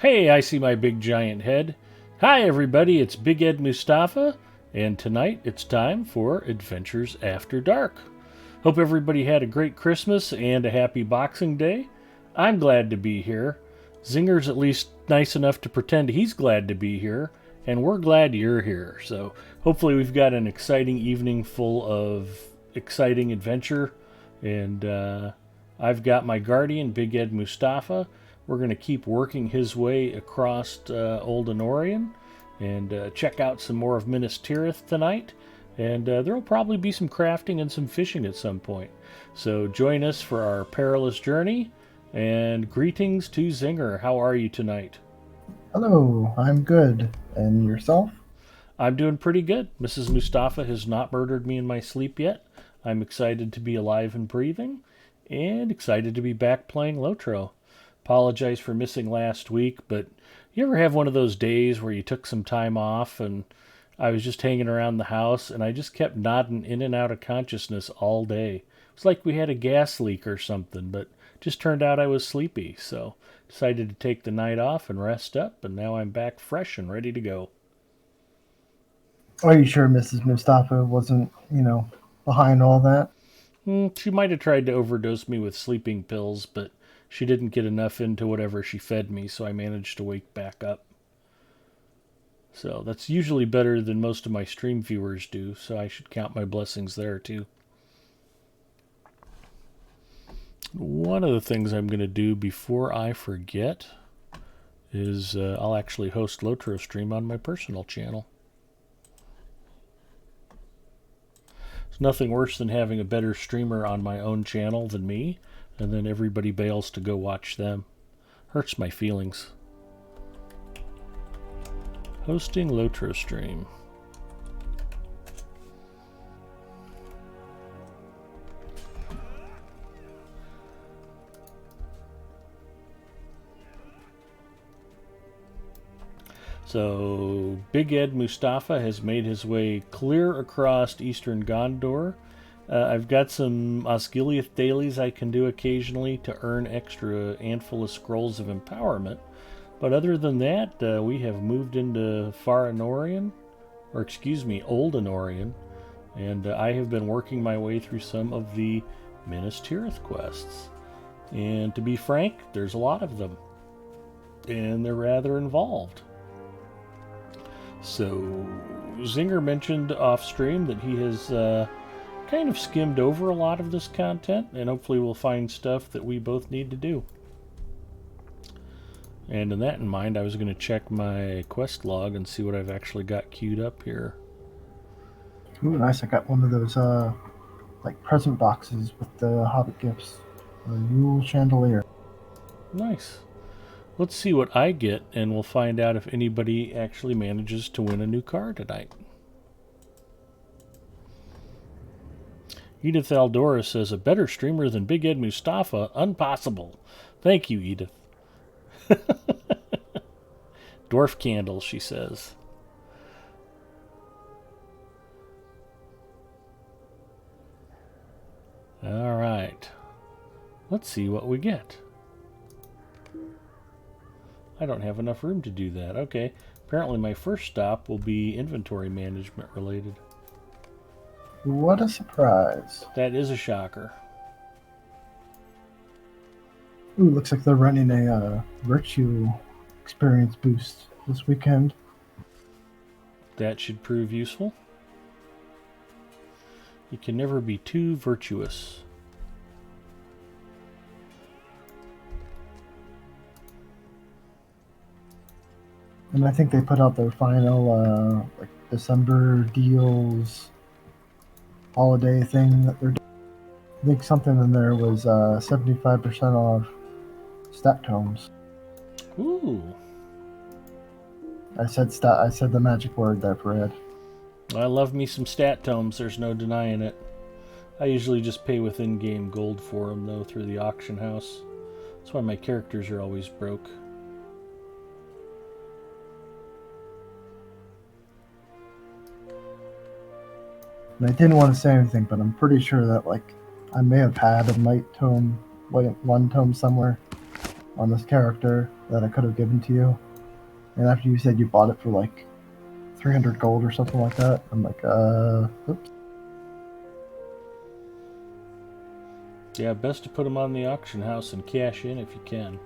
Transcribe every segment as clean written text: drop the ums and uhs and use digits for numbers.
Hey, I see my big giant head. Hi, everybody, it's Big Ed Mustafa, and tonight it's time for Adventures After Dark. Hope everybody had a great Christmas and a happy Boxing Day. I'm glad to be here. Zinger's at least nice enough to pretend he's glad to be here, and we're glad you're here. So hopefully, we've got an exciting evening full of exciting adventure. And I've got my guardian, Big Ed Mustafa. We're going to keep working his way across Old Honorian and check out some more of Minas Tirith tonight. And there will probably be some crafting and some fishing at some point. So join us for our perilous journey. And greetings to Zinger. How are you tonight? Hello, I'm good. And yourself? I'm doing pretty good. Mrs. Mustafa has not murdered me in my sleep yet. I'm excited to be alive and breathing, and excited to be back playing Lotro. Apologize for missing last week, but you ever have one of those days where you took some time off and I was just hanging around the house and I just kept nodding in and out of consciousness all day? It was like we had a gas leak or something, but just turned out I was sleepy, so decided to take the night off and rest up, and now I'm back fresh and ready to go. Are you sure Mrs. Mustafa wasn't, behind all that? She might have tried to overdose me with sleeping pills, but she didn't get enough into whatever she fed me, so I managed to wake back up. So that's usually better than most of my stream viewers do, so I should count my blessings there too. One of the things I'm going to do before I forget is I'll actually host Lotro stream on my personal channel. It's nothing worse than having a better streamer on my own channel than me, and then everybody bails to go watch them. Hurts my feelings. Hosting Lotro stream. So, Big Ed Mustafa has made his way clear across eastern Gondor. I've got some Osgiliath dailies I can do occasionally to earn extra handful of scrolls of empowerment. But other than that, we have moved into Far Honorian, or excuse me, Old Honorian, and I have been working my way through some of the Minas Tirith quests. And to be frank, there's a lot of them, and they're rather involved. So, Zinger mentioned off stream that he has kind of skimmed over a lot of this content, and hopefully we'll find stuff that we both need to do. And in that in mind, I was going to check my quest log and see what I've actually got queued up here. Ooh, nice. I got one of those, like present boxes with the Hobbit gifts. A Yule chandelier. Nice. Let's see what I get, and we'll find out if anybody actually manages to win a new car tonight. Edith Aldora says, a better streamer than Big Ed Mustafa? Impossible. Thank you, Edith. Dwarf candle, she says. All right. Let's see what we get. I don't have enough room to do that. Okay. Apparently my first stop will be inventory management related. What a surprise. That is a shocker. Ooh, looks like they're running a virtue experience boost this weekend. That should prove useful. You can never be too virtuous. And I think they put out their final like December deals holiday thing that they're doing. I think something in there was 75% off stat tomes. Ooh. I said the magic word there, Fred. I love me some stat tomes, there's no denying it. I usually just pay with in-game gold for them, though, through the auction house. That's why my characters are always broke. And I didn't want to say anything, but I'm pretty sure that like I may have had a might tome, one tome somewhere on this character that I could have given to you. And after you said you bought it for like 300 gold or something like that, I'm like, oops. Yeah, best to put them on the auction house and cash in if you can.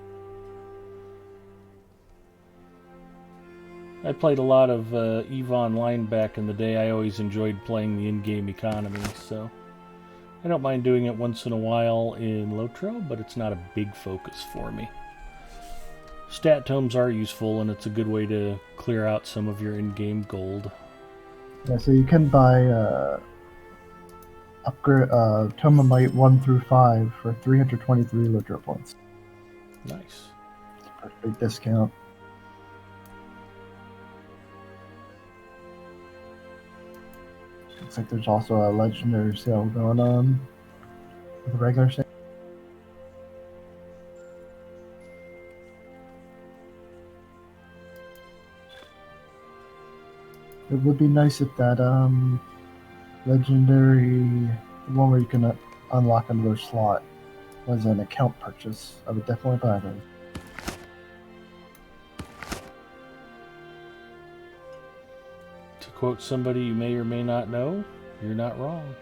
I played a lot of EVE Online back in the day. I always enjoyed playing the in-game economy, so I don't mind doing it once in a while in Lotro, but it's not a big focus for me. Stat tomes are useful, and it's a good way to clear out some of your in-game gold. Yeah, so you can buy upgrade Tome of Might 1 through 5 for 323 Lotro points. Nice. It's a big discount. Looks like there's also a legendary sale going on with a regular sale. It would be nice if that legendary one where you can unlock another slot was an account purchase. I would definitely buy those. To quote somebody you may or may not know, you're not wrong.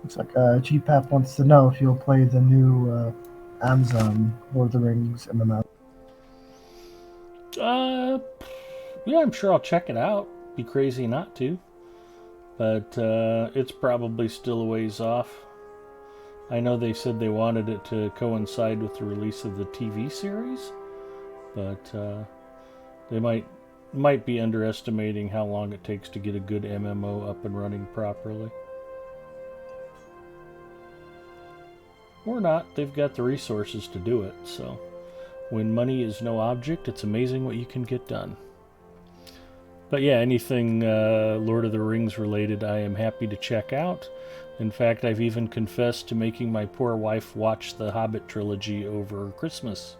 Looks like GPAP wants to know if you'll play the new Amazon Lord of the Rings MMO. Yeah, I'm sure I'll check it out. Be crazy not to. But it's probably still a ways off. I know they said they wanted it to coincide with the release of the TV series, but they might be underestimating how long it takes to get a good MMO up and running properly. Or not, they've got the resources to do it, so when money is no object, it's amazing what you can get done. But yeah, anything Lord of the Rings related, I am happy to check out. In fact, I've even confessed to making my poor wife watch the Hobbit trilogy over Christmas,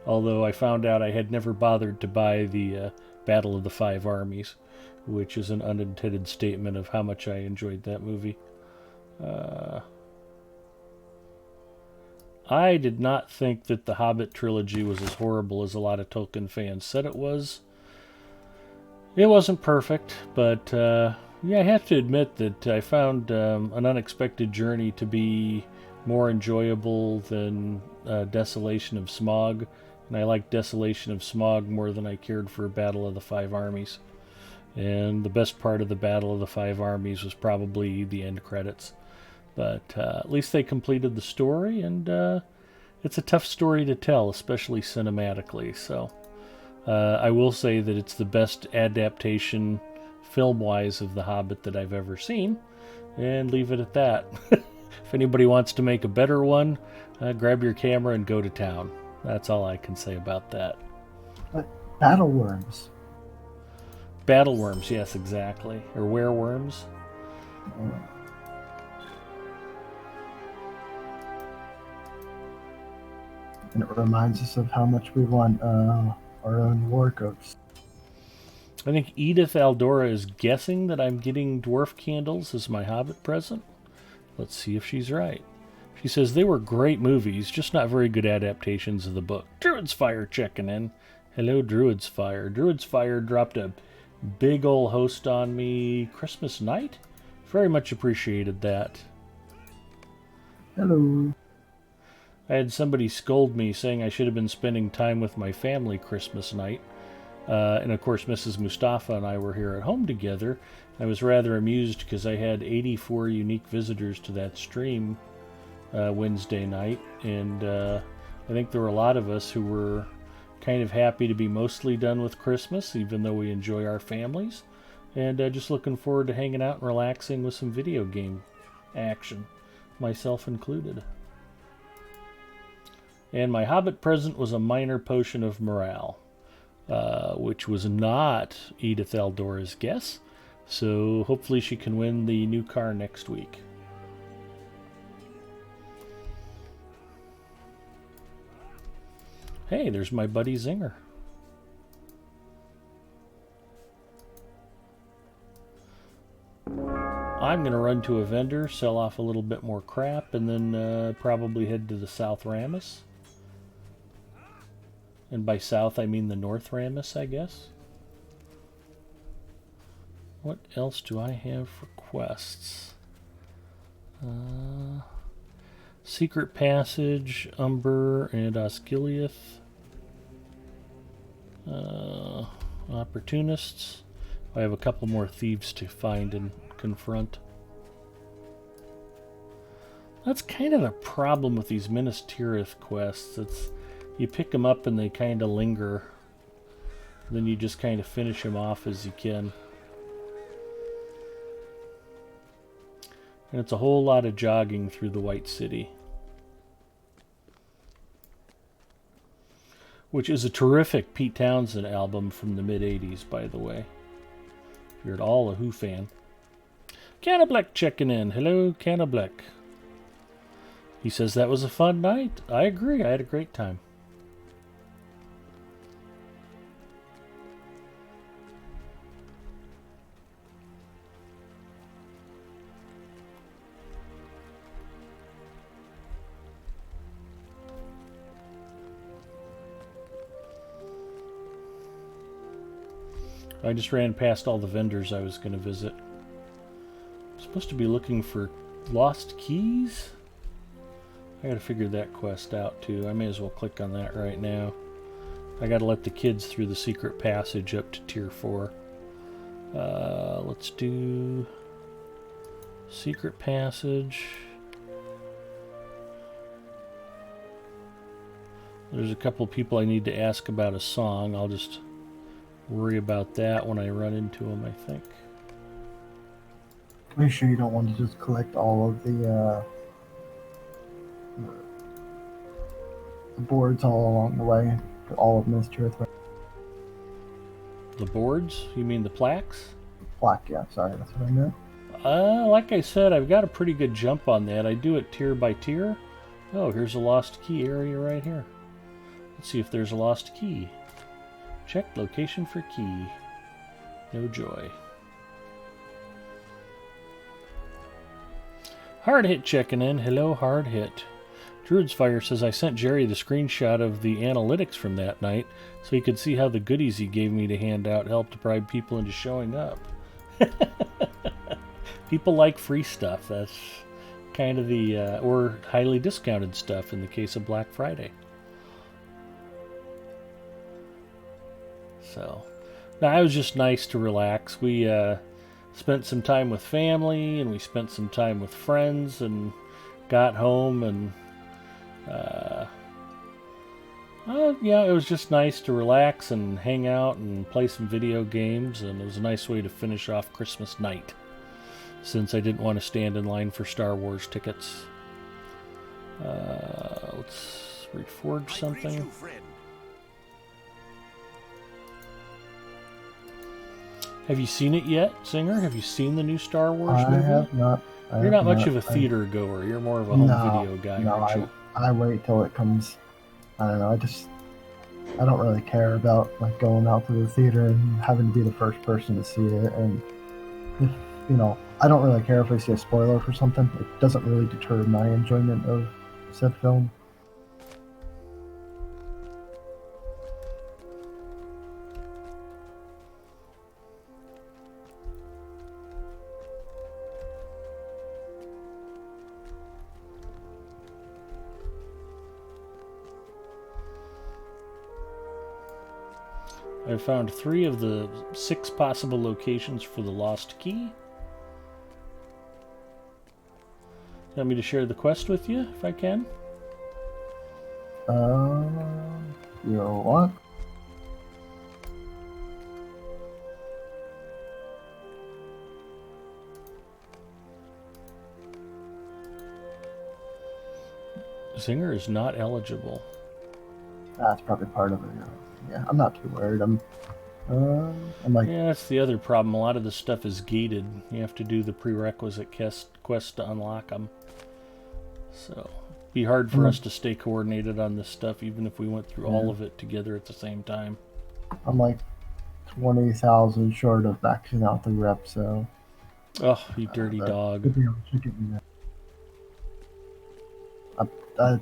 although I found out I had never bothered to buy the Battle of the Five Armies, which is an unintended statement of how much I enjoyed that movie. I did not think that the Hobbit trilogy was as horrible as a lot of Tolkien fans said it was. It wasn't perfect, but yeah, I have to admit that I found An Unexpected Journey to be more enjoyable than Desolation of Smaug, and I liked Desolation of Smaug more than I cared for Battle of the Five Armies. And the best part of the Battle of the Five Armies was probably the end credits. But at least they completed the story, and it's a tough story to tell, especially cinematically. So I will say that it's the best adaptation, film-wise, of The Hobbit that I've ever seen, and leave it at that. If anybody wants to make a better one, grab your camera and go to town. That's all I can say about that. But battle worms. Battle worms, yes, exactly. Or wereworms. And it reminds us of how much we want our own war ghosts. I think Edith Aldora is guessing that I'm getting dwarf candles as my Hobbit present. Let's see if she's right. She says they were great movies, just not very good adaptations of the book. Druid's Fire checking in. Hello, Druid's Fire. Druid's Fire dropped a big ol' host on me Christmas night. Very much appreciated that. Hello. I had somebody scold me saying I should have been spending time with my family Christmas night. And of course, Mrs. Mustafa and I were here at home together. I was rather amused because I had 84 unique visitors to that stream Wednesday night. And I think there were a lot of us who were kind of happy to be mostly done with Christmas, even though we enjoy our families. And just looking forward to hanging out and relaxing with some video game action, myself included. And my Hobbit present was a minor potion of morale, which was not Edith Eldora's guess. So hopefully she can win the new car next week. Hey, there's my buddy Zinger. I'm going to run to a vendor, sell off a little bit more crap, and then probably head to the South Ramus. And by south, I mean the North Ramus, I guess. What else do I have for quests? Secret Passage, Umber, and Osgiliath. Opportunists. I have a couple more thieves to find and confront. That's kind of the problem with these Minas Tirith quests. It's you pick them up and they kind of linger. Then you just kind of finish them off as you can. And it's a whole lot of jogging through the White City. Which is a terrific Pete Townsend album from the mid-'80s, by the way. If you're at all a Who fan. Cannableck checking in. Hello, Cannableck. He says that was a fun night. I agree. I had a great time. I just ran past all the vendors I was going to visit. I'm supposed to be looking for lost keys? I gotta figure that quest out too. I may as well click on that right now. I gotta let the kids through the secret passage up to tier 4. Let's do secret passage. There's a couple people I need to ask about a song. I'll just worry about that when I run into them, I think. Make sure you don't want to just collect all of the boards all along the way. All of Minas Tirith. The boards? You mean the plaques? Plaque, yeah, sorry, that's what I meant. Like I said, I've got a pretty good jump on that. I do it tier by tier. Oh, here's a lost key area right here. Let's see if there's a lost key. Check location for key. No joy. Hard Hit checking in. Hello, Hard Hit. Druid's Fire says I sent Jerry the screenshot of the analytics from that night so he could see how the goodies he gave me to hand out helped bribe people into showing up. People like free stuff. That's kind of the, or highly discounted stuff in the case of Black Friday. So, now it was just nice to relax. We spent some time with family and we spent some time with friends and got home and yeah, it was just nice to relax and hang out and play some video games, and it was a nice way to finish off Christmas night since I didn't want to stand in line for Star Wars tickets. Let's reforge something. Have you seen it yet, Singer? Have you seen the new Star Wars movie? I have not. You're not much of a theater goer. You're more of a home video guy, aren't you? I wait till it comes. I don't know. I don't really care about like going out to the theater and having to be the first person to see it. And if I don't really care if I see a spoiler for something. It doesn't really deter my enjoyment of said film. I found 3 of the 6 possible locations for the lost key. You want me to share the quest with you, if I can? You know what? Zinger is not eligible. That's probably part of it. Yeah, I'm not too worried. I'm like, Yeah, that's the other problem. A lot of the stuff is gated. You have to do the prerequisite quest to unlock them. So, it'd be hard for I'm us like, to stay coordinated on this stuff, even if we went through all yeah, of it together at the same time. I'm like 20,000 short of maxing out the rep, so Oh, you dirty that dog. should be able to get me there.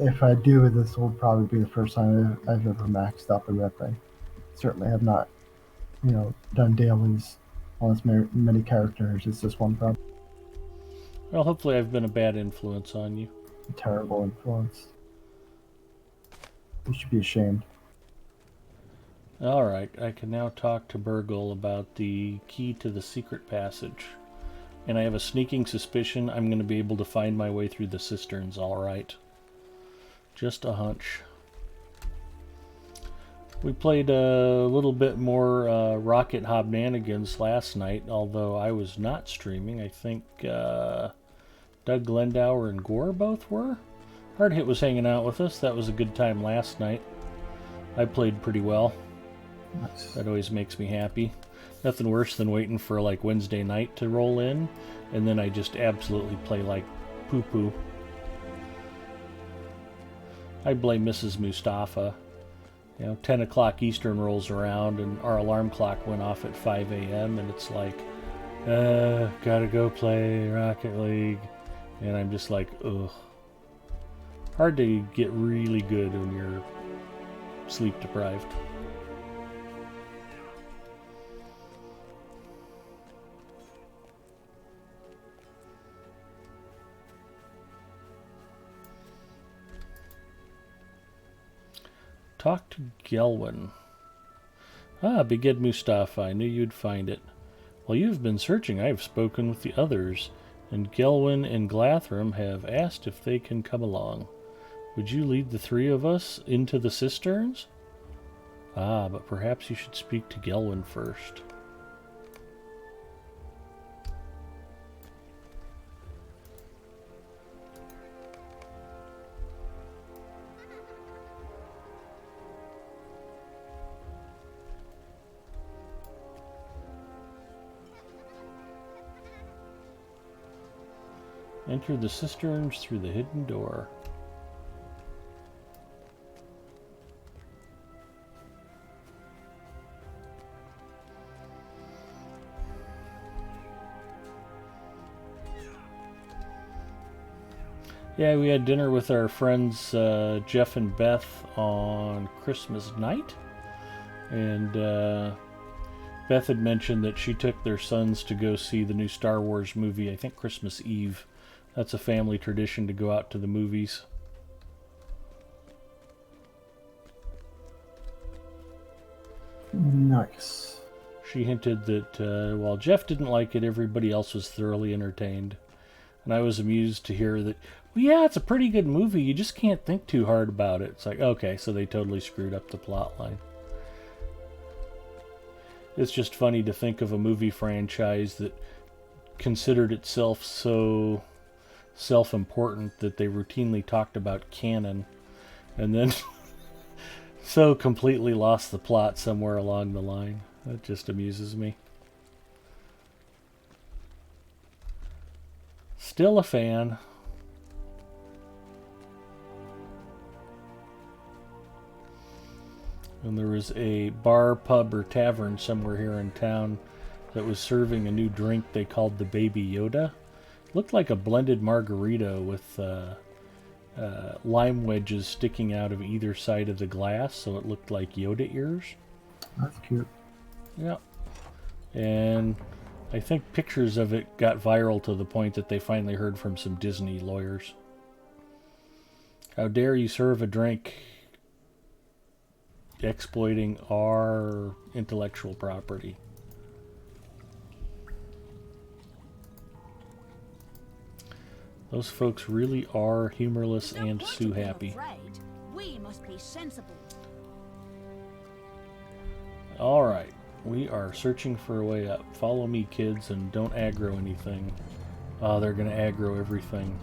If I do, this will probably be the first time I've ever maxed out the rep. I certainly have not, done dailies on as many characters. It's just one problem. Well, hopefully I've been a bad influence on you. A terrible influence. You should be ashamed. Alright, I can now talk to Burgle about the key to the secret passage. And I have a sneaking suspicion I'm going to be able to find my way through the cisterns, alright. Just a hunch. We played a little bit more Rocket Hobnanigans last night, although I was not streaming. I think Doug Glendower and Gore both were. Hard Hit was hanging out with us. That was a good time last night. I played pretty well. Nice. That always makes me happy. Nothing worse than waiting for like Wednesday night to roll in, and then I just absolutely play like poo-poo. I blame Mrs. Mustafa. 10 o'clock Eastern rolls around and our alarm clock went off at 5 a.m. and it's like, gotta go play Rocket League. And I'm just like, ugh. Hard to get really good when you're sleep deprived. Talk to Gelwin. Ah, Big Ed Mustafa, I knew you'd find it. While you have been searching, I have spoken with the others, and Gelwin and Glathram have asked if they can come along. Would you lead the three of us into the cisterns? Ah, but perhaps you should speak to Gelwin first. Enter the cisterns through the hidden door. Yeah, we had dinner with our friends Jeff and Beth on Christmas night. And Beth had mentioned that she took their sons to go see the new Star Wars movie, I think Christmas Eve. That's a family tradition to go out to the movies. Nice. She hinted that while Jeff didn't like it, everybody else was thoroughly entertained. And I was amused to hear that, well, yeah, it's a pretty good movie. You just can't think too hard about it. It's like, okay, so they totally screwed up the plot line. It's just funny to think of a movie franchise that considered itself so self-important that they routinely talked about canon and then so completely lost the plot somewhere along the line. That just amuses me. Still a fan. And there was a bar, pub, or tavern somewhere here in town that was serving a new drink they called the Baby Yoda. Looked like a blended margarita with lime wedges sticking out of either side of the glass, so it looked like Yoda ears. That's cute. Yeah. And I think pictures of it got viral to the point that they finally heard from some Disney lawyers. How dare you serve a drink exploiting our intellectual property? Those folks really are humorless and Sue happy. We must be sensible. Alright, we are searching for a way up. Follow me, kids, and don't aggro anything. Oh, they're gonna aggro everything.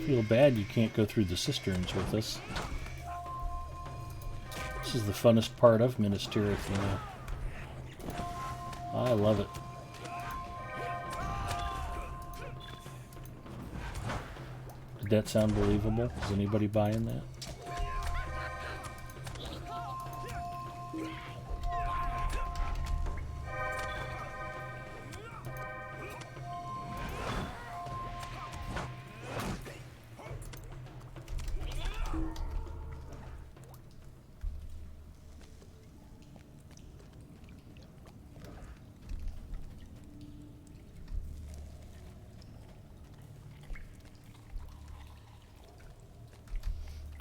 Feel bad you can't go through the cisterns with us. This is the funnest part of Minas Tirith, you know. I love it. Did that sound believable? Is anybody buying that?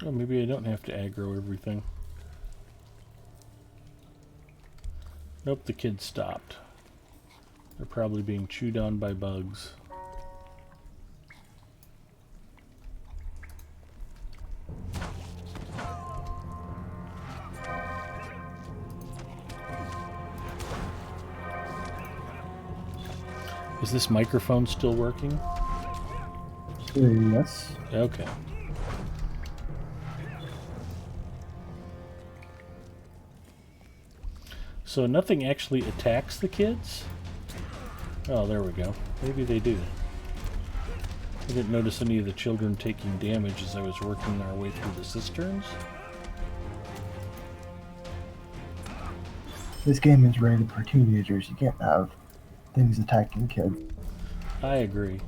Oh, maybe I don't have to aggro everything. Nope, the kids stopped. They're probably being chewed on by bugs. Is this microphone still working? Yes. Okay. So nothing actually attacks the kids? Oh, there we go. Maybe they do. I didn't notice any of the children taking damage as I was working our way through the cisterns. This game is rated for teenagers. You can't have things attacking kids. I agree.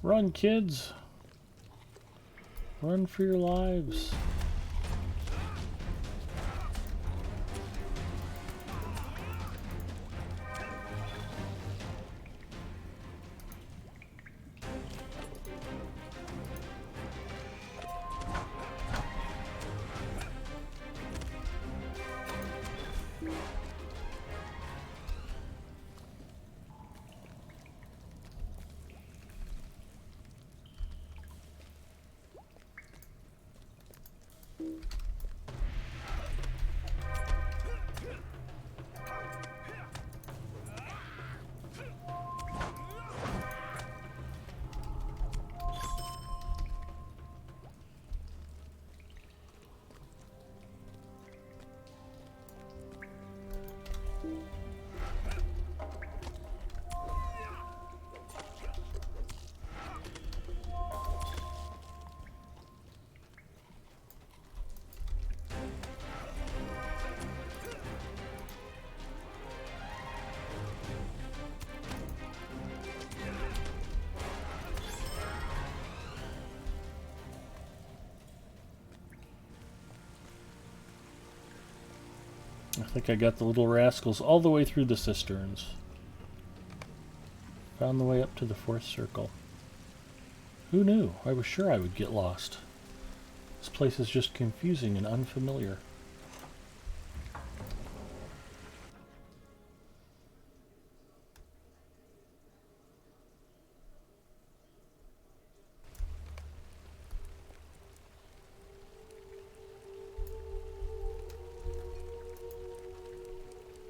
Run, kids! Run for your lives! I think I got the little rascals all the way through the cisterns. Found the way up to the fourth circle. Who knew? I was sure I would get lost. This place is just confusing and unfamiliar.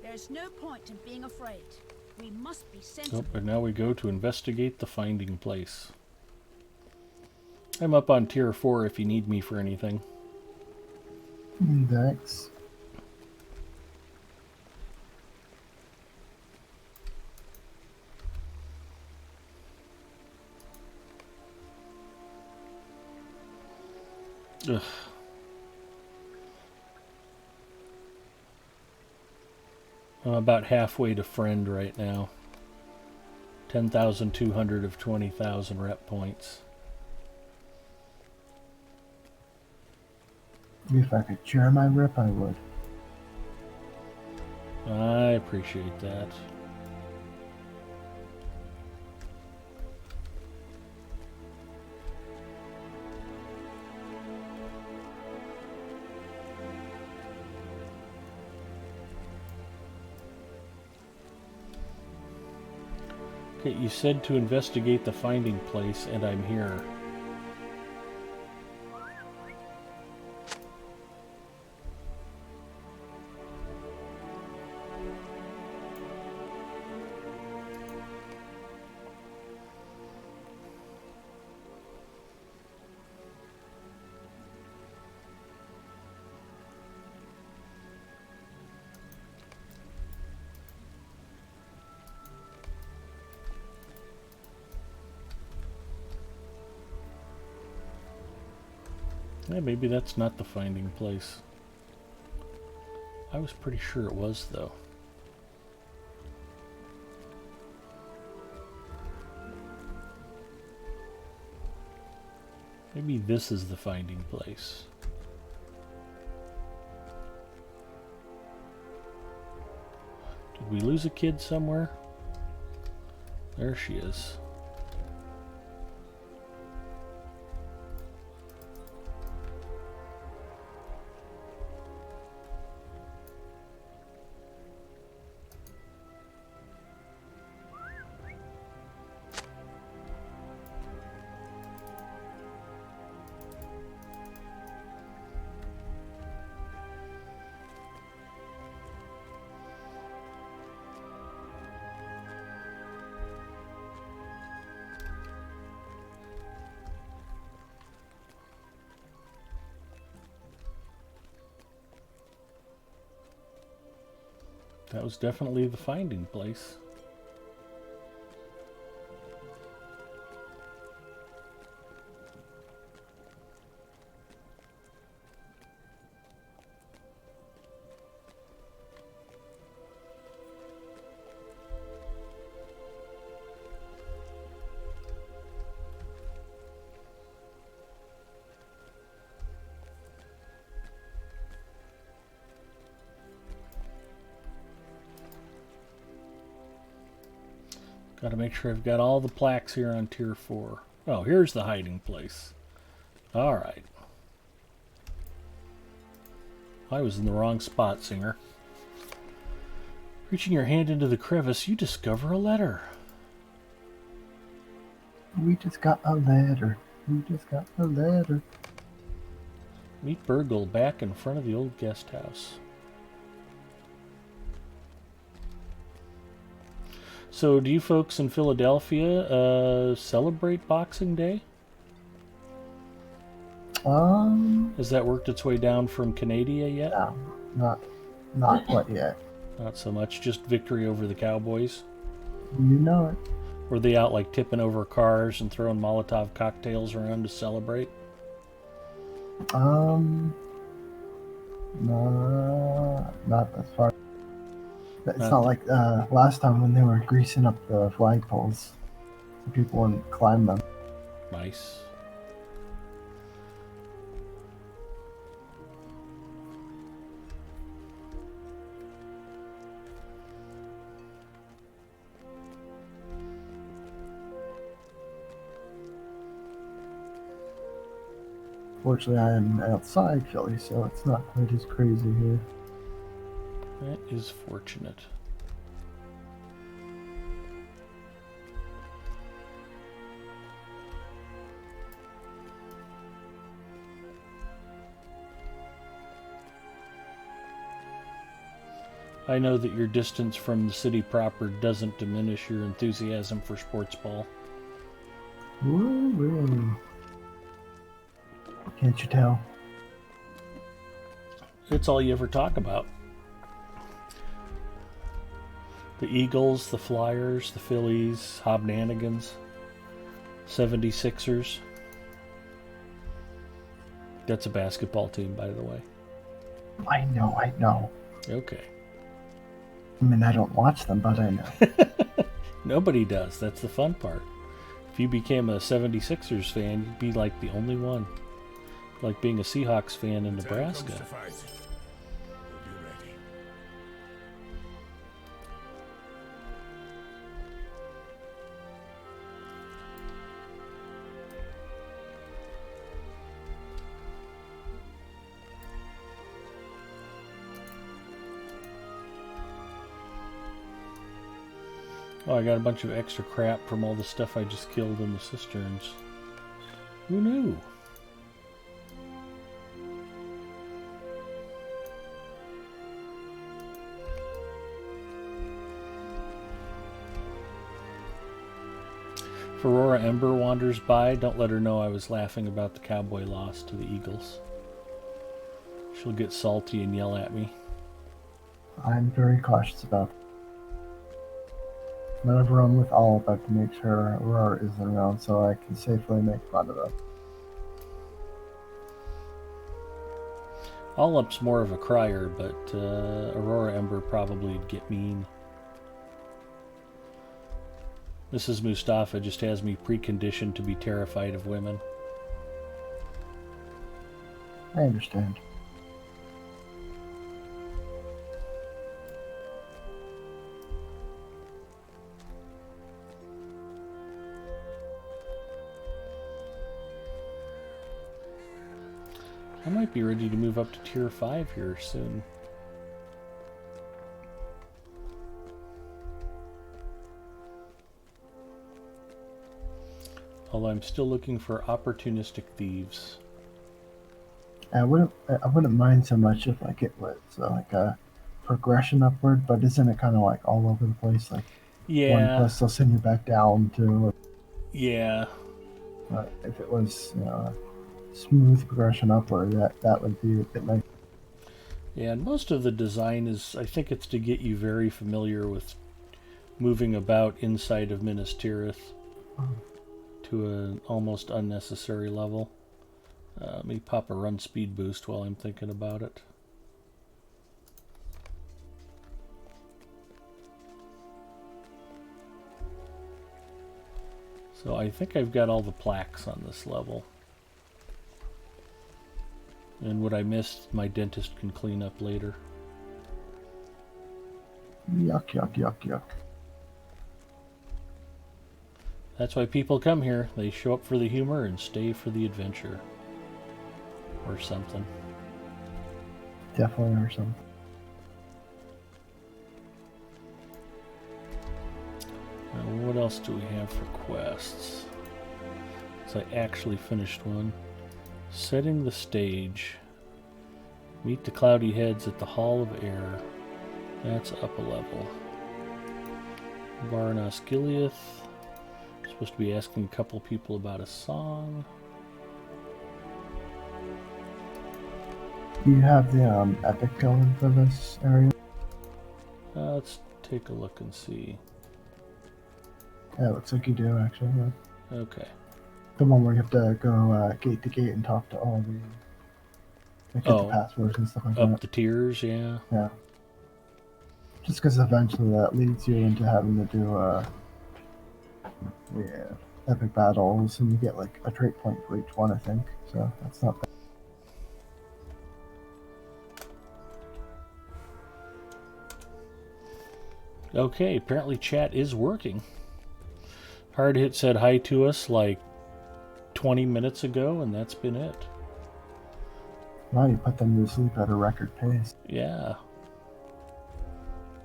There's no point in being afraid. We must be sensible. Oh, and now we go to investigate the finding place. I'm up on tier 4 if you need me for anything. Thanks. Ugh. I'm about halfway to friend right now. 10,200 of 20,000 rep points. If I could share my rip, I would. I appreciate that. Okay, you said to investigate the finding place, and I'm here. Yeah, maybe that's not the finding place. I was pretty sure it was, though. Maybe this is the finding place. Did we lose a kid somewhere? There she is. That was definitely the finding place. Got to make sure I've got all the plaques here on Tier 4. Oh, here's the hiding place. Alright. I was in the wrong spot, Singer. Reaching your hand into the crevice, you discover a letter. We just got a letter. We just got a letter. Meet Burgle back in front of the old guest house. So, do you folks in Philadelphia celebrate Boxing Day? Has that worked its way down from Canada yet? No, not quite yet. Not so much, just victory over the Cowboys. You know it. Were they out like tipping over cars and throwing Molotov cocktails around to celebrate? No, not as far. It's not like last time when they were greasing up the flagpoles. So people wouldn't climb them. Nice. Fortunately, I am outside Philly, so it's not quite as crazy here. That is fortunate. I know that your distance from the city proper doesn't diminish your enthusiasm for sports ball. Woo-woo. Can't you tell? It's all you ever talk about. The Eagles, the Flyers, the Phillies, Hobnanigans, 76ers. That's a basketball team, by the way. I know. Okay. I mean, I don't watch them, but I know. Nobody does. That's the fun part. If you became a 76ers fan, you'd be like the only one. Like being a Seahawks fan in Nebraska. Oh, I got a bunch of extra crap from all the stuff I just killed in the cisterns. Who knew? If Aurora Ember wanders by, don't let her know I was laughing about the Cowboy loss to the Eagles. She'll get salty and yell at me. I'm very cautious about it. Whenever I'm with Olive, I have to make sure Aurora isn't around so I can safely make fun of them. All Up's more of a crier, but Aurora Ember probably would get mean. Mrs. Mustafa just has me preconditioned to be terrified of women. I understand. I might be ready to move up to tier 5 here soon. Although I'm still looking for opportunistic thieves. I wouldn't mind so much if like it was like a progression upward, but isn't it kind of like all over the place? Like one Yeah, quest they'll send you back down to. yeah. If it was smooth progression upward, that would be a bit nice. Yeah, and most of the design is, I think it's to get you very familiar with moving about inside of Minas Tirith to an almost unnecessary level. Let me pop a run speed boost while I'm thinking about it. So I think I've got all the plaques on this level. And what I missed, my dentist can clean up later. Yuck, yuck, yuck, yuck. That's why people come here. They show up for the humor and stay for the adventure. Or something. Definitely or something. Now, what else do we have for quests? So I actually finished one. Setting the stage. Meet the cloudy heads at the Hall of Air. That's up a level. Barnos Gileath. Supposed to be asking a couple people about a song. Do you have the epic going for this area? Let's take a look and see. Yeah, it looks like you do actually. Yeah. Okay. The one where you have to go gate to gate and talk to all the like, get the passwords and stuff like up that. the tiers, yeah. Yeah. Just because eventually that leads you into having to do epic battles, and you get like a trait point for each one, I think. So that's not bad. Okay, apparently chat is working. Hard Hit said hi to us like 20 minutes ago, and that's been it. Wow, you put them to sleep at a record pace. Yeah.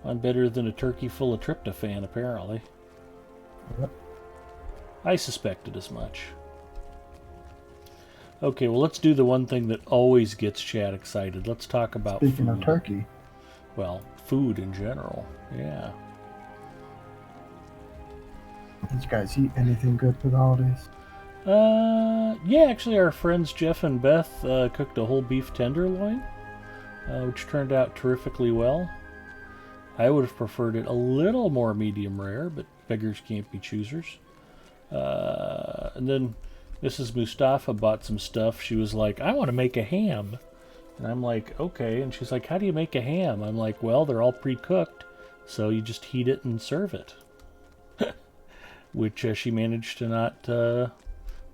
I'm better than a turkey full of tryptophan, apparently. Yep. I suspected as much. Okay, well, let's do the one thing that always gets chat excited. Let's talk about Speaking food. of turkey. Well, food in general. Yeah. Did you guys eat anything good for the holidays? Yeah, actually, our friends Jeff and Beth cooked a whole beef tenderloin, which turned out terrifically well. I would have preferred it a little more medium rare, but beggars can't be choosers. And then Mrs. Mustafa bought some stuff. She was like, I want to make a ham. And I'm like, okay. And she's like, how do you make a ham? I'm like, well, they're all pre-cooked, so you just heat it and serve it. Which she managed to not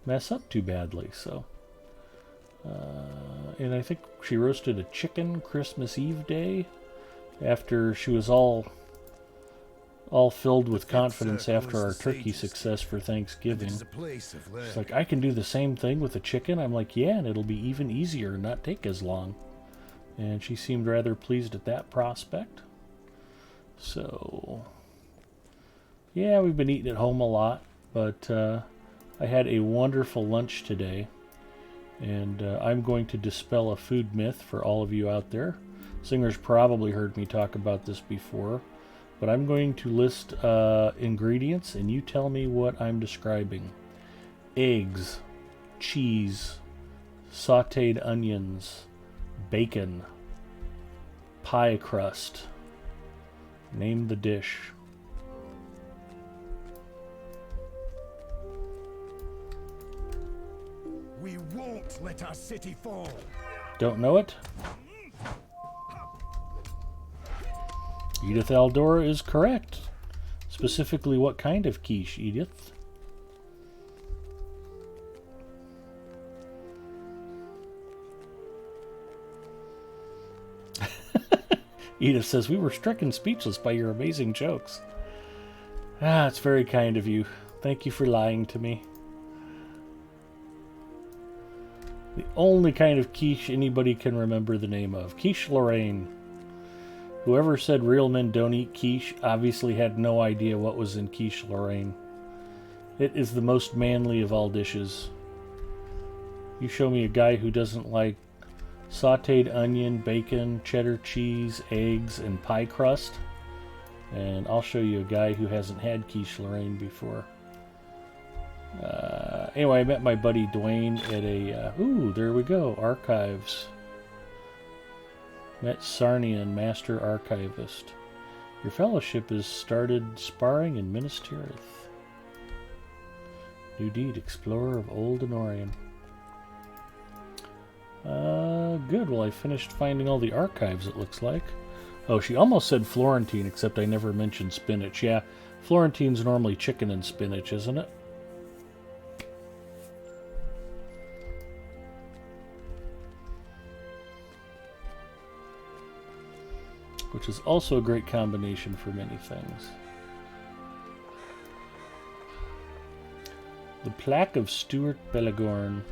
mess up too badly. So, and I think she roasted a chicken Christmas Eve day after she was all filled with confidence after our turkey success for Thanksgiving. She's like, I can do the same thing with a chicken. I'm like, yeah, and it'll be even easier and not take as long. And she seemed rather pleased at that prospect. So, yeah, we've been eating at home a lot, but I had a wonderful lunch today, and I'm going to dispel a food myth for all of you out there. Singer's probably heard me talk about this before, but I'm going to list ingredients, and you tell me what I'm describing. Eggs, cheese, sautéed onions, bacon, pie crust. Name the dish. We won't let our city fall. Don't know it? Edith Aldora is correct. Specifically, what kind of quiche, Edith? Edith says, we were stricken speechless by your amazing jokes. Ah, it's very kind of you. Thank you for lying to me. The only kind of quiche anybody can remember the name of. Quiche Lorraine. Whoever said real men don't eat quiche obviously had no idea what was in quiche Lorraine. It is the most manly of all dishes. You show me a guy who doesn't like sauteed onion, bacon, cheddar cheese, eggs, and pie crust, and I'll show you a guy who hasn't had quiche Lorraine before. Anyway, I met my buddy Dwayne at a... ooh, there we go. Archives. Met Sarnian, Master Archivist. Your fellowship has started sparring in Minas Tirith. New deed, Explorer of Old Anorian. Good. Well, I finished finding all the archives, it looks like. Oh, she almost said Florentine, except I never mentioned spinach. Yeah, Florentine's normally chicken and spinach, isn't it? Which is also a great combination for many things. The Plaque of Stuart Bellegorn.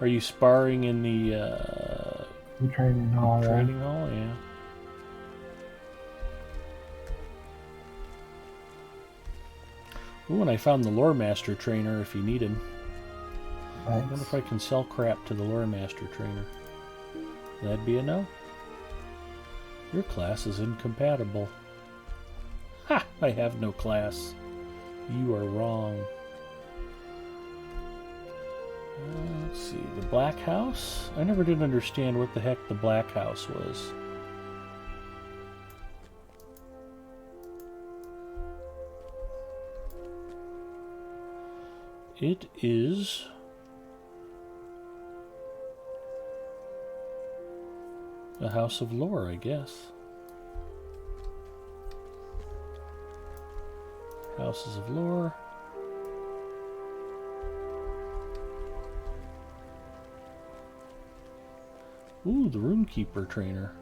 Are you sparring in the training hall? Training hall, yeah. Ooh, and I found the Lore Master trainer if you need him. Thanks. I wonder if I can sell crap to the Lore Master trainer. That'd be a no. Your class is incompatible. Ha! I have no class. You are wrong. Let's see. The Black House? I never did understand what the heck the Black House was. It is... a House of Lore, I guess. Houses of Lore. Ooh, the Runekeeper trainer.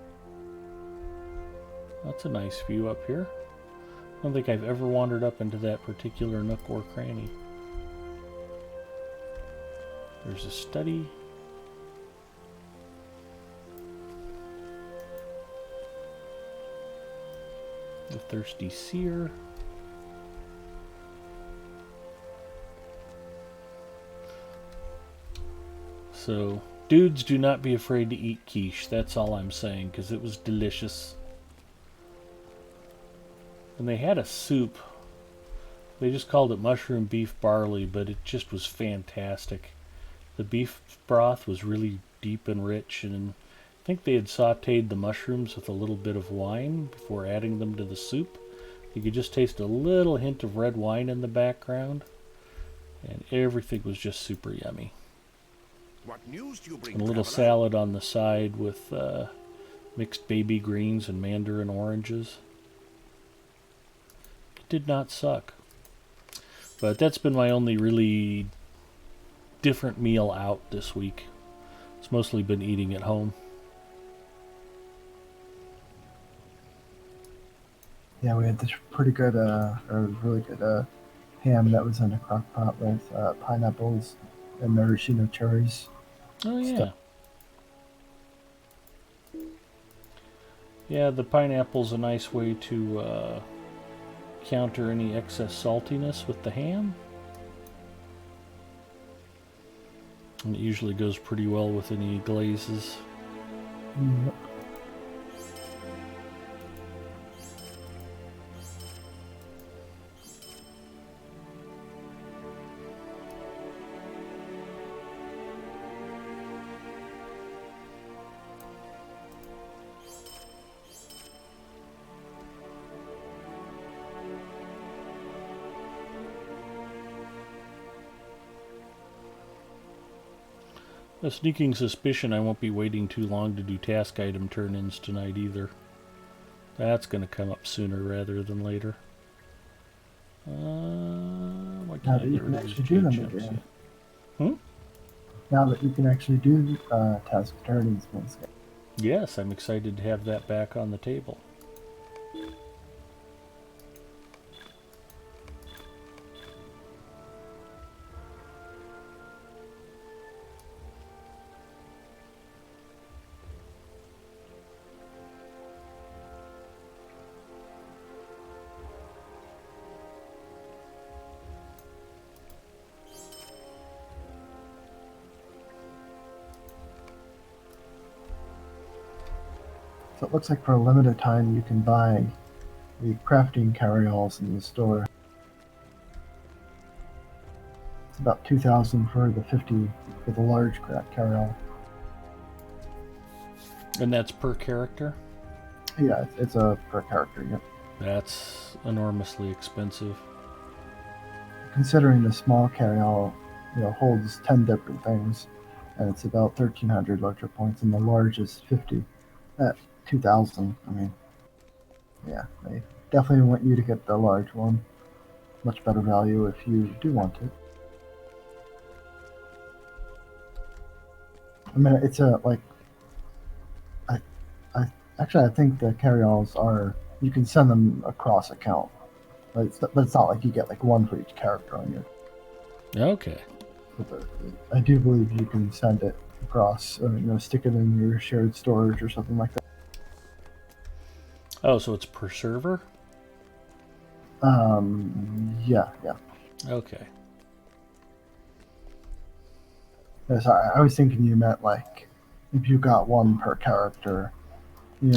That's a nice view up here. I don't think I've ever wandered up into that particular nook or cranny. There's a study. The Thirsty Seer. So, dudes, do not be afraid to eat quiche. That's all I'm saying, because it was delicious. And they had a soup. They just called it mushroom beef barley, but it just was fantastic. The beef broth was really deep and rich, and I think they had sauteed the mushrooms with a little bit of wine before adding them to the soup. You could just taste a little hint of red wine in the background, and everything was just super yummy. What news do you bring, And a little traveler? salad on the side with mixed baby greens and mandarin oranges. It did not suck. But that's been my only really different meal out this week. It's mostly been eating at home. Yeah, we had this pretty good, or really good ham that was in a crock pot with pineapples and maraschino cherries. Oh, yeah. Stuff. Yeah, the pineapple's a nice way to counter any excess saltiness with the ham. And it usually goes pretty well with any glazes. Yep. A sneaking suspicion I won't be waiting too long to do task item turn-ins tonight either. That's going to come up sooner rather than later. Why Now can't I that you get can rid of these actually do them J-chunks again. yet? Now that you can actually do task turn-ins once again. Yes, I'm excited to have that back on the table. So it looks like for a limited time you can buy the crafting carryalls in the store. It's about 2,000 for the 50 for the large carryall. And that's per character? Yeah, it's a per character. Yep. That's enormously expensive. Considering the small carryall, holds 10 different things, and it's about 1,300 electro points, and the large is 50 at 2,000. I mean, yeah, they definitely want you to get the large one. Much better value if you do want it. I mean, it's a like. I think the carryalls are, you can send them across account, but it's not like you get like one for each character on your. Okay. But I do believe you can send it across, or stick it in your shared storage or something like that. Oh, so it's per server? Yeah. Okay. Yeah, sorry, I was thinking you meant like if you got one per character,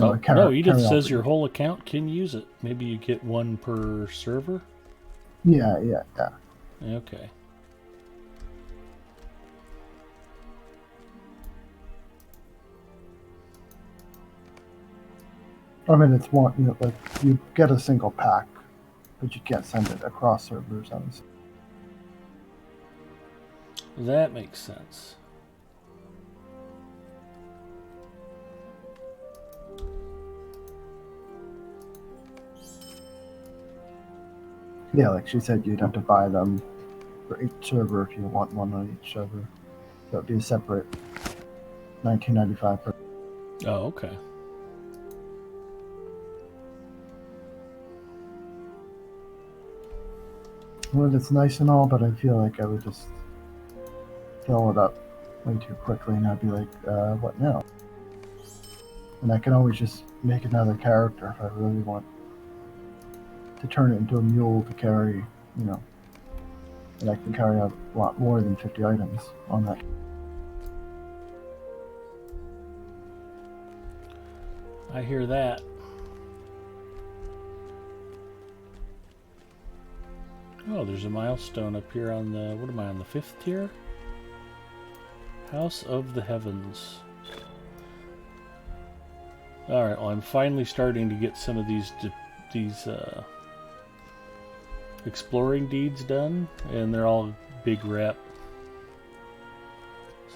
Oh, a no, Edith carryall says for your each. whole account can use it. Maybe you get one per server? Yeah. Okay. I mean, it's one, like you get a single pack, but you can't send it across servers. Obviously. That makes sense. Yeah, like she said, you'd have to buy them for each server if you want one on each server. That would be a separate 19.95 per. Oh, okay. Well, it's nice and all, but I feel like I would just fill it up way too quickly, and I'd be like, what now? And I can always just make another character if I really want to turn it into a mule to carry, and I can carry a lot more than 50 items on that. I hear that. Oh, there's a milestone up here on the, what am I, on the 5th tier? House of the Heavens. Alright, well, I'm finally starting to get some of these exploring deeds done, and they're all big rep.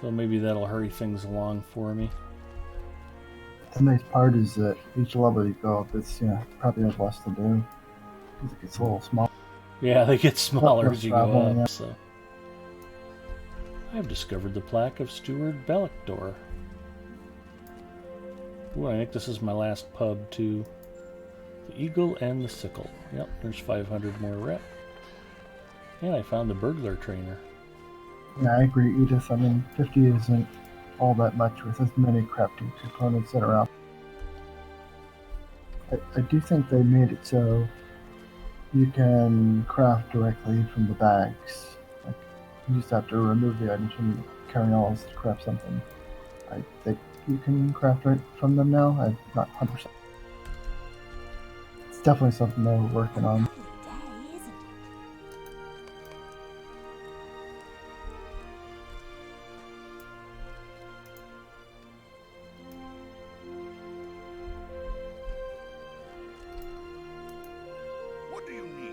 So maybe that'll hurry things along for me. The nice part is that each level you go up, it's probably has less to do because it gets a little small. Yeah, they get smaller Less as you go traveling, up, so. I've discovered the plaque of Steward Bellictor. Ooh, I think this is my last pub, too. The Eagle and the Sickle. Yep, there's 500 more rep. And I found the burglar trainer. Yeah, I agree, Edith. I mean, 50 isn't all that much with as many crafting components that are out. I do think they made it so you can craft directly from the bags. Like, you just have to remove the items from carryalls to craft something. I think you can craft right from them now. I'm not 100%. It's definitely something they're working on. Lovely day, isn't it? What do you need?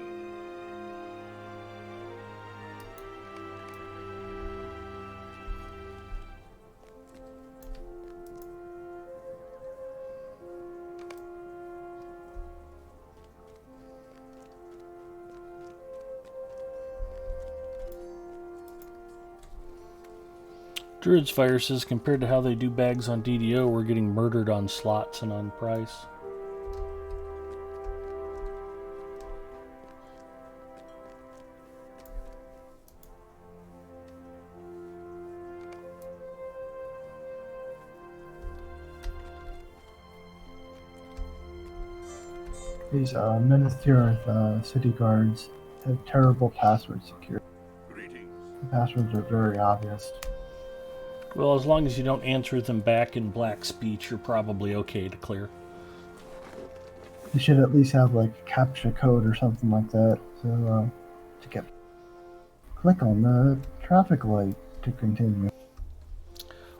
Druid's Fire says, compared to how they do bags on DDO, we're getting murdered on slots and on price. These Minas Tirith city guards have terrible password security. Greetings. The passwords are very obvious. Well, as long as you don't answer them back in black speech, you're probably okay to clear. You should at least have like a CAPTCHA code or something like that. So to get click on the traffic light to continue.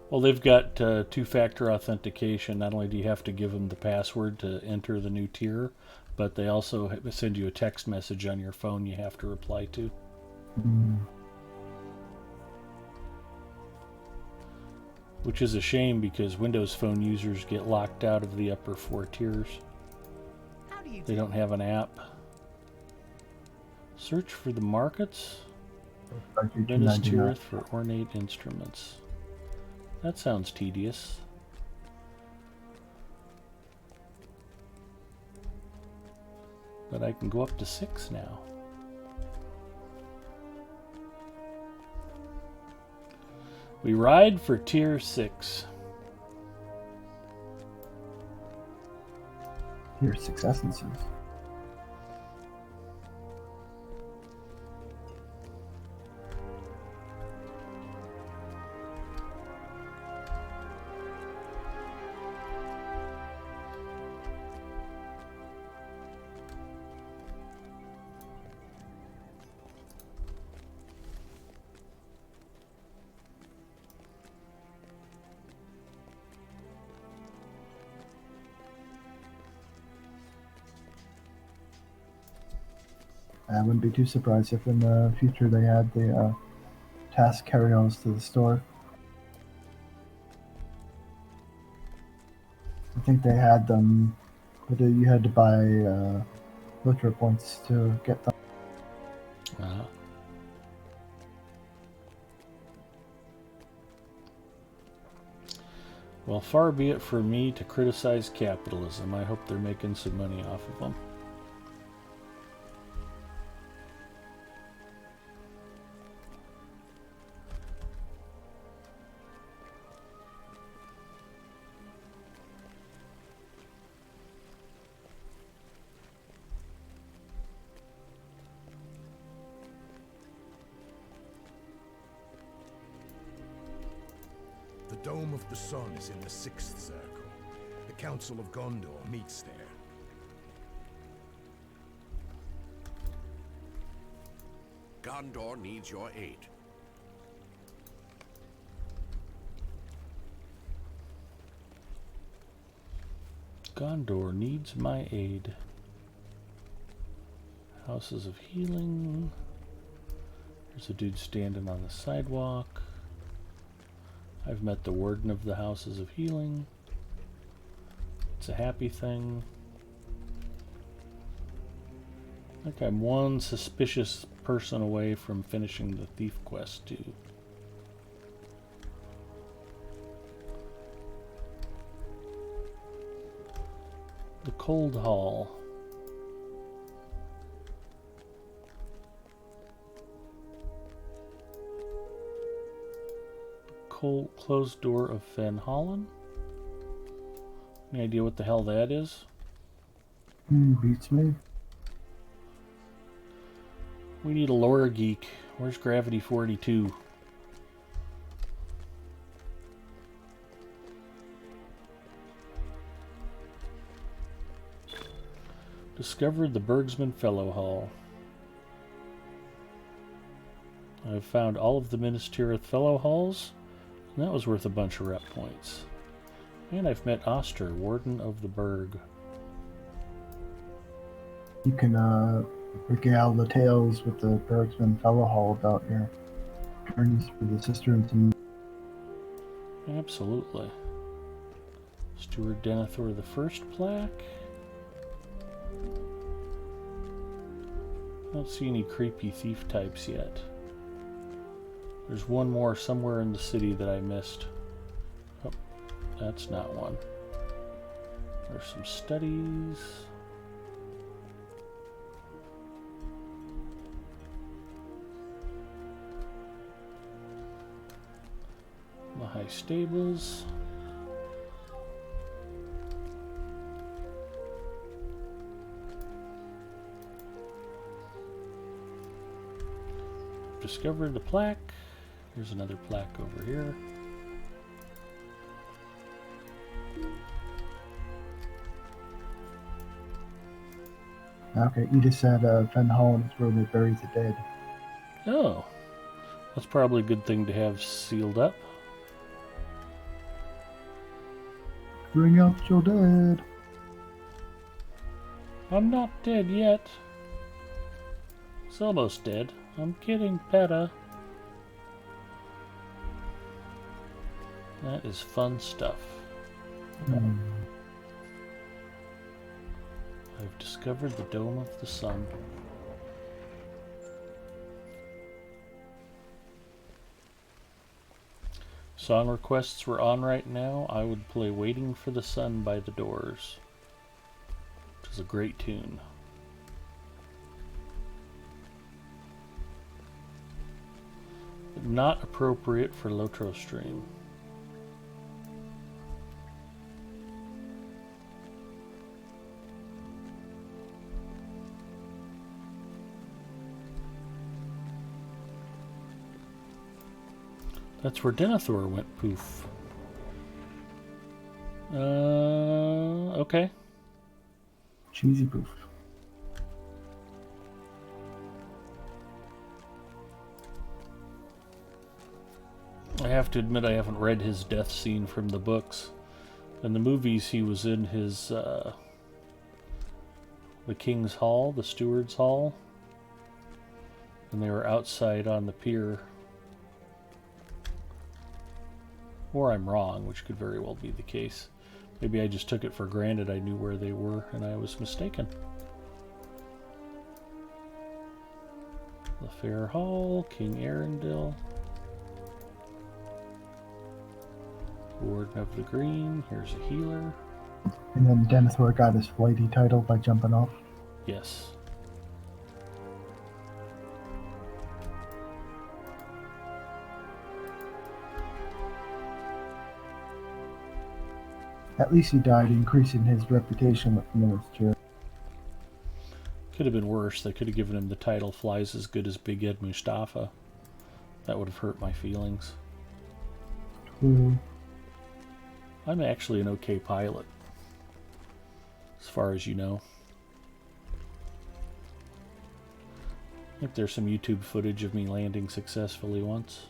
Well, they've got two-factor authentication. Not only do you have to give them the password to enter the new tier, but they also send you a text message on your phone you have to reply to. Which is a shame because Windows Phone users get locked out of the upper 4 tiers. They don't have an app. Search for the markets. Minas Tirith for ornate instruments. That sounds tedious. But I can go up to 6 now. We ride for tier 6. Tier 6 essences. I wouldn't be too surprised if in the future they had the task carry-ons to the store. I think they had them, but you had to buy lottery points to get them. Well, far be it for me to criticize capitalism. I hope they're making some money off of them. The Dome of the Sun is in the 6th circle. The Council of Gondor meets there. Gondor needs your aid. Gondor needs my aid. Houses of Healing. There's a dude standing on the sidewalk. I've met the Warden of the Houses of Healing. It's a happy thing. I think I'm one suspicious person away from finishing the Thief Quest too. The Cold Hall. Closed Door of Van Hollen. Any idea what the hell that is? Beats me. We need a lore geek. Where's Gravity 42? Discovered the Bergsman Fellow Hall. I've found all of the Minas Tirith Fellow Halls, and that was worth a bunch of rep points. And I've met Oster, Warden of the Berg. You can regale the tales with the Bergsman Fellow Hall about your journeys for the Cisterns and Absolutely. Steward Denethor the First plaque. I don't see any creepy thief types yet. There's one more somewhere in the city that I missed. Oh, that's not one. There's some studies. The high stables. Discovered the plaque. Here's another plaque over here. Okay, Edith said Fen Holland is where they bury the dead. Oh, that's probably a good thing to have sealed up. Bring out your dead. I'm not dead yet. It's almost dead. I'm getting better. That is fun stuff. I've discovered the Dome of the Sun. Song requests were on right now. I would play Waiting for the Sun by The Doors, which is a great tune. But not appropriate for Lotro stream. That's where Denethor went poof. Okay. Cheesy poof. I have to admit I haven't read his death scene from the books. In the movies he was in his, the King's Hall, the Steward's Hall. And they were outside on the pier. Or I'm wrong, which could very well be the case. Maybe I just took it for granted I knew where they were, and I was mistaken. The Fair Hall, King Arundel. Warden of the Green, here's a healer. And then Denethor got his flighty title by jumping off. Yes. At least he died, increasing his reputation with Minas Tirith. Could have been worse. They could have given him the title Flies as Good as Big Ed Mustafa. That would have hurt my feelings. True. I'm actually an okay pilot, as far as you know. I think there's some YouTube footage of me landing successfully once.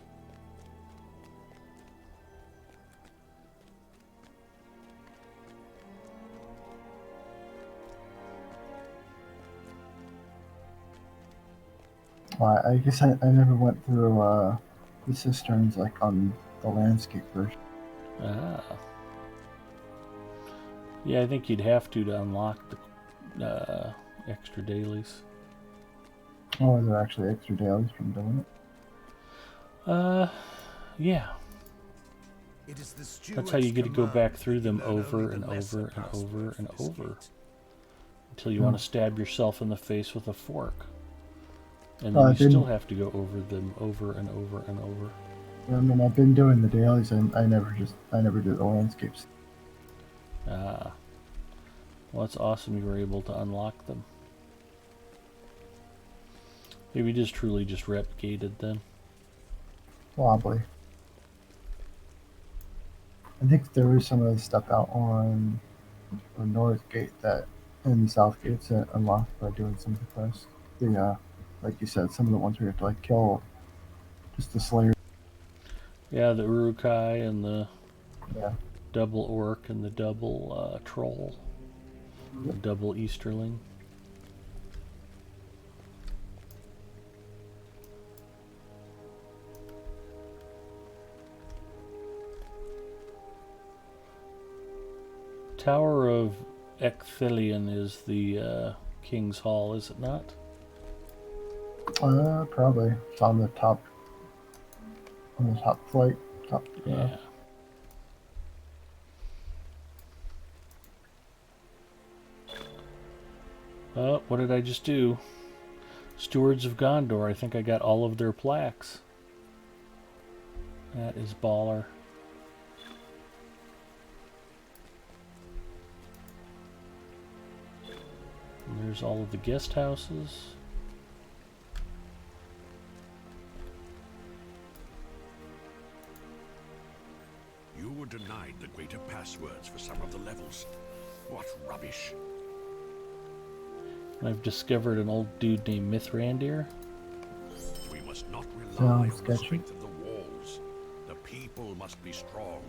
Well, I guess I never went through the cisterns like on the landscape version. Ah. Yeah, I think you'd have to unlock the extra dailies. Oh, are there actually extra dailies from doing it? Yeah. It is the That's how you get to go steward's back command through that them you learn over only and the lesser over and password over for and this over. gate. Until you want to stab yourself in the face with a fork. And Oh, then I you still didn't- have to go over them over and over and over. I mean, I've been doing the dailies, and I never did the landscapes. Ah. Well, it's awesome you were able to unlock them. Maybe just truly just rep gated then. Probably. I think there was some of the stuff out on the North Gate that and the South Gates that unlocked by doing some of the quests. The like you said, some of the ones where you have to like kill just the Slayer. Yeah, the Urukai and the Yeah. double orc and the double troll. The double Easterling. Tower of Ecthelion is the King's Hall, is it not? Probably. It's on the top on the top flight. Top, Yeah. Oh, what did I just do? Stewards of Gondor. I think I got all of their plaques. That is baller. And there's all of the guest houses. You were denied the greater passwords for some of the levels. What rubbish. I've discovered an old dude named Mithrandir. We must not rely Sounds on the sketchy. strength of the walls. The people must be strong.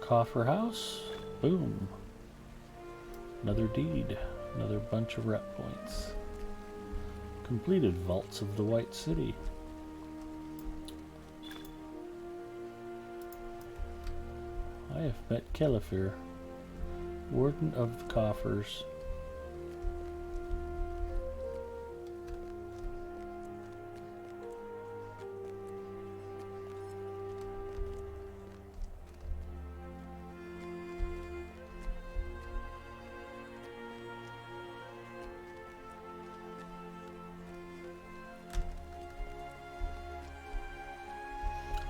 Coffer house. Boom. Another deed. Another bunch of rep points. Completed vaults of the White City. I have met Kelifir, Warden of the Coffers.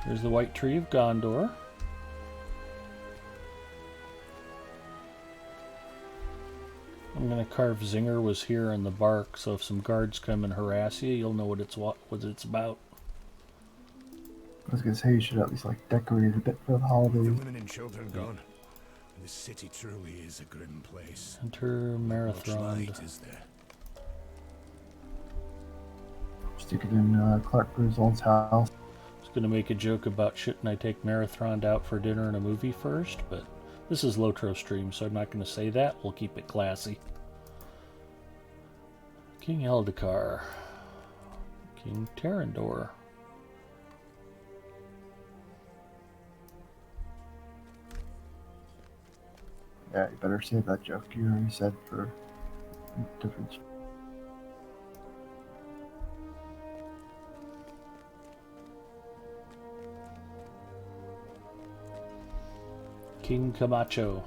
There's the White Tree of Gondor. I'm gonna carve Zinger was here on the bark, so if some guards come and harass you, you'll know what it's about. I was gonna say you should at least like decorate a bit for the The holidays. women and children gone. This city truly is a grim place. Enter Much Marathon. light is there? Stick it in Clark Griswold's house. I was gonna make a joke about shouldn't I take Marathon out for dinner and a movie first, but this is Lotro stream, so I'm not gonna say that. We'll keep it classy. King Eldakar. King Terrandor. Yeah, you better save that joke you already said for different. King Camacho.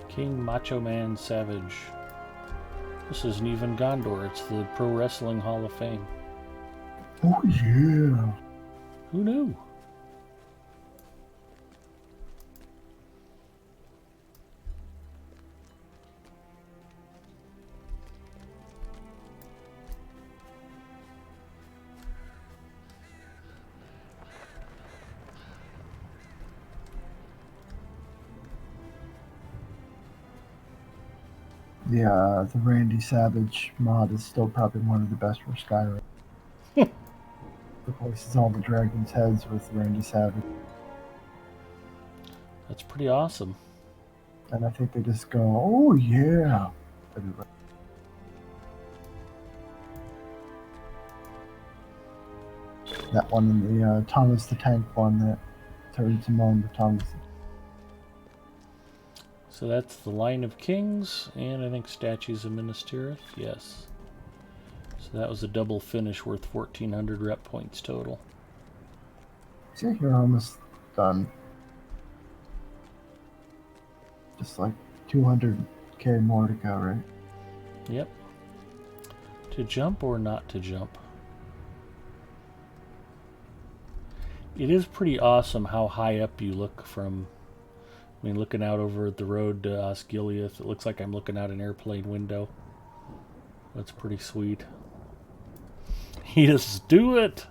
King Macho Man Savage. This isn't even Gondor, it's the Pro Wrestling Hall of Fame. Oh yeah. Who knew? Yeah, the Randy Savage mod is still probably one of the best for Skyrim. Replaces all the dragon's heads with Randy Savage. That's pretty awesome. And I think they just go, oh yeah. Everywhere. That one in the Thomas the Tank one that turns him on to Thomas. So that's the Line of Kings, and I think Statues of Minas Tirith, yes. So that was a double finish worth 1,400 rep points total. See, you're almost done. Just like 200k more to go, right? Yep. To jump or not to jump? It is pretty awesome how high up you look from, I mean, looking out over at the road to Osgiliath. It looks like I'm looking out an airplane window. That's pretty sweet. Yes, do it!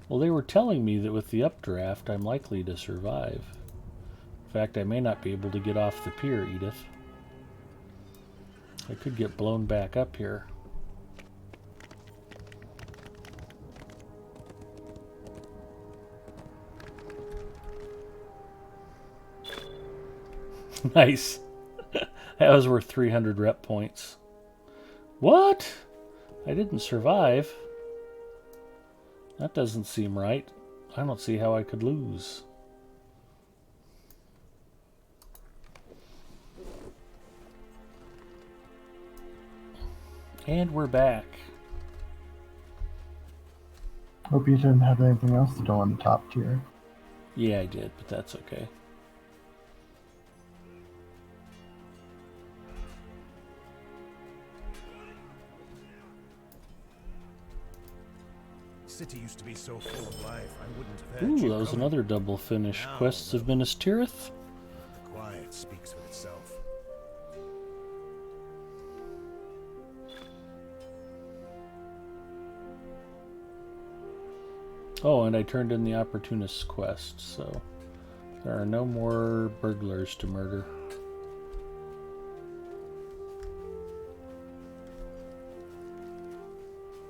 Well, they were telling me that with the updraft, I'm likely to survive. In fact, I may not be able to get off the pier, Edith. I could get blown back up here. Nice. That was worth 300 rep points. What? I didn't survive. That doesn't seem right. I don't see how I could lose. And we're back. Hope you didn't have anything else to do on the top tier. Yeah, I did, but that's okay. City used to be so full of life, I wouldn't have had Ooh, you that was coming. another double finish. Now, Quests of Minas Tirith. Quiet speaks for itself. Oh, and I turned in the Opportunist's quest, so there are no more burglars to murder.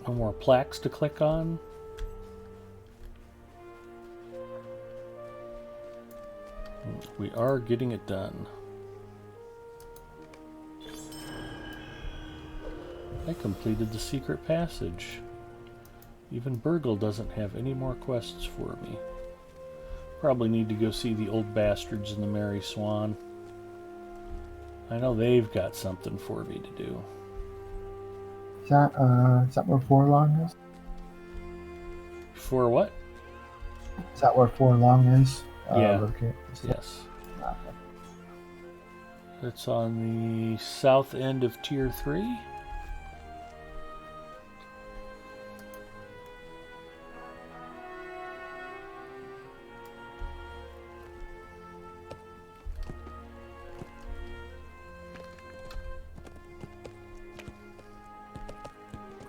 No more plaques to click on. We are getting it done. I completed the secret passage. Even Burgle doesn't have any more quests for me. Probably need to go see the old bastards in the Merry Swan. I know they've got something for me to do. Is that where Forlong is? For what? Is that where Forlong is? Yeah. Located? Yes. Okay. It's on the south end of Tier 3.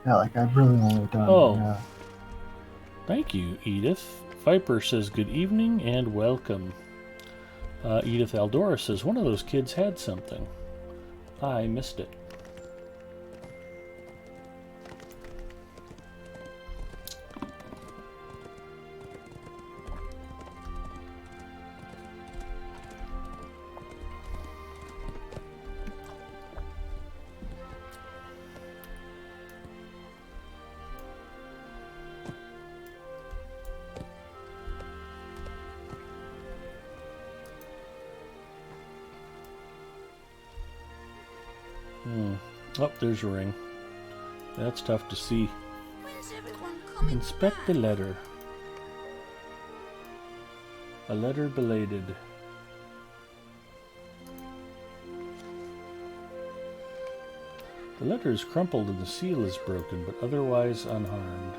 Yeah, like I've really only done. Oh. Thank you, Edith. Viper says good evening and welcome. Edith Aldora says one of those kids had something. I missed it. Oh, there's a ring. That's tough to see. When's everyone coming Inspect back? the letter. A letter belated. The letter is crumpled and the seal is broken, but otherwise unharmed.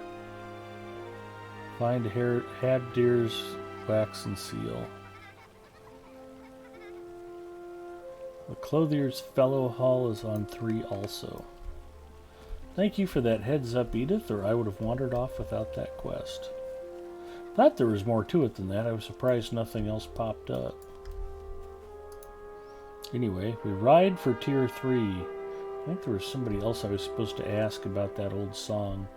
Find Habdir's wax and seal. The Clothier's Fellow Hall is on 3 also. Thank you for that heads up, Edith, or I would have wandered off without that quest. Thought there was more to it than that. I was surprised nothing else popped up. Anyway, we ride for Tier 3. I think there was somebody else I was supposed to ask about that old song.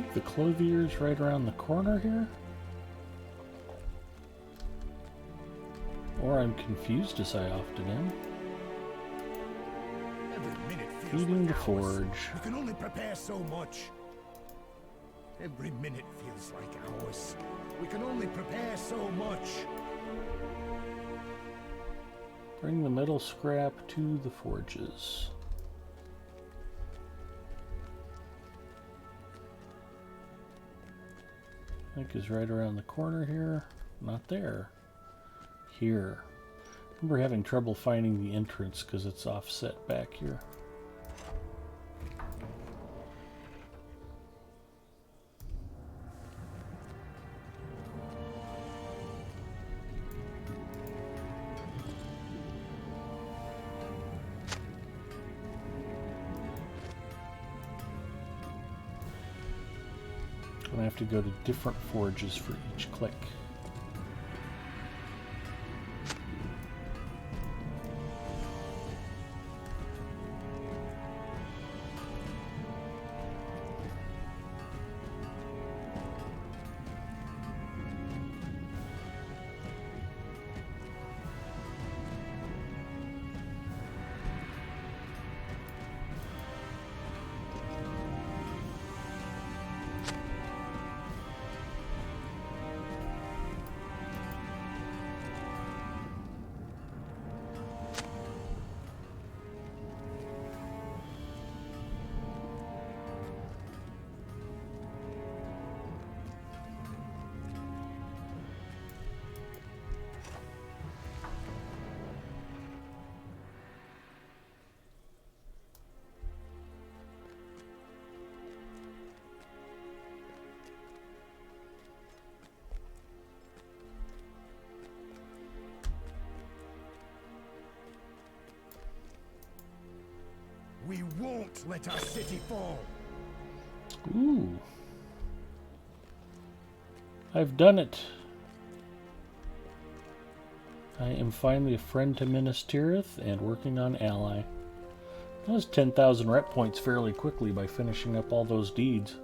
think the clothier's right around the corner here. Or I'm confused as I often am. Every minute feels Feeding like the hours. forge. We can only prepare so much. Every minute feels like hours. We can only prepare so much. Bring the metal scrap to the forges. I think is right around the corner here. Not there. Here. I remember having trouble finding the entrance because it's offset back here. I have to go to different forges for each click. We won't let our city fall. Ooh. I've done it. I am finally a friend to Minas Tirith and working on ally. That was 10,000 rep points fairly quickly by finishing up all those deeds.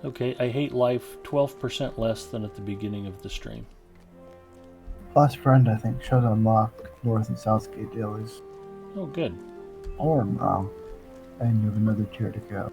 Okay, I hate life 12% less than at the beginning of the stream. Last friend, I think, should unlock North and South Gate dailies. Oh, good. Or I'm wrong. And you have another tier to go.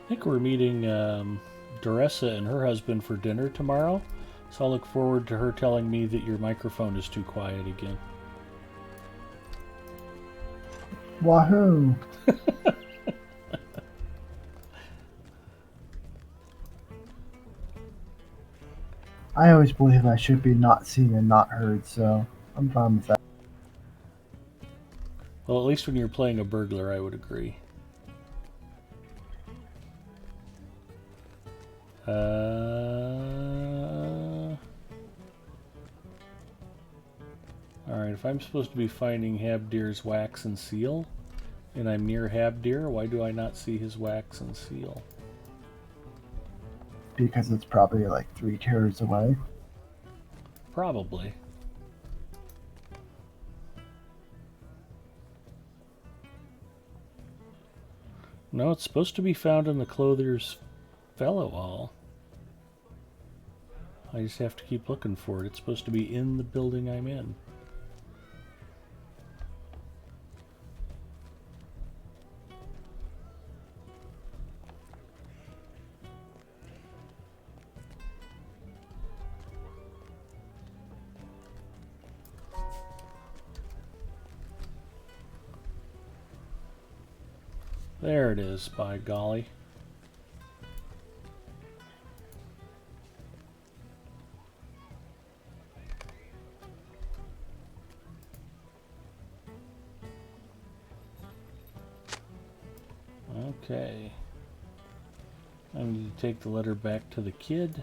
I think we're meeting Doressa and her husband for dinner tomorrow, so I'll look forward to her telling me that your microphone is too quiet again. Wahoo! I always believe I should be not seen and not heard, so I'm fine with that. Well, at least when you're playing a burglar, I would agree. Alright, if I'm supposed to be finding Habdir's wax and seal, and I'm near Habdir, why do I not see his wax and seal? Because it's probably like 3 tiers away. Probably. No, it's supposed to be found in the Clothier's Fellow Hall. I just have to keep looking for it. It's supposed to be in the building I'm in. There it is, by golly. Okay. I need to take the letter back to the kid.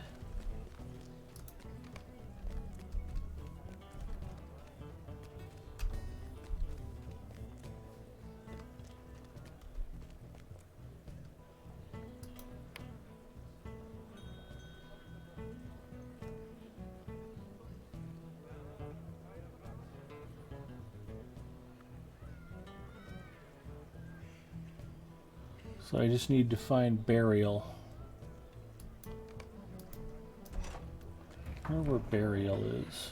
So I just need to find burial. I wonder where burial is.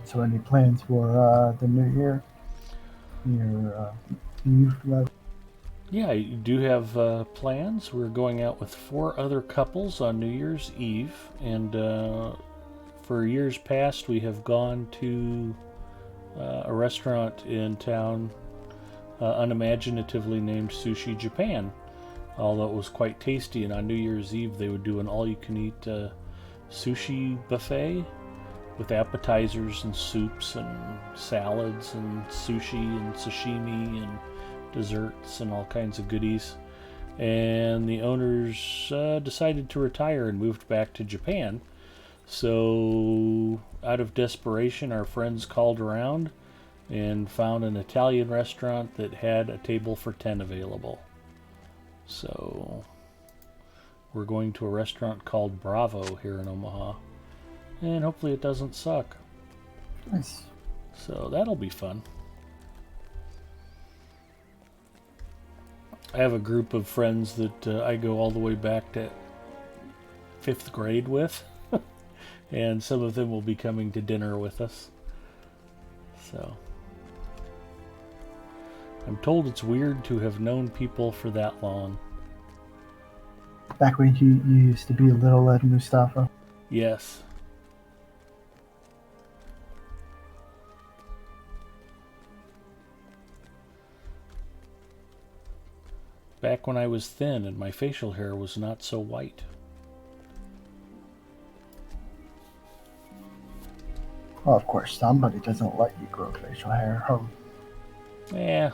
So, any plans for the new year? Your youth level? Yeah, I do have plans. We're going out with 4 other couples on New Year's Eve, and for years past we have gone to a restaurant in town unimaginatively named Sushi Japan, although it was quite tasty. And on New Year's Eve they would do an all-you-can-eat sushi buffet with appetizers and soups and salads and sushi and sashimi and desserts and all kinds of goodies. And the owners decided to retire and moved back to Japan. So out of desperation, our friends called around and found an Italian restaurant that had a table for 10 available. So we're going to a restaurant called Bravo here in Omaha. And hopefully it doesn't suck. Nice. So that'll be fun. I have a group of friends that I go all the way back to 5th grade with. And some of them will be coming to dinner with us. So I'm told it's weird to have known people for that long. Back when you used to be a little Ed Mustafa. Yes. Back when I was thin and my facial hair was not so white. Well, of course, somebody doesn't let you grow facial hair. Oh, Yeah.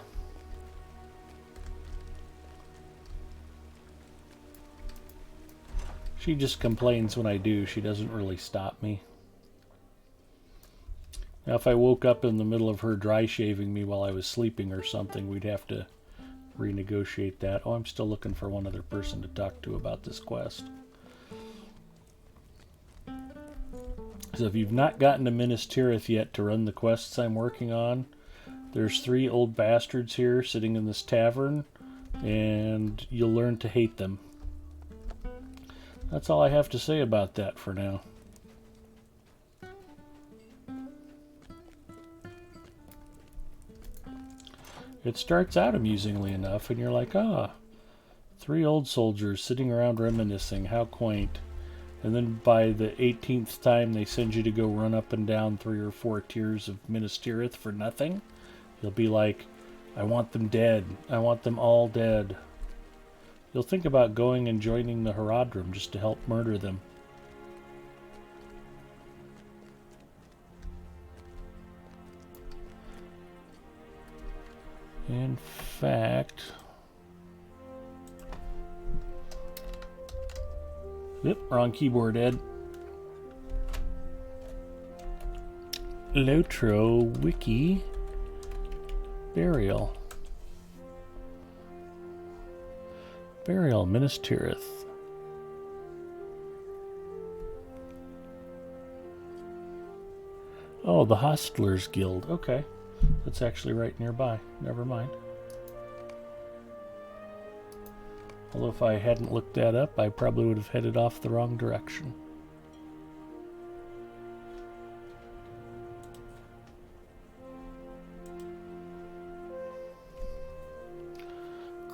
She just complains when I do. She doesn't really stop me. Now, if I woke up in the middle of her dry shaving me while I was sleeping or something, we'd have to renegotiate that. Oh, I'm still looking for one other person to talk to about this quest. So if you've not gotten to Minas Tirith yet to run the quests I'm working on, there's 3 old bastards here sitting in this tavern, and you'll learn to hate them. That's all I have to say about that for now. It starts out amusingly enough, and you're like, 3 old soldiers sitting around reminiscing, how quaint. And then by the 18th time they send you to go run up and down 3 or 4 tiers of Minas Tirith for nothing, you'll be like, I want them dead. I want them all dead. You'll think about going and joining the Herodrum just to help murder them. In fact... Yep, wrong keyboard, Ed. Lotro Wiki Burial. Burial, Minas Tirith. Oh, the Hostlers Guild. Okay. That's actually right nearby. Never mind. Although if I hadn't looked that up, I probably would have headed off the wrong direction.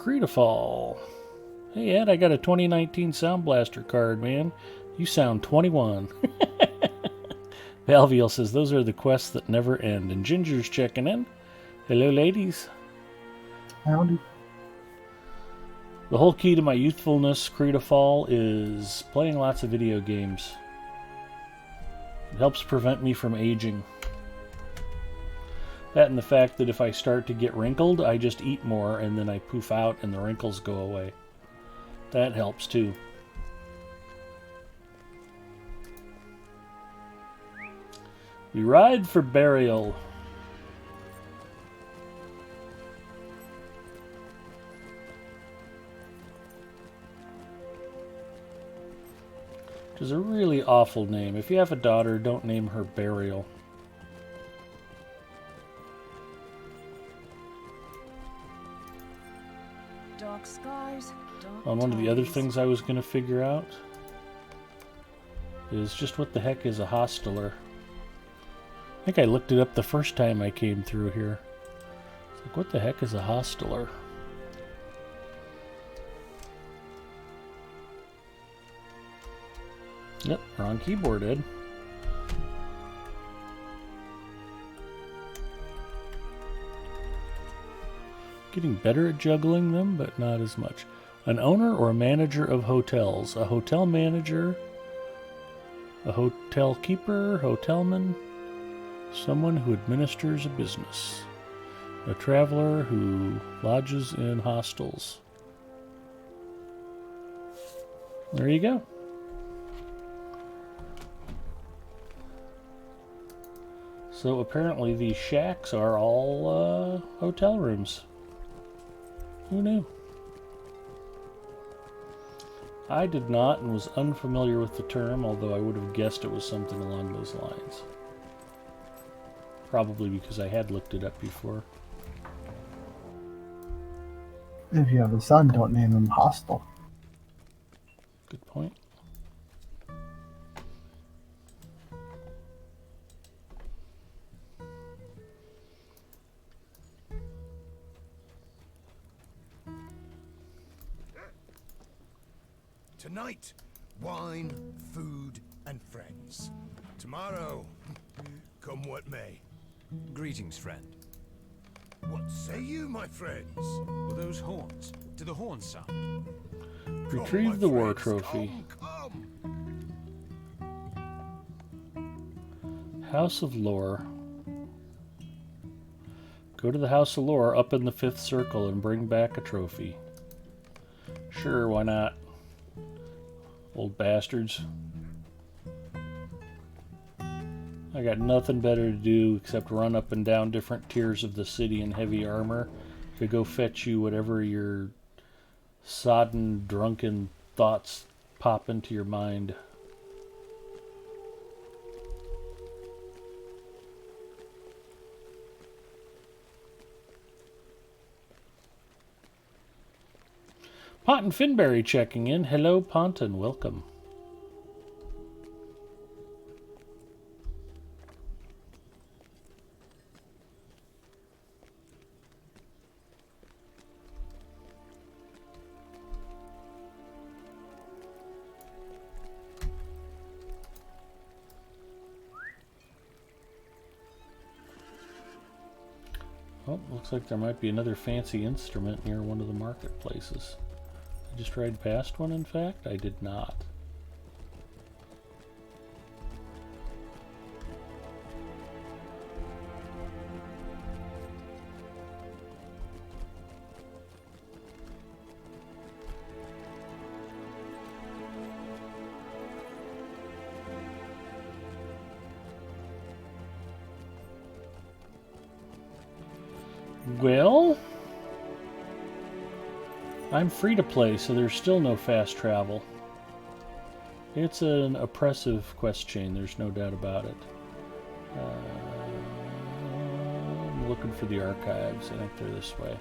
Creedafall. Hey Ed, I got a 2019 Sound Blaster card, man. You sound 21. Valviel says those are the quests that never end. And Ginger's checking in. Hello, ladies. Howdy. The whole key to my youthfulness, Creedafall, is playing lots of video games. It helps prevent me from aging. That and the fact that if I start to get wrinkled, I just eat more and then I poof out and the wrinkles go away. That helps too. We ride for burial. Which is a really awful name. If you have a daughter, don't name her Burial. Dark skies, dark One of the other times. things I was going to figure out is just what the heck is a hosteler. I think I looked it up the first time I came through here. It's like, what the heck is a hosteler? Yep, wrong keyboard, Ed. Getting better at juggling them, but not as much. An owner or a manager of hotels. A hotel manager, a hotel keeper, hotelman, someone who administers a business. A traveler who lodges in hostels. There you go. So apparently these shacks are all hotel rooms. Who knew? I did not and was unfamiliar with the term, although I would have guessed it was something along those lines. Probably because I had looked it up before. If you have a son, don't name him Hostile. Good point. Tonight, wine, food, and friends. Tomorrow, come what may. Greetings, friend. What say you, my friends? Were those horns? Do the horns sound? Retrieve my the war friends, trophy. Come. House of Lore. Go to the House of Lore up in the 5th circle and bring back a trophy. Sure, why not? Old bastards. I got nothing better to do except run up and down different tiers of the city in heavy armor to go fetch you whatever your sodden, drunken thoughts pop into your mind. Ponton Finberry checking in. Hello, Ponton. Welcome. Oh, looks like there might be another fancy instrument near one of the marketplaces. I just ride past one, in fact? I did not. Well, I'm free to play, so there's still no fast travel. It's an oppressive quest chain, there's no doubt about it. I'm looking for the archives. I think they're this way.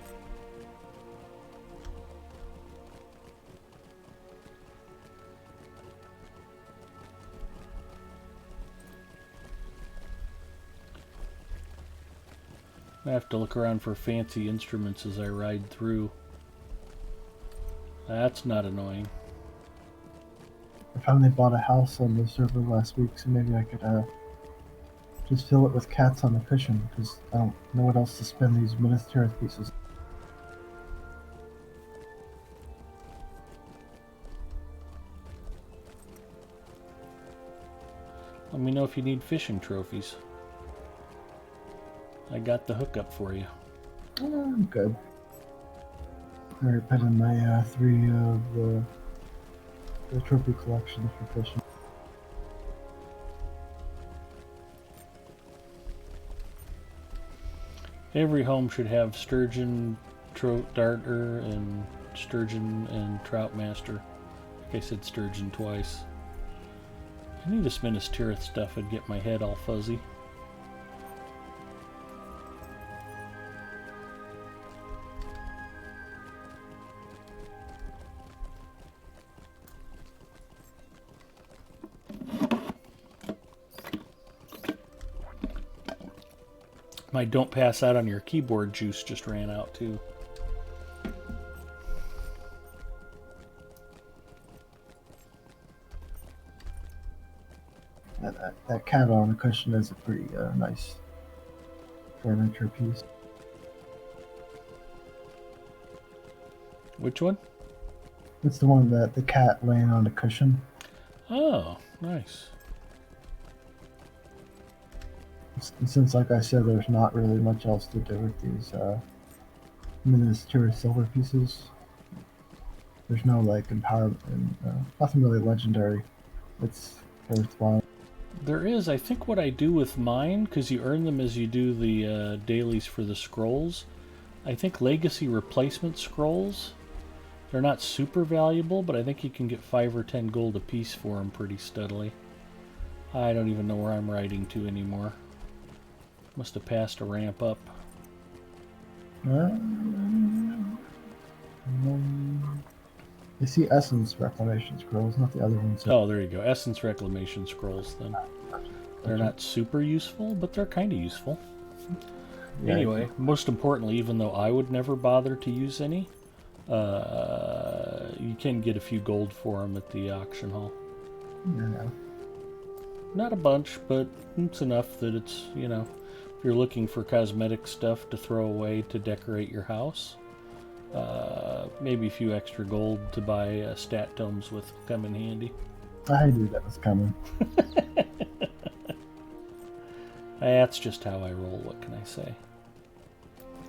I have to look around for fancy instruments as I ride through. That's not annoying. I finally bought a house on the server last week, so maybe I could just fill it with cats on the cushion, because I don't know what else to spend these Minas Tirith pieces. Let me know if you need fishing trophies. I got the hookup for you. I'm good. I already put in my 3 of the trophy collection for fishing. Every home should have sturgeon, darter, and sturgeon and trout master. Like I said sturgeon twice. I knew this Minas Tirith stuff would get my head all fuzzy. My don't pass out on your keyboard juice just ran out too. That cat on the cushion is a pretty nice furniture piece. Which one? It's the one that the cat laying on the cushion. Oh, nice. Since, like I said, there's not really much else to do with these Minas Tirith silver pieces. There's no like empowerment, and nothing really legendary. It's worthwhile. There is, I think what I do with mine, because you earn them as you do the dailies for the scrolls, I think legacy replacement scrolls, they're not super valuable, but I think you can get 5 or 10 gold a piece for them pretty steadily. I don't even know where I'm writing to anymore. Must have passed a ramp up. I see essence reclamation scrolls, not the other ones. Oh, there you go. Essence reclamation scrolls, then. They're not super useful, but they're kind of useful. Yeah, Anyway, most importantly, even though I would never bother to use any, you can get a few gold for them at the auction hall. yeah. Not a bunch, but it's enough that it's, you know, if you're looking for cosmetic stuff to throw away to decorate your house, maybe a few extra gold to buy stat tomes with come in handy. I knew that was coming. That's just how I roll, what can I say?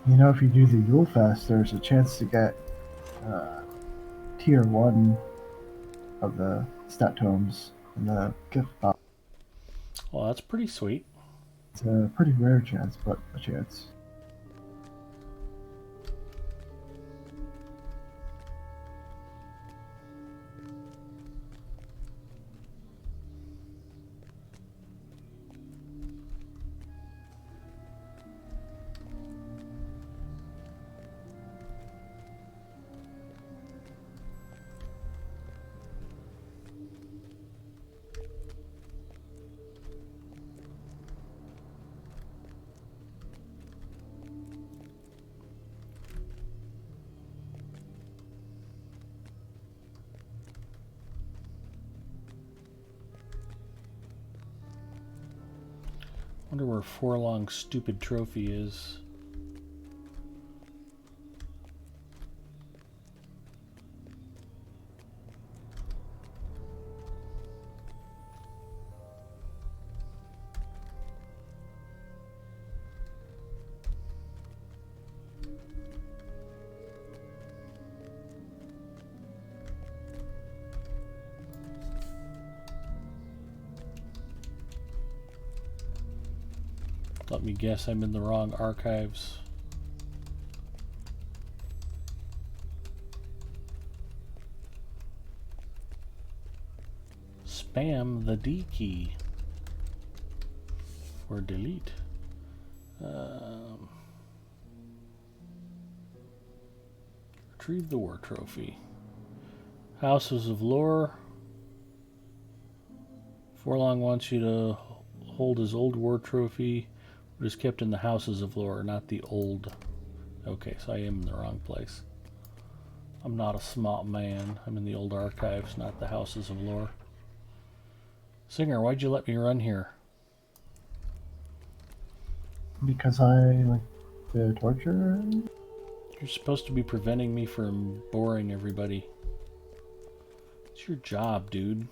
You know, if you do the Yule Fest, there's a chance to get tier 1 of the stat tomes in the gift box. Well, that's pretty sweet. It's a pretty rare chance, but a chance. Wonder where Forlong Stupid Trophy is. Let me guess, I'm in the wrong archives. Spam the D key. Or delete. Retrieve the war trophy. Houses of Lore. Forlong wants you to hold his old war trophy. It is kept in the Houses of Lore, not the old. Okay, so I am in the wrong place. I'm not a smart man. I'm in the old archives, not the houses of lore. Singer, why'd you let me run here? Because I like the torture. You're supposed to be preventing me from boring everybody. It's your job, dude.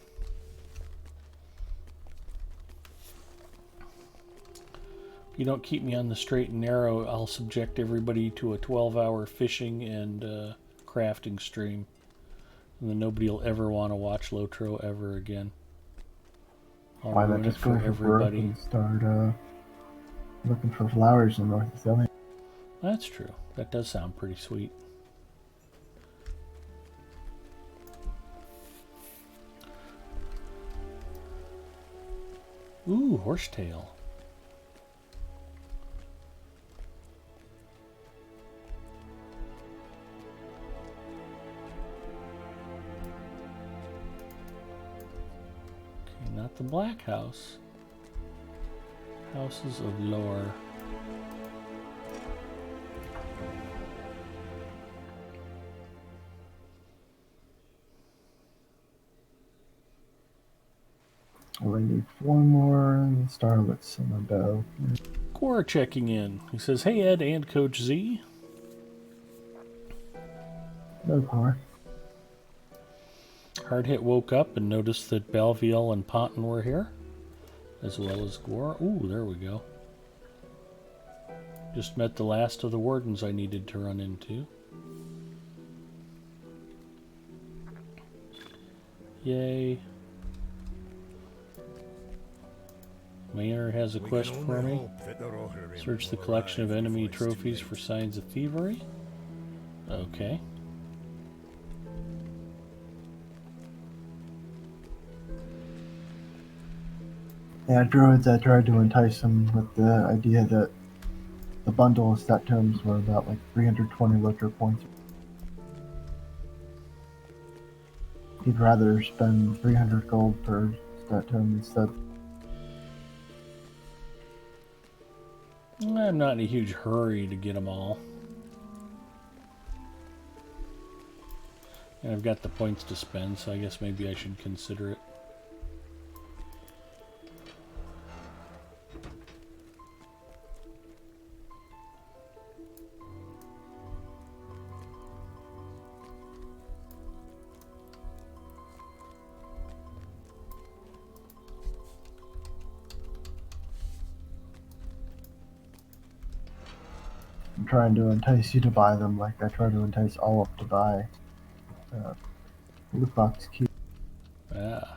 If you don't keep me on the straight and narrow, I'll subject everybody to a 12-hour fishing and crafting stream. And then nobody will ever want to watch Lotro ever again. I'll Why not ruin it just go for for everybody. and start looking for flowers in North Italy? That's true. That does sound pretty sweet. Ooh, horsetail. Okay, not the black house. Houses of lore. We need 4 more and start with Somerville. Core checking in. He says, "Hey Ed and Coach Z." No car. Hardhit woke up and noticed that Balviel and Ponton were here, as well as Gore. Ooh, there we go. Just met the last of the wardens I needed to run into. Yay. Maynard has a quest for me. Search the collection of enemy trophies for signs of thievery. Okay. Yeah, druids, I tried to entice him with the idea that the bundle of stat tomes were about like 320 liter points. He'd rather spend 300 gold per stat tome instead. I'm not in a huge hurry to get them all. And I've got the points to spend, so I guess maybe I should consider it. I'm trying to entice you to buy them like I try to entice Olive to buy loot box key. Ah.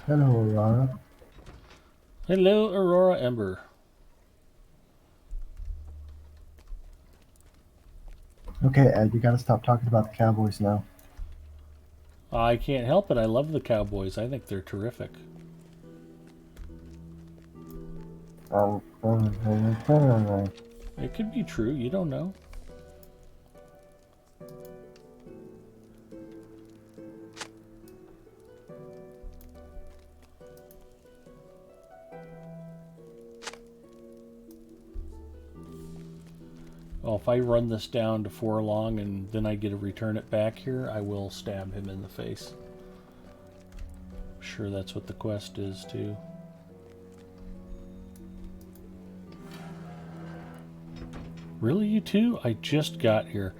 Hello, Aurora. Hello, Aurora Ember. Okay, Ed, you gotta stop talking about the Cowboys now. I can't help it. I love the Cowboys. I think they're terrific. It could be true. You don't know. Well, if I run this down to 4 long and then I get to return it back here, I will stab him in the face. I'm sure that's what the quest is, too. Really, you two? I just got here.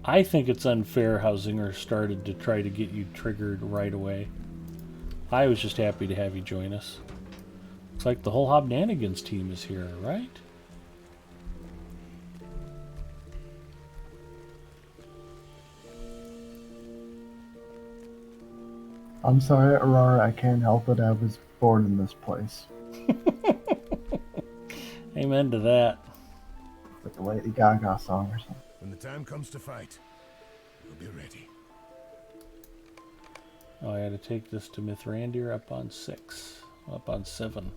I think it's unfair how Zinger started to try to get you triggered right away. I was just happy to have you join us. Looks like the whole Hobnanigans team is here, right? I'm sorry, Aurora, I can't help it. I was born in this place. Amen to that. Like a Lady Gaga song or something. When the time comes to fight, we'll be ready. Oh, I had to take this to Mithrandir up on 6. Up on 7.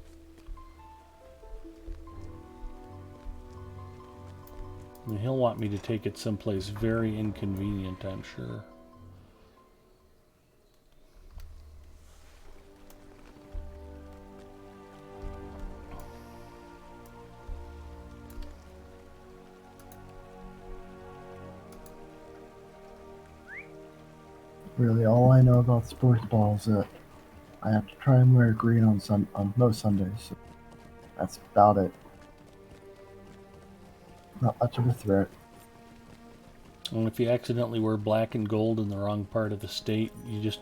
And he'll want me to take it someplace very inconvenient, I'm sure. Really, all I know about sports ball is that I have to try and wear green on most Sundays. So that's about it. Not much of a threat. And if you accidentally wear black and gold in the wrong part of the state, you just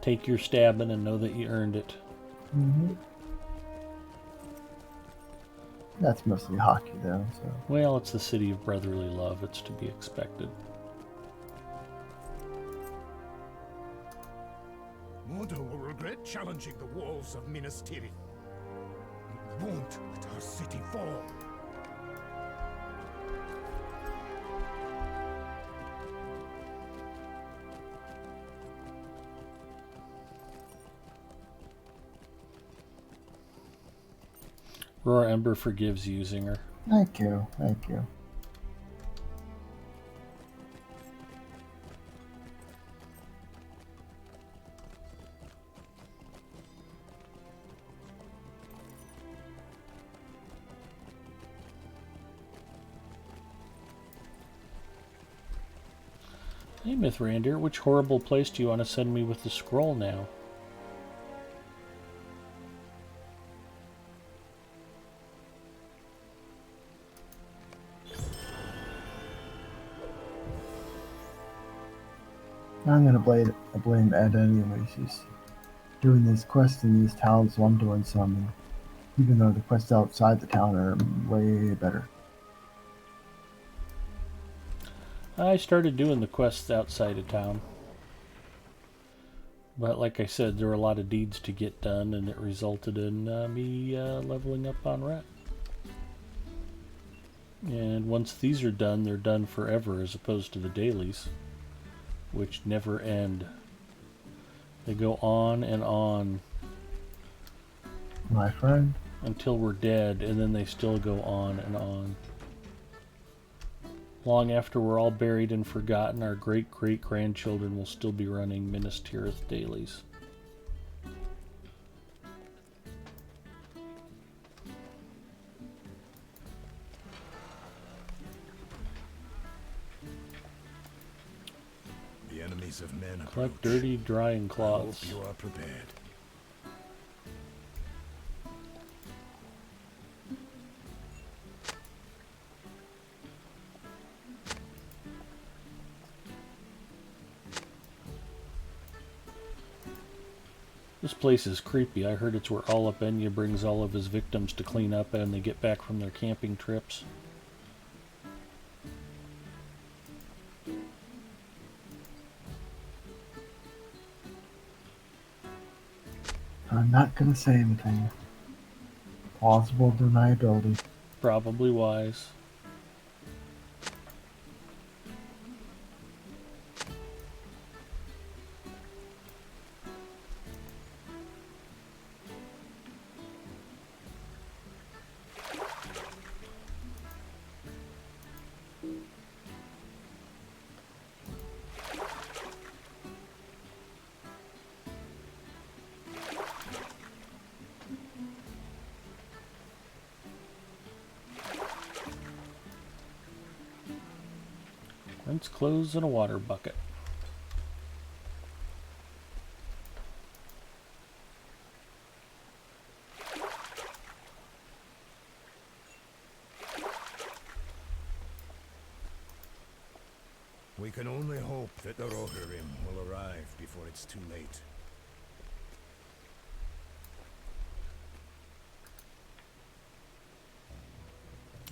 take your stabbing and know that you earned it. Hmm. That's mostly hockey, though. So Well, it's the city of brotherly love. It's to be expected. Mordor will regret challenging the walls of Minas Tirith. We won't let our city fall. Roar Ember forgives you, Zinger. thank you, thank you. Hey, Mithrandir, which horrible place do you want to send me with the scroll now? I'm gonna blame Ed anyways. He's doing this quest in these towns, so I'm doing some. Even though the quests outside the town are way better. I started doing the quests outside of town. But like I said, there were a lot of deeds to get done, and it resulted in me leveling up on Ret. And once these are done, they're done forever, as opposed to the dailies, which never end. They go on and on My friend. until we're dead, and then they still go on and on. Long after we're all buried and forgotten, our great-great-grandchildren will still be running Minas Tirith dailies. The enemies of men Collect approach. dirty drying I hope cloths. you are prepared. This place is creepy. I heard it's where Alapenya brings all of his victims to clean up and they get back from their camping trips. I'm not gonna say anything. Plausible deniability. Probably wise. Rinse clothes in a water bucket. We can only hope that the Rohirrim will arrive before it's too late.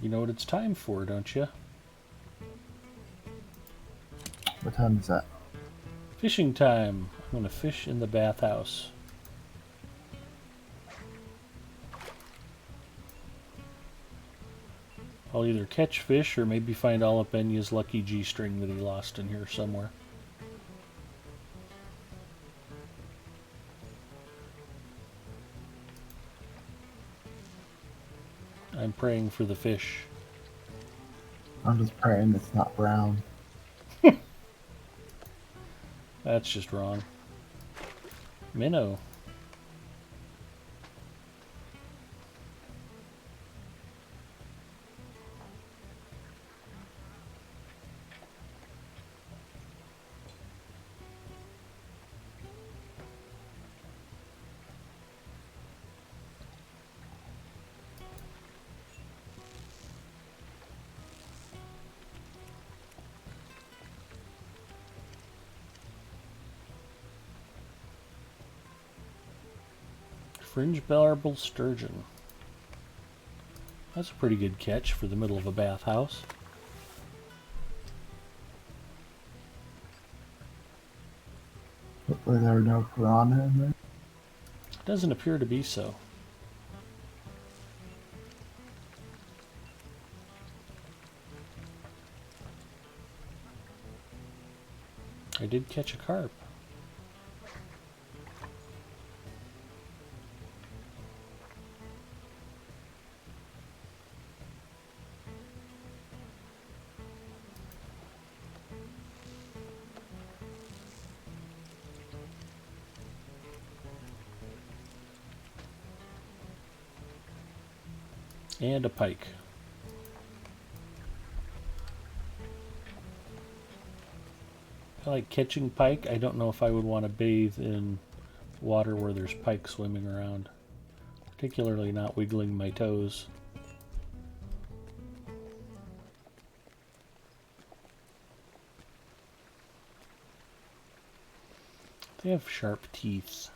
You know what it's time for, don't you? What time is that? Fishing time. I'm going to fish in the bathhouse. I'll either catch fish or maybe find Alapenya's lucky G-string that he lost in here somewhere. I'm praying for the fish. I'm just praying it's not brown. That's just wrong. Minnow. Fringe barbel sturgeon. That's a pretty good catch for the middle of a bathhouse. Hopefully there are no piranha in there. Doesn't appear to be so. I did catch a carp. And a pike. I like catching pike. I don't know if I would want to bathe in water where there's pike swimming around. Particularly not wiggling my toes. They have sharp teeth.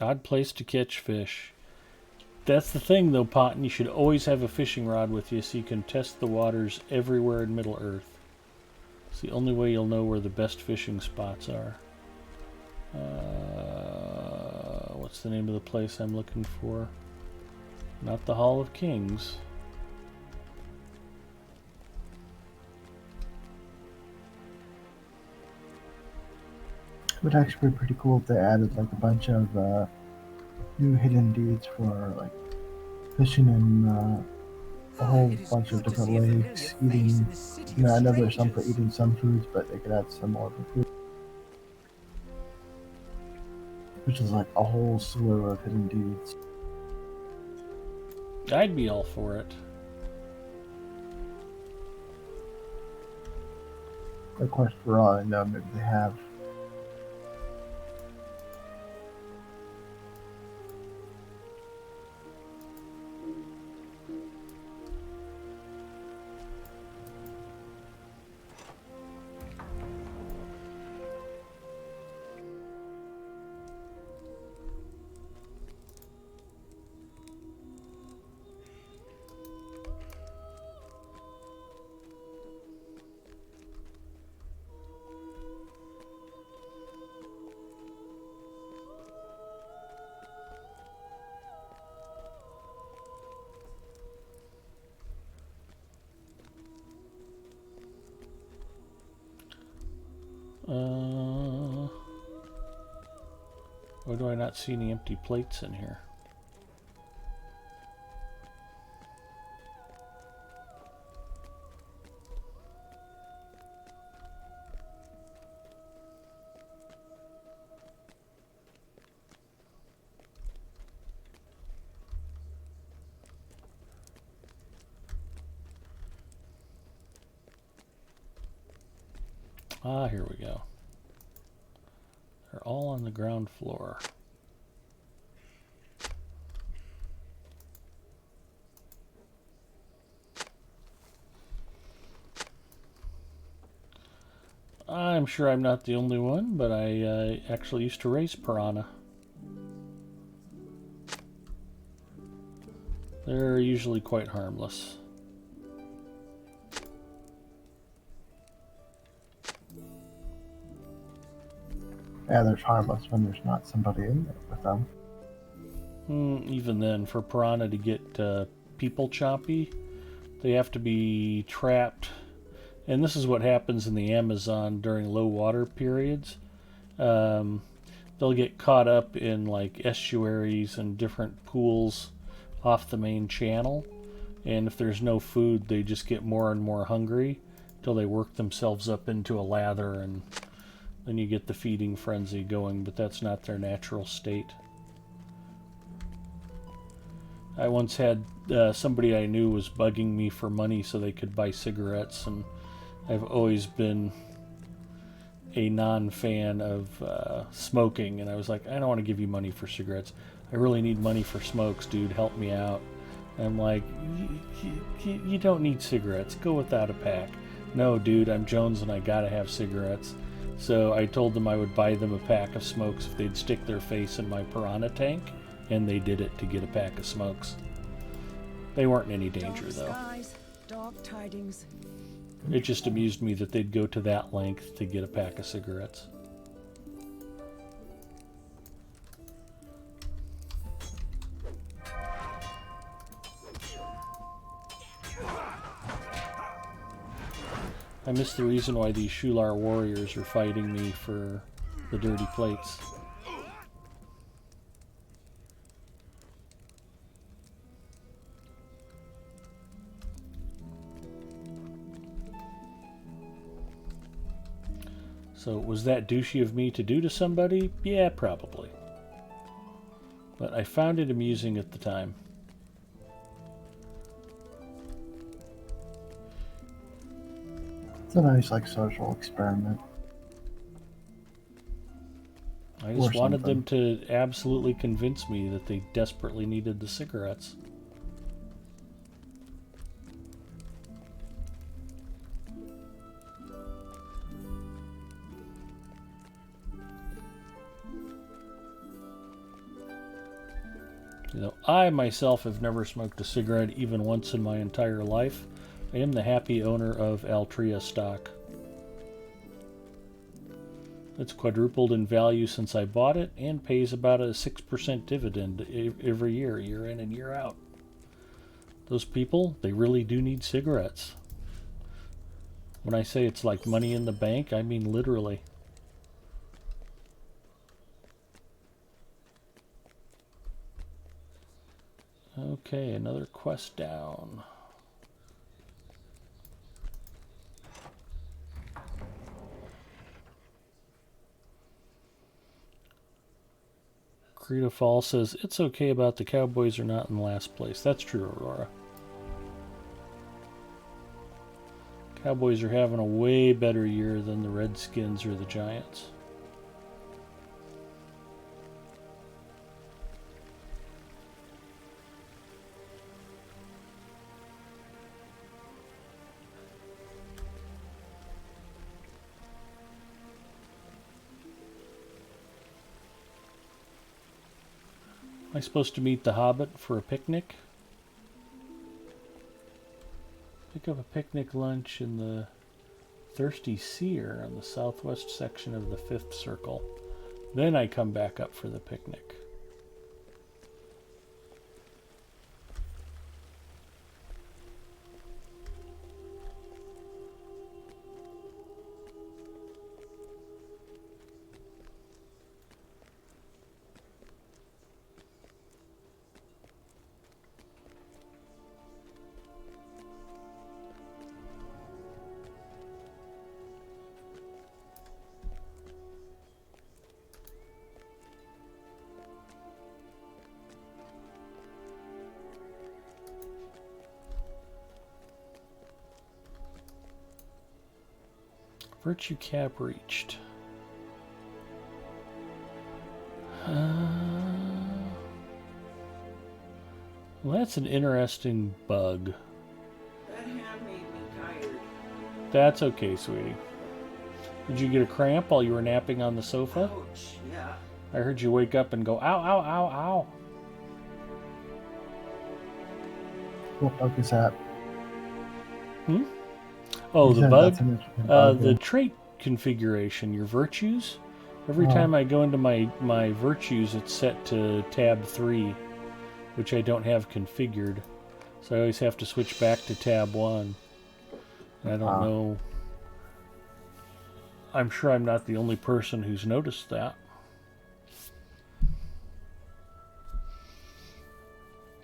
Odd place to catch fish. That's the thing though, Potton. You should always have a fishing rod with you so you can test the waters everywhere in Middle Earth. It's the only way you'll know where the best fishing spots are. What's the name of the place I'm looking for? Not the Hall of Kings. It would actually be pretty cool if they added like a bunch of new hidden deeds for like fishing in a whole bunch of different lakes, eating. I know there's some for eating some foods, but they could add some more for food, which is like a whole slew of hidden deeds. I'd be all for it. Of course, for all I know, maybe they have. Why do I not see any empty plates in here? Ah, here we go. They're all on the ground floor. I'm sure I'm not the only one, but I actually used to raise piranha. They're usually quite harmless. Yeah, there's harmless when there's not somebody in there with them. Even then, for piranha to get people choppy, they have to be trapped. And this is what happens in the Amazon during low water periods. They'll get caught up in like estuaries and different pools off the main channel. And if there's no food, they just get more and more hungry till they work themselves up into a lather, and then you get the feeding frenzy going, but that's not their natural state. I once had somebody I knew was bugging me for money so they could buy cigarettes, and I've always been a non-fan of smoking, and I was like, I don't want to give you money for cigarettes. I really need money for smokes, dude. Help me out. And I'm like, you don't need cigarettes. Go without a pack. No, dude, I'm Jones and I gotta have cigarettes. So I told them I would buy them a pack of smokes if they'd stick their face in my piranha tank, and they did it to get a pack of smokes. They weren't in any danger, though. Dark skies, dark tidings. It just amused me that they'd go to that length to get a pack of cigarettes. I miss the reason why these Shular warriors are fighting me for the dirty plates. So, was that douchey of me to do to somebody? Yeah, probably. But I found it amusing at the time. It's a nice, like, social experiment. I just Or wanted them something. to absolutely convince me that they desperately needed the cigarettes. You know, I myself have never smoked a cigarette even once in my entire life. I am the happy owner of Altria stock. It's quadrupled in value since I bought it and pays about a 6% dividend every year, year in and year out. Those people, they really do need cigarettes. When I say it's like money in the bank, I mean literally. Okay, another quest down. Creta Fall says, it's okay about the Cowboys are not in last place. That's true, Aurora. Cowboys are having a way better year than the Redskins or the Giants. Am I supposed to meet the Hobbit for a picnic? Pick up a picnic lunch in the Thirsty Seer on the southwest section of the 5th Circle. Then I come back up for the picnic. Virtue cap reached. Well, that's an interesting bug. That hand made me tired. That's okay, sweetie. Did you get a cramp while you were napping on the sofa? Ouch, yeah. I heard you wake up and go, ow, ow, ow, ow. What bug is that? Oh, You the said bug? that's an interesting bug, The yeah. trait configuration, your virtues. Every Oh. time I go into my virtues, it's set to tab 3, which I don't have configured. So I always have to switch back to tab 1. And I don't know. I'm sure I'm not the only person who's noticed that.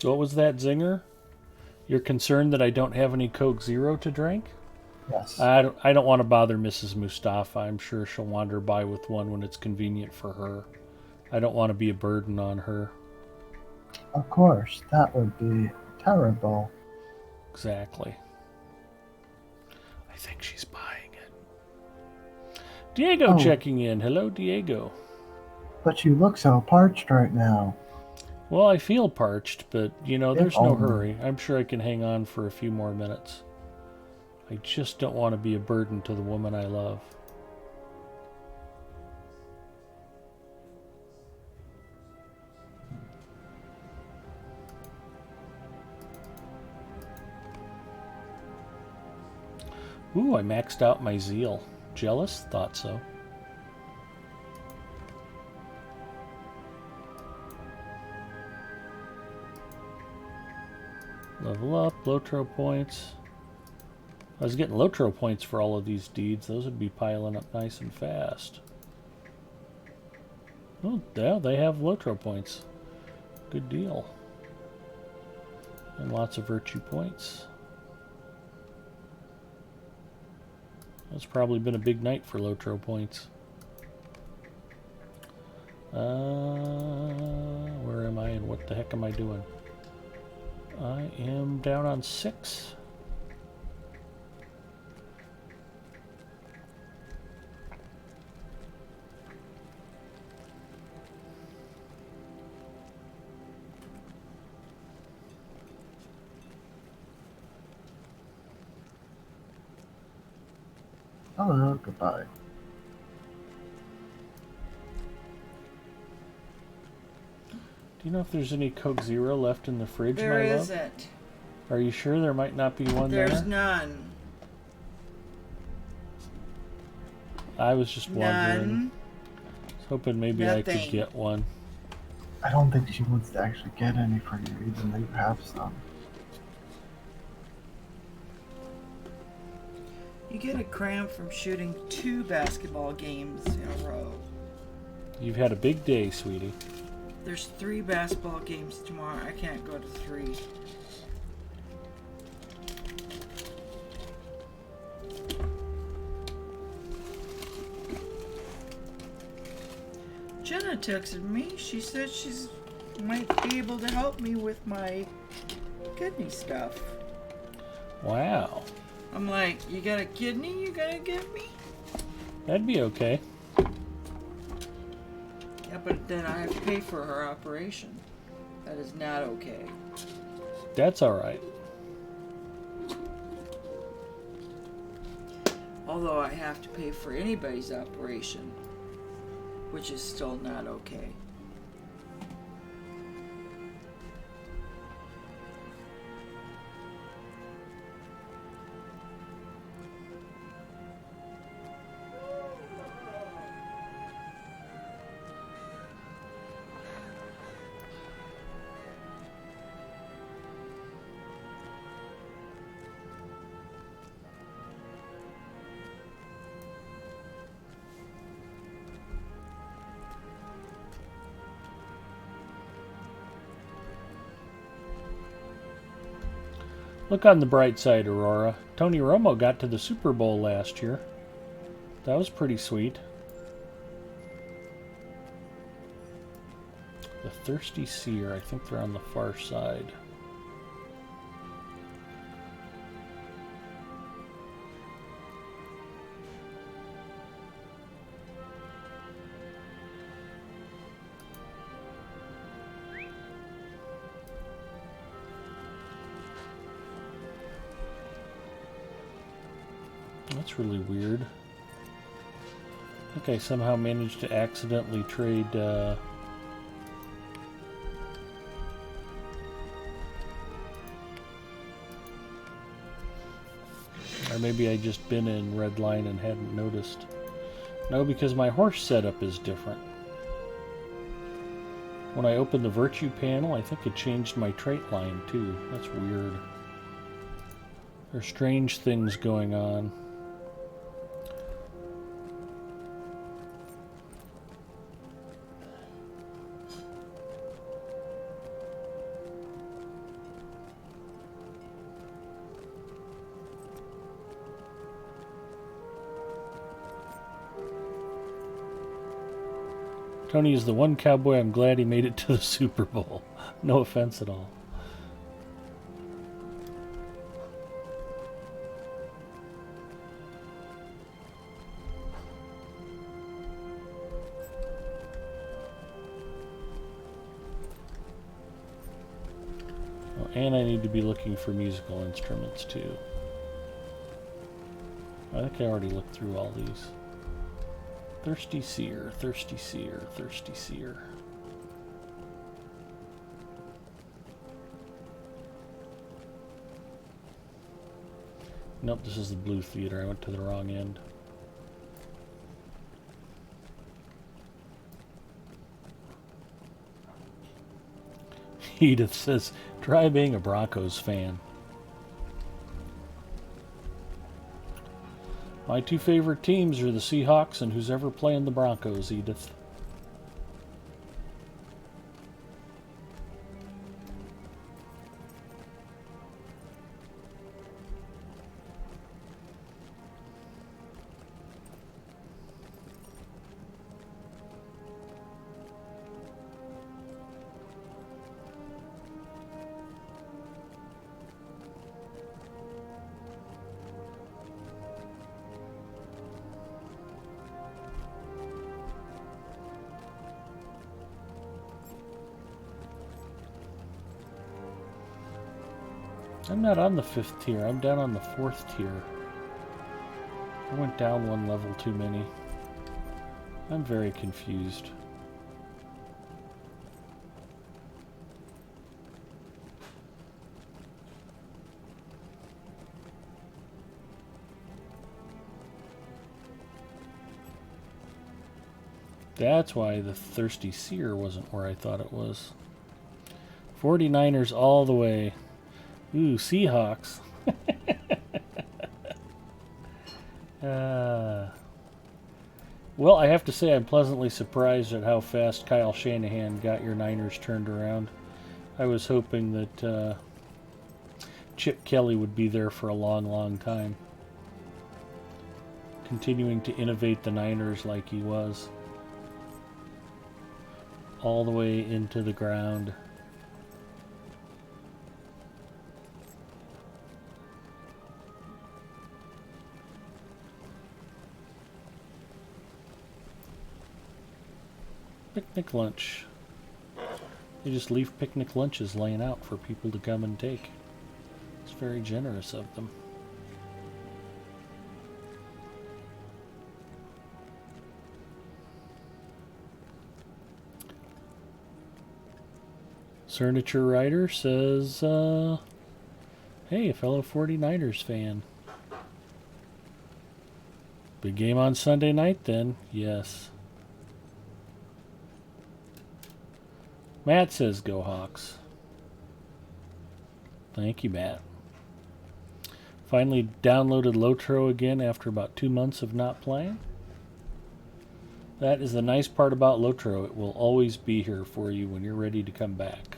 What was that, Zinger? You're concerned that I don't have any Coke Zero to drink? Yes. I don't want to bother Mrs. Mustafa. I'm sure she'll wander by with one when it's convenient for her. I don't want to be a burden on her. Of course, that would be terrible. Exactly. I think she's buying it. Diego Oh. checking in. Hello, Diego. But you look so parched right now. Well, I feel parched, but, you know, If there's no only. hurry. I'm sure I can hang on for a few more minutes. I just don't want to be a burden to the woman I love. Ooh, I maxed out my zeal. Jealous? Thought so. Level up, Lotro points. I was getting Lotro points for all of these deeds. Those would be piling up nice and fast. Oh, yeah, they have Lotro points. Good deal. And lots of virtue points. That's probably been a big night for Lotro points. Where am I and what the heck am I doing? I am down on 6. Hello, goodbye. Do you know if there's any Coke Zero left in the fridge, There my love? isn't. Are you sure there might not be one There's there? none. I was just wondering. None. I was hoping maybe I could Nothing. get one. I don't think she wants to actually get any for you, even though you have some. You get a cramp from shooting 2 basketball games in a row. You've had a big day, sweetie. There's 3 basketball games tomorrow. I can't go to 3. Jenna texted me. She said she's might be able to help me with my kidney stuff. Wow. I'm like, you got a kidney you gotta give me? That'd be okay. Yeah, but then I have to pay for her operation. That is not okay. That's alright. Although I have to pay for anybody's operation, which is still not okay. Look on the bright side, Aurora. Tony Romo got to the Super Bowl last year. That was pretty sweet. The Thirsty Seer, I think they're on the far side. That's really weird. I think I somehow managed to accidentally trade, or maybe I just been in red line and hadn't noticed. No, because my horse setup is different. When I opened the Virtue panel, I think it changed my trait line too. That's weird. There's strange things going on. Tony is the one cowboy I'm glad he made it to the Super Bowl. No offense at all. Oh, and I need to be looking for musical instruments too. I think I already looked through all these. Thirsty Seer, Thirsty Seer, Thirsty Seer. Nope, this is the Blue Theater. I went to the wrong end. Edith says, try being a Broncos fan. My two favorite teams are the Seahawks and who's ever playing the Broncos, Edith. I'm not on the 5th tier. I'm down on the 4th tier. I went down one level too many. I'm very confused. That's why the Thirsty Seer wasn't where I thought it was. 49ers all the way. Ooh, Seahawks. Well, I have to say I'm pleasantly surprised at how fast Kyle Shanahan got your Niners turned around. I was hoping that Chip Kelly would be there for a long, long time. Continuing to innovate the Niners like he was. All the way into the ground. Picnic lunch. They just leave picnic lunches laying out for people to come and take. It's very generous of them. Furniture Writer says, hey, a fellow 49ers fan. Big game on Sunday night then? Yes. Matt says, go Hawks. Thank you, Matt. Finally downloaded Lotro again after about 2 months of not playing. That is the nice part about Lotro. It will always be here for you when you're ready to come back.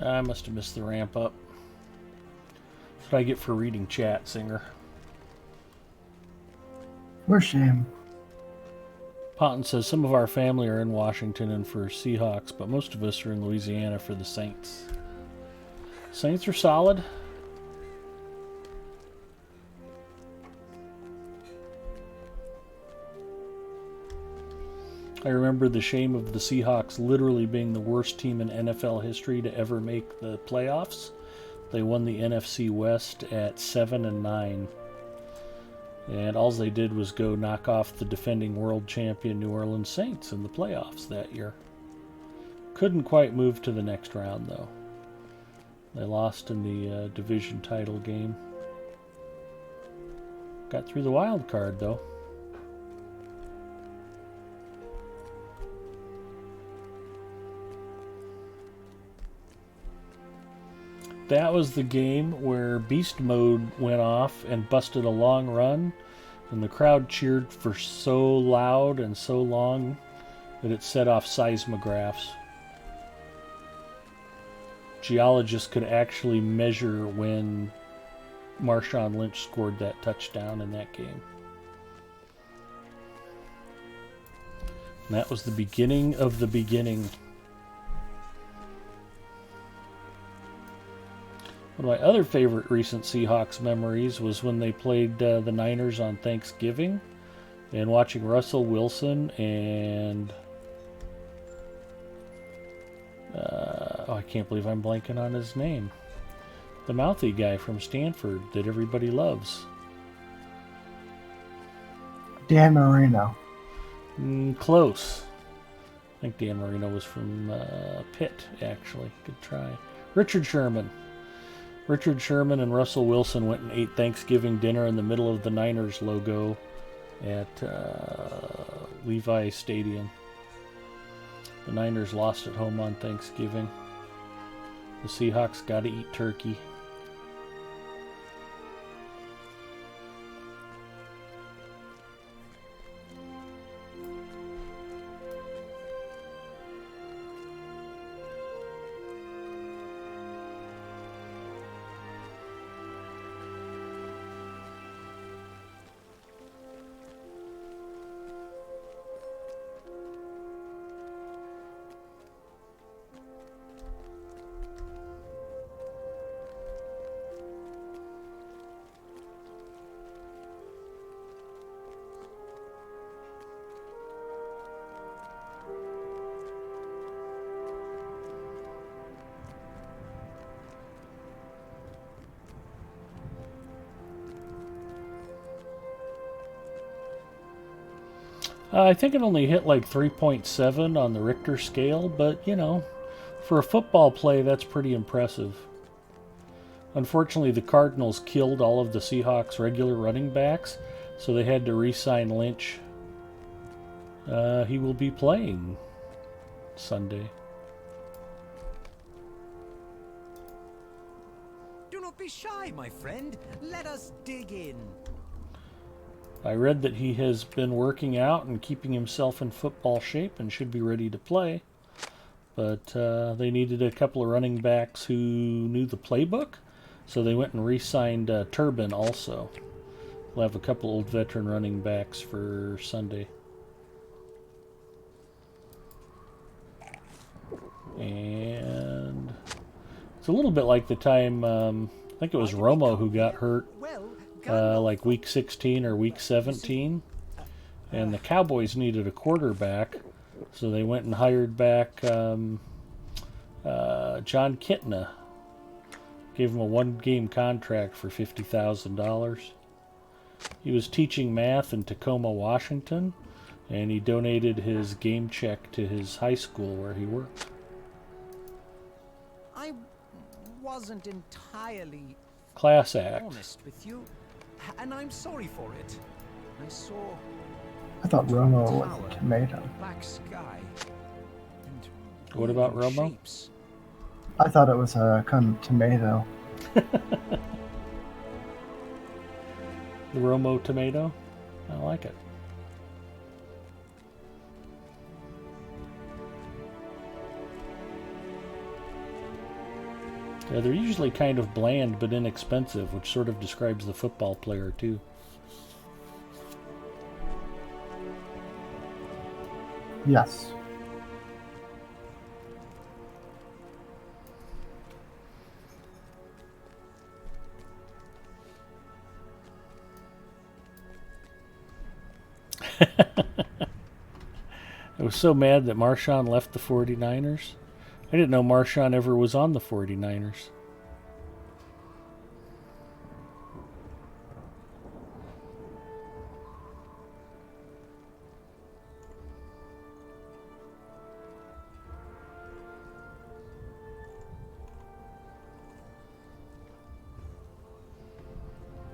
I must have missed the ramp up. That's what I get for reading chat, Singer. For shame. Ponton says some of our family are in Washington and for Seahawks, but most of us are in Louisiana for the Saints. Saints are solid. I remember the shame of the Seahawks literally being the worst team in NFL history to ever make the playoffs. They won the NFC West at 7-9. And all they did was go knock off the defending world champion New Orleans Saints in the playoffs that year. Couldn't quite move to the next round, though. They lost in the division title game. Got through the wild card, though. That was the game where Beast Mode went off and busted a long run, and the crowd cheered for so loud and so long that it set off seismographs. Geologists could actually measure when Marshawn Lynch scored that touchdown in that game. And that was the beginning of the beginning. One of my other favorite recent Seahawks memories was when they played the Niners on Thanksgiving, and watching Russell Wilson and I can't believe I'm blanking on his name. The mouthy guy from Stanford that everybody loves. Dan Marino. Close. I think Dan Marino was from Pitt, actually. Good try. Richard Sherman. Richard Sherman and Russell Wilson went and ate Thanksgiving dinner in the middle of the Niners logo at Levi Stadium. The Niners lost at home on Thanksgiving. The Seahawks got to eat turkey. I think it only hit like 3.7 on the Richter scale, but, you know, for a football play, that's pretty impressive. Unfortunately, the Cardinals killed all of the Seahawks' regular running backs, so they had to re-sign Lynch. He will be playing Sunday. Do not be shy, my friend. Let us dig in. I read that he has been working out and keeping himself in football shape and should be ready to play. But they needed a couple of running backs who knew the playbook, so they went and re-signed Turbin also. We'll have a couple old veteran running backs for Sunday. And it's a little bit like the time, I think it was Romo who got hurt like week 16 or week 17, and the Cowboys needed a quarterback, so they went and hired back John Kitna. Gave him a one-game contract for $50,000. He was teaching math in Tacoma, Washington, and he donated his game check to his high school where he worked. I wasn't entirely Class act. honest with you, and I'm sorry for it. I saw I thought Romo was tower, a tomato. black sky, and What about moving Romo? shapes. I thought it was a kind of tomato. The Romo tomato? I like it. Yeah, they're usually kind of bland but inexpensive, which sort of describes the football player too. Yes. I was so mad that Marshawn left the 49ers. I didn't know Marshawn ever was on the 49ers.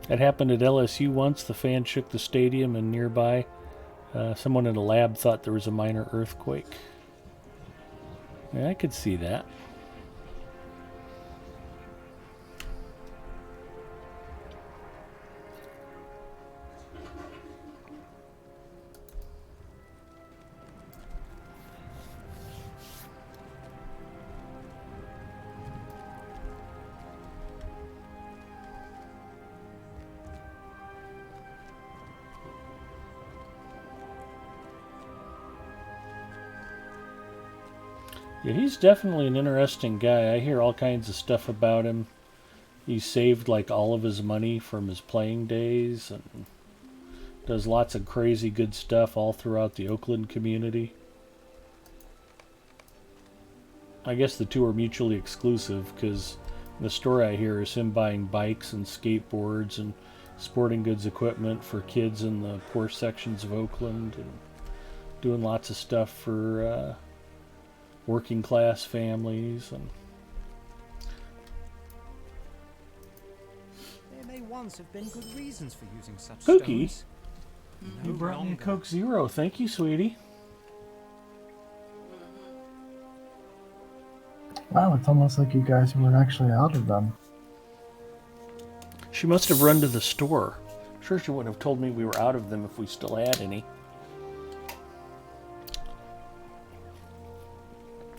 That happened at LSU once. The fan shook the stadium, and nearby, someone in a lab thought there was a minor earthquake. Yeah, I could see that. Yeah, he's definitely an interesting guy. I hear all kinds of stuff about him. He saved like all of his money from his playing days and does lots of crazy good stuff all throughout the Oakland community. I guess the two are mutually exclusive because the story I hear is him buying bikes and skateboards and sporting goods equipment for kids in the poor sections of Oakland and doing lots of stuff for working class families. And There may once have been good reasons for using such Cookie, stones. you No brought me a longer. Coke Zero. Thank you, sweetie. Wow, it's almost like you guys were actually out of them. She must have run to the store. Sure, she wouldn't have told me we were out of them if we still had any.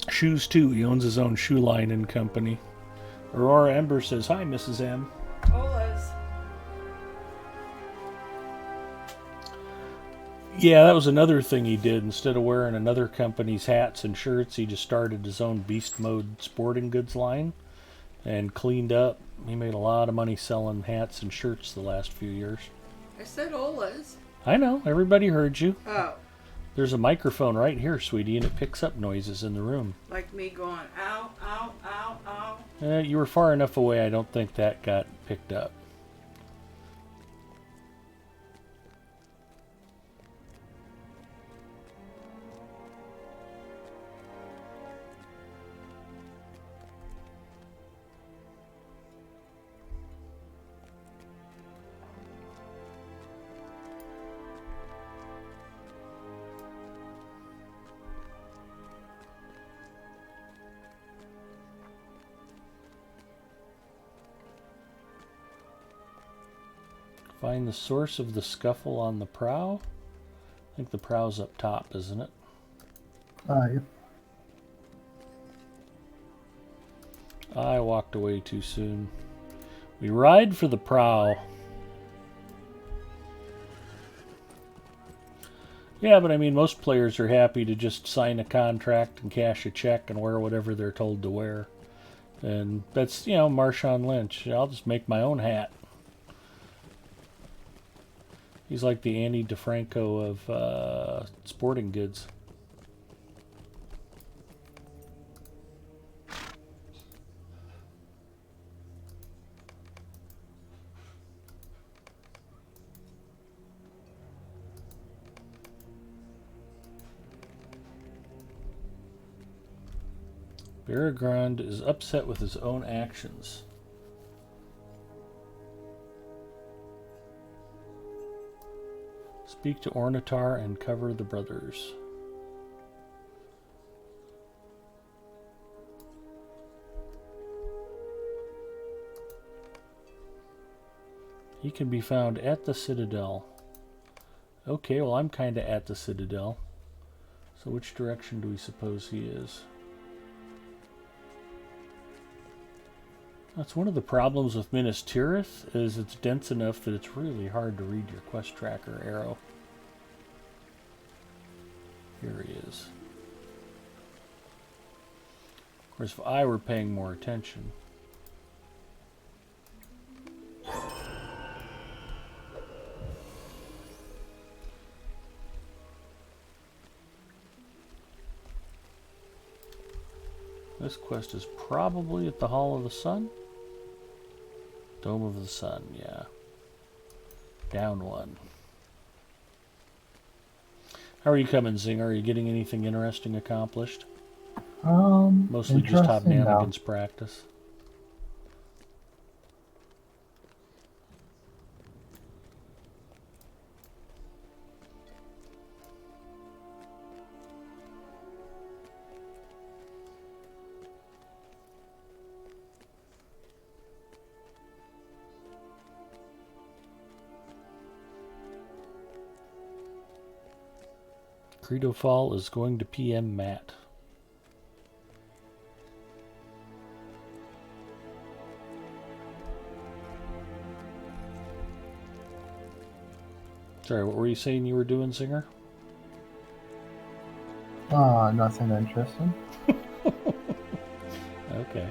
Shoes too. He owns his own shoe line and company. Aurora Ember says, "Hi, Mrs. M." Ola's. Yeah, that was another thing he did. Instead of wearing another company's hats and shirts, he just started his own Beast Mode sporting goods line and cleaned up. He made a lot of money selling hats and shirts the last few years. I said Ola's. I know, everybody heard you. Oh, There's a microphone right here, sweetie, and it picks up noises in the room. like me going, ow, ow, ow, ow. You were far enough away, I don't think that got picked up. Find the source of the scuffle on the prow. I think the prow's up top, isn't it? Yep. I walked away too soon. We ride for the prow. Yeah, but I mean, most players are happy to just sign a contract and cash a check and wear whatever they're told to wear. And that's, Marshawn Lynch. I'll just make my own hat. He's like the Andy DeFranco of sporting goods. Barragrand is upset with his own actions. Speak to Ornitar and cover the brothers. He can be found at the Citadel. Okay, well, I'm kind of at the Citadel. So which direction do we suppose he is? That's one of the problems with Minas Tirith, is it's dense enough that it's really hard to read your quest tracker arrow. Here he is. Of course, if I were paying more attention. This quest is probably at the Hall of the Sun. Dome of the Sun, yeah. Down one. How are you coming, Zinger? Are you getting anything interesting accomplished? Mostly just Hop Interesting, no. Nannigan's practice. Credo Fall is going to PM Matt. Sorry, what were you saying you were doing, Singer? Nothing interesting. Okay.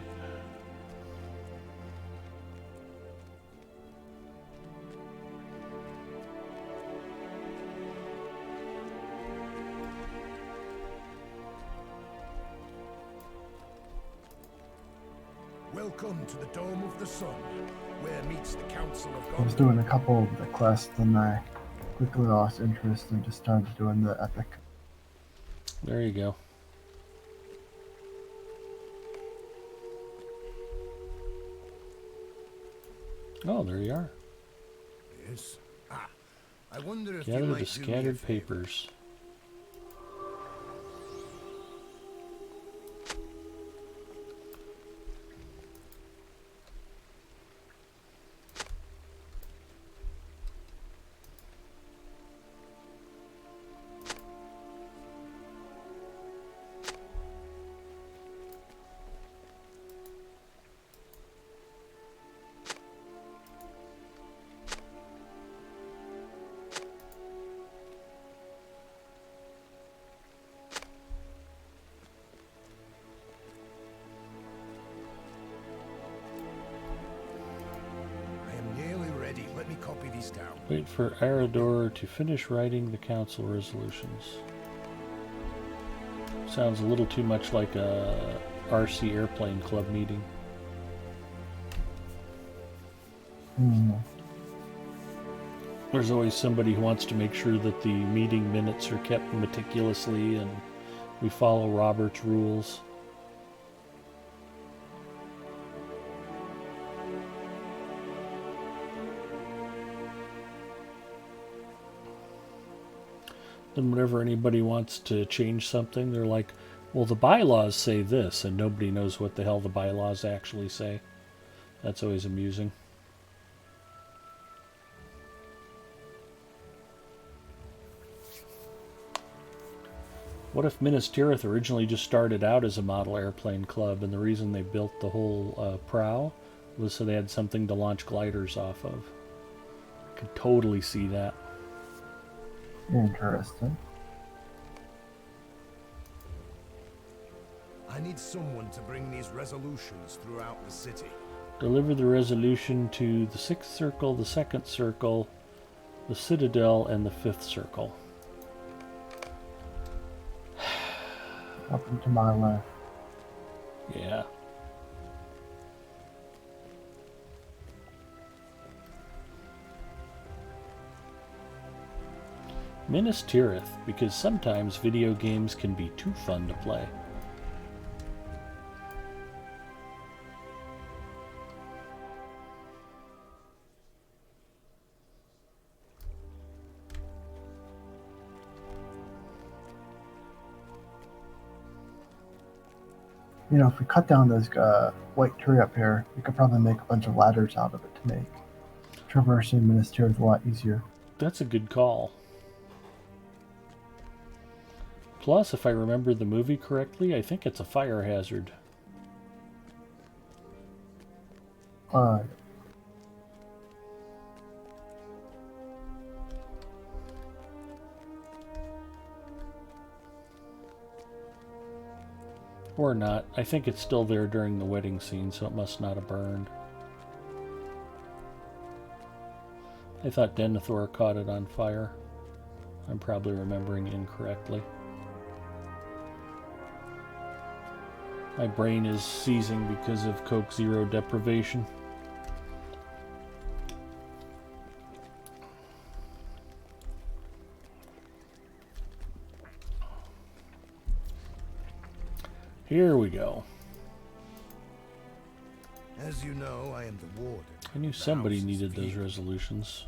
Welcome to the Dome of the Sun, where meets the Council of I was God. doing a couple of the quests, and I quickly lost interest and just started doing the epic. There you go. Oh, there you are. Yes. Ah, I wonder if you Gather might the do me a scattered favor. papers. I am nearly ready. Let me copy these down. Wait for Arador to finish writing the council resolutions. Sounds a little too much like a RC Airplane Club meeting. There's always somebody who wants to make sure that the meeting minutes are kept meticulously and we follow Robert's rules. Then whenever anybody wants to change something, they're like, well, the bylaws say this, and nobody knows what the hell the bylaws actually say. That's always amusing. What if Minas Tirith originally just started out as a model airplane club, and the reason they built the whole prow was so they had something to launch gliders off of? I could totally see that. Interesting. I need someone to bring these resolutions throughout the city. Deliver the resolution to the 6th circle, the 2nd circle, the Citadel, and the 5th circle. Up and to my left. Yeah. Minas Tirith, because sometimes video games can be too fun to play. You know, if we cut down this white tree up here, we could probably make a bunch of ladders out of it to make traversing Minas Tirith a lot easier. That's a good call. Plus, if I remember the movie correctly, I think it's a fire hazard. Uh, Or not. I think it's still there during the wedding scene, so it must not have burned. I thought Denethor caught it on fire. I'm probably remembering incorrectly. My brain is seizing because of Coke Zero deprivation. Here we go. As you know, I am the warden. I knew of the somebody house's needed those field. resolutions.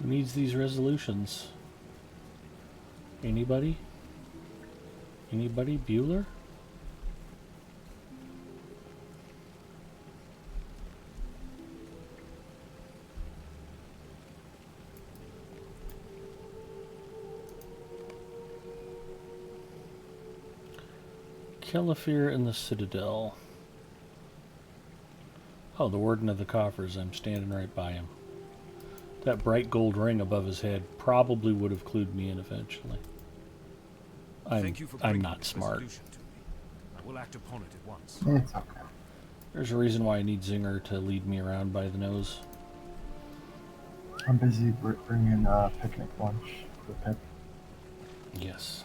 Who needs these resolutions? Anybody? Anybody? Bueller? Calipher in the Citadel. Oh, the Warden of the Coffers. I'm standing right by him. That bright gold ring above his head probably would have clued me in eventually. I'm not smart. I will act upon it at once. It's okay. There's a reason why I need Zinger to lead me around by the nose. I'm busy bringing picnic lunch for Pip. Yes.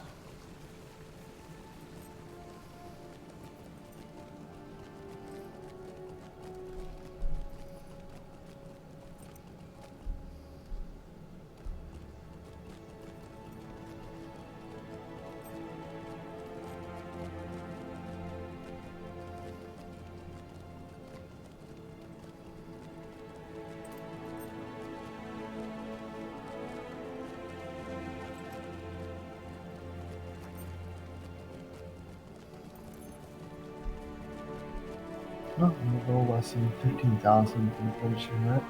Oh, I'm a little less than 15,000 inflation, right?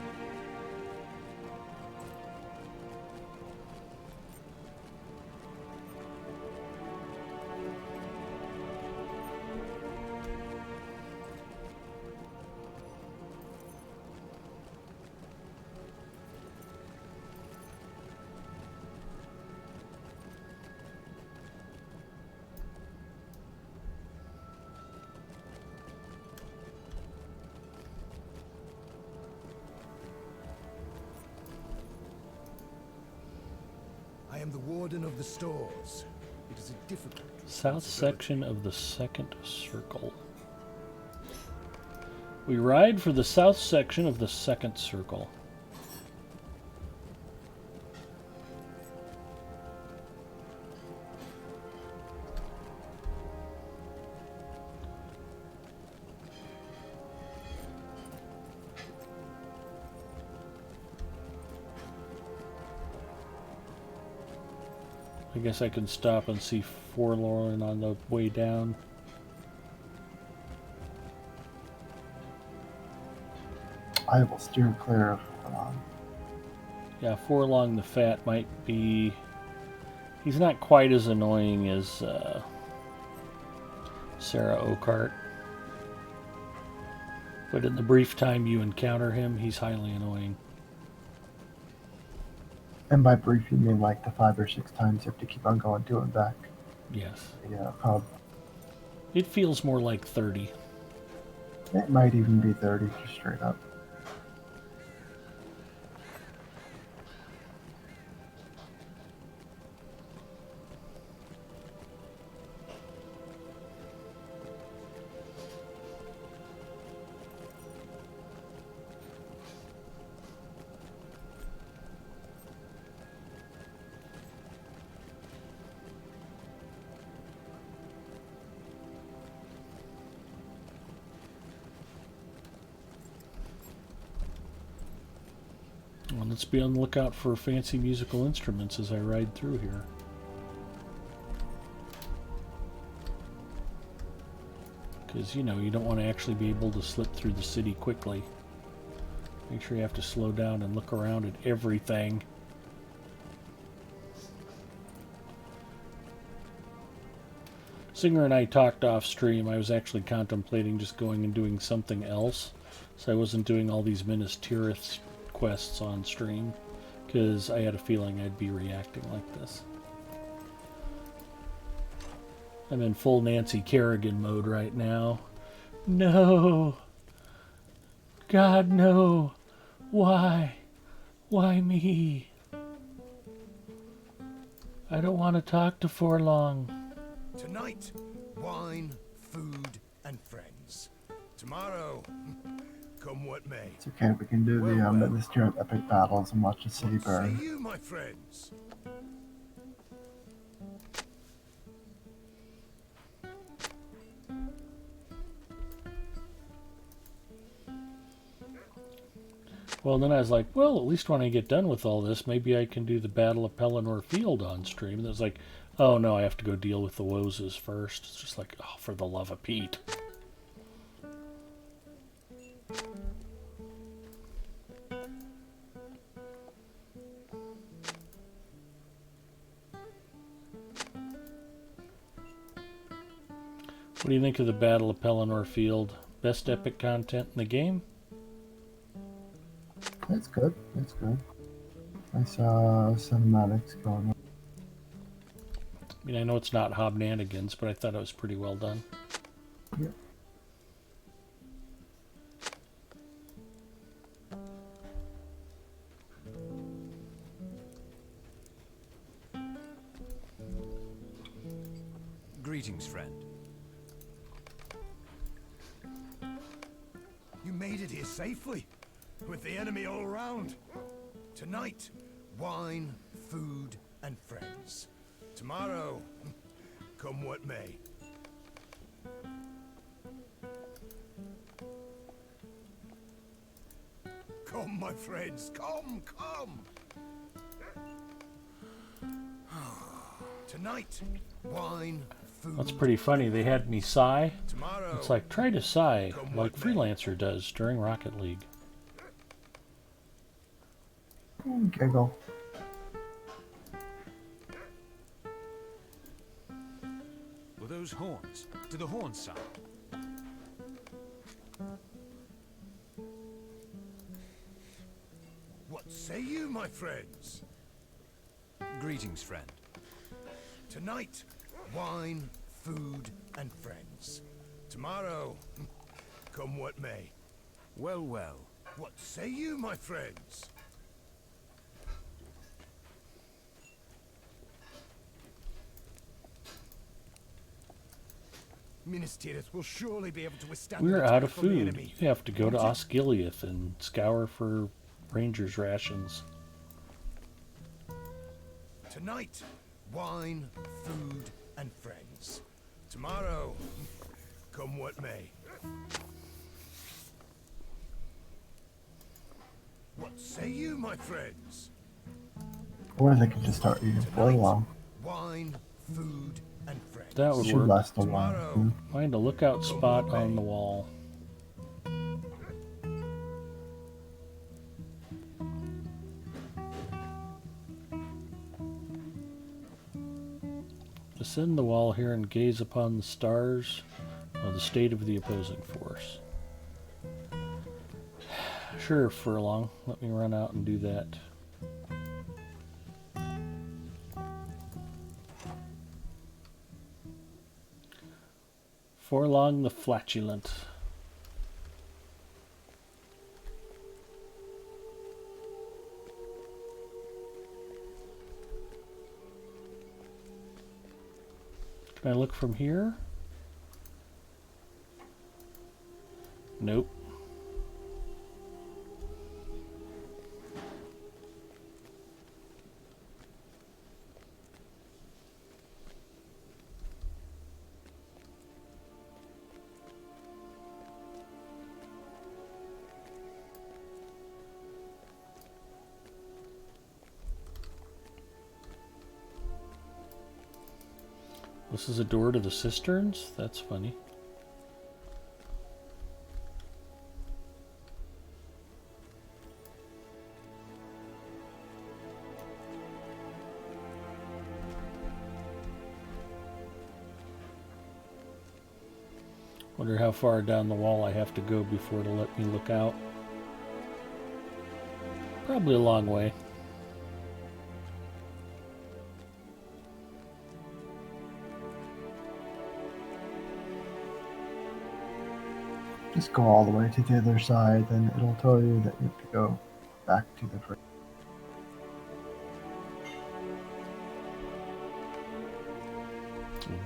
I am the warden of the stores. It is a difficult South section of the second circle. We ride for the south section of the second circle. I guess I can stop and see Forlorn on the way down. I will steer clear of Yeah, Forlong the Fat might be... He's not quite as annoying as Sarah Oakart. But in the brief time you encounter him, he's highly annoying. and by brief you mean like the 5 or 6 times you have to keep on going to and back. Yes. Yeah, It feels more like 30. it might even be 30, just straight up. Well, let's be on the lookout for fancy musical instruments as I ride through here. Because, you know, you don't want to actually be able to slip through the city quickly. Make sure you have to slow down and look around at everything. Singer and I talked off stream. I was actually contemplating just going and doing something else. So I wasn't doing all these Minas Tirith quests on stream. Because I had a feeling I'd be reacting like this. I'm in full Nancy Kerrigan mode right now. No! God, no! Why? Why me? I don't want to talk to Forlong. Tonight, wine, food, and friends. Tomorrow, come what may. It's okay, we can do the Minas Tirith epic battles and watch the city burn. See you, my friends. Well, then I was like, well, at least when I get done with all this, maybe I can do the Battle of Pelennor Field on stream. And it was like, oh no, I have to go deal with the Wozes first. It's just like, oh, for the love of Pete. What do you think of the Battle of Pelennor Field? Best epic content in the game? It's good. It's good. I saw cinematics going on. I mean, I know it's not Hobnanigans, but I thought it was pretty well done. Yeah. Greetings, friend. You made it here safely, with the enemy all around. Tonight, wine, food, and friends. Tomorrow, come what may. Come, my friends, come, come! Tonight, wine, food. That's pretty funny. They had me sigh. Tomorrow, It's like, try to sigh come like what may. Freelancer does during Rocket League. Giggle. Were those horns? Do the horns sound? What say you, my friends? Greetings, friend. Tonight, wine, food, and friends. Tomorrow, come what may. Well, well. What say you, my friends? Minas Tirith will surely be able to withstand We're an out attack of from the food. enemy. You have to go to Osgiliath and scour for Rangers' rations. Tonight, wine, food, and friends. Tomorrow, come what may. What say you, my friends? Or they could just start eating for a while. Wine, food, and friends. That would Should work. last a while. Tomorrow, Find a lookout spot on the wall. Ascend the wall here and gaze upon the stars of the state of the opposing force. Sure, Furlong. Let me run out and do that. Forlong the Flatulent. Can I look from here? Nope. This is a door to the cisterns? That's funny. Wonder how far down the wall I have to go before it'll let me look out. Probably a long way. Just go all the way to the other side, then it'll tell you that you have to go back to the first.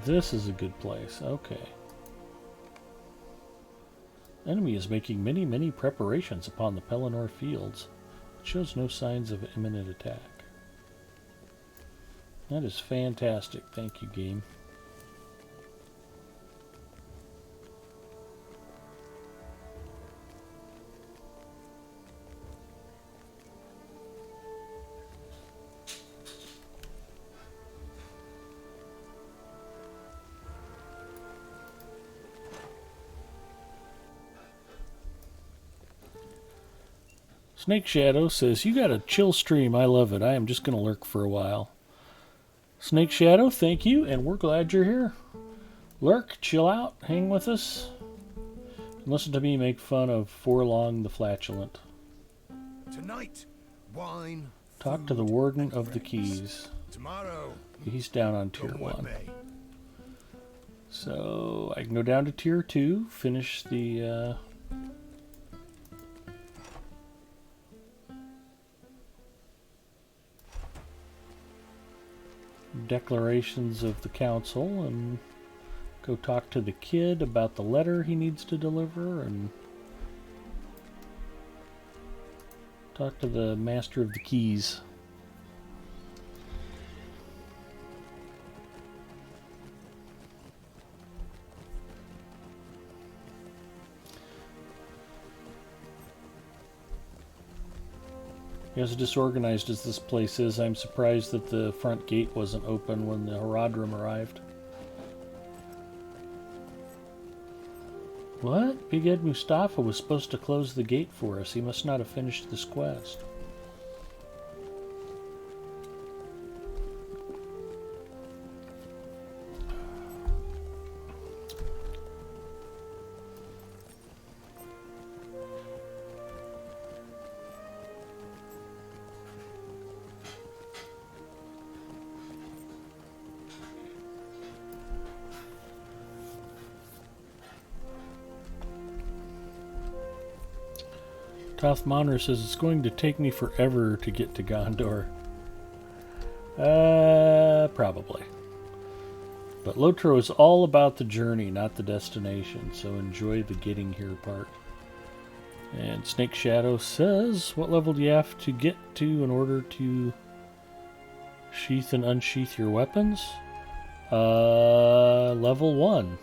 This is a good place. Okay. Enemy is making many, many preparations upon the Pelennor fields, but shows no signs of imminent attack. That is fantastic. Thank you, game. Snake Shadow says, you got a chill stream. I love it. I am just going to lurk for a while. Snake Shadow, thank you, and we're glad you're here. Lurk, chill out, hang with us, and listen to me make fun of Forlong the Flatulent. Tonight, wine. Talk to the Warden of the Keys. Tomorrow, he's down on tier come what 1. may. So I can go down to tier 2, finish the declarations of the council and go talk to the kid about the letter he needs to deliver and talk to the master of the keys. As disorganized as this place is, I'm surprised that the front gate wasn't open when the Horadrim arrived. What? Big Ed Mustafa was supposed to close the gate for us. He must not have finished this quest. Toth Monner says it's going to take me forever to get to Gondor. Probably. But Lotro is all about the journey, not the destination, so enjoy the getting here part. And Snake Shadow says, what level do you have to get to in order to sheath and unsheath your weapons? Level 1.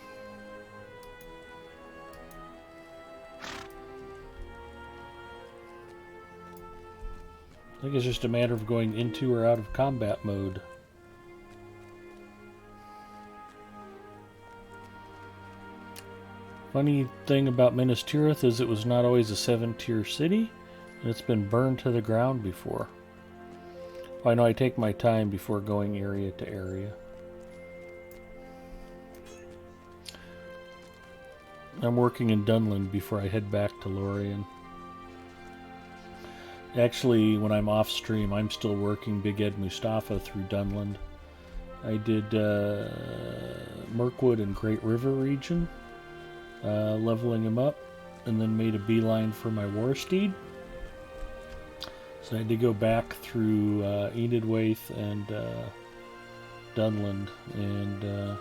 I think it's just a matter of going into or out of combat mode. Funny thing about Minas Tirith is it was not always a 7-tier city, and it's been burned to the ground before. I know I take my time before going area to area. I'm working in Dunland before I head back to Lorien. Actually, when I'm off stream, I'm still working Big Ed Mustafa through Dunland. I did Mirkwood and Great River region, leveling him up, and then made a beeline for my war steed. So I had to go back through Enidwaith and Dunland, and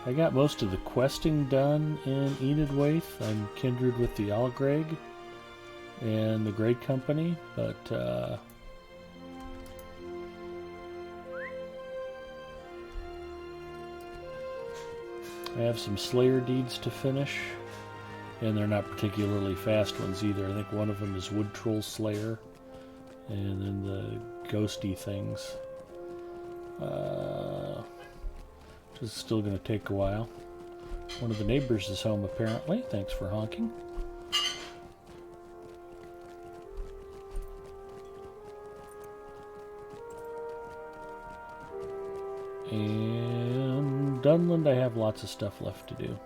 I got most of the questing done in Enidwaith. I'm kindred with the Algreg and the Great Company, but I have some Slayer deeds to finish, and they're not particularly fast ones either. I think one of them is Wood Troll Slayer, and then the ghosty things, which is still going to take a while. One of the neighbors is home apparently. Thanks for honking. And Dunland, I have lots of stuff left to do.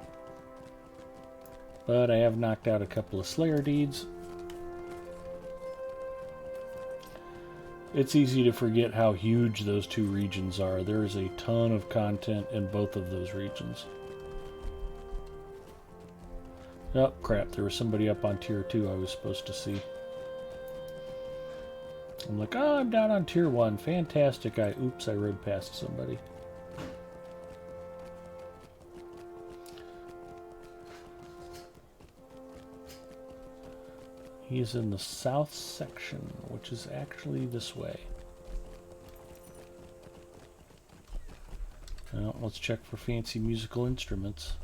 But I have knocked out a couple of Slayer deeds. It's easy to forget how huge those two regions are. There is a ton of content in both of those regions. Oh, crap. There was somebody up on tier 2 I was supposed to see. I'm like, oh, I'm down on tier 1. Fantastic. Oops, I rode past somebody. He is in the south section, which is actually this way. Now, let's check for fancy musical instruments.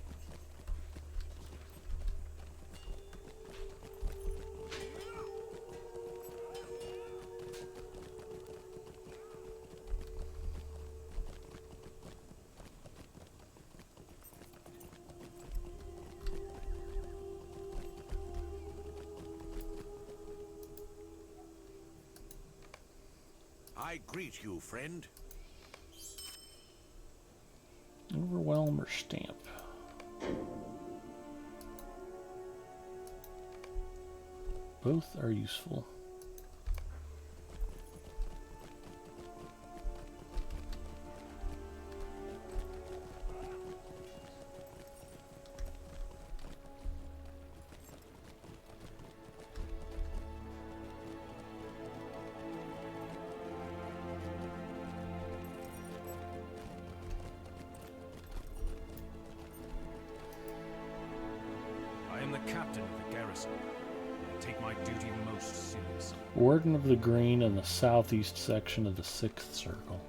I greet you, friend. Overwhelm or stamp? Both are useful. I am the captain of the garrison. I take my duty most seriously. Warden of the Green in the southeast section of the 6th Circle.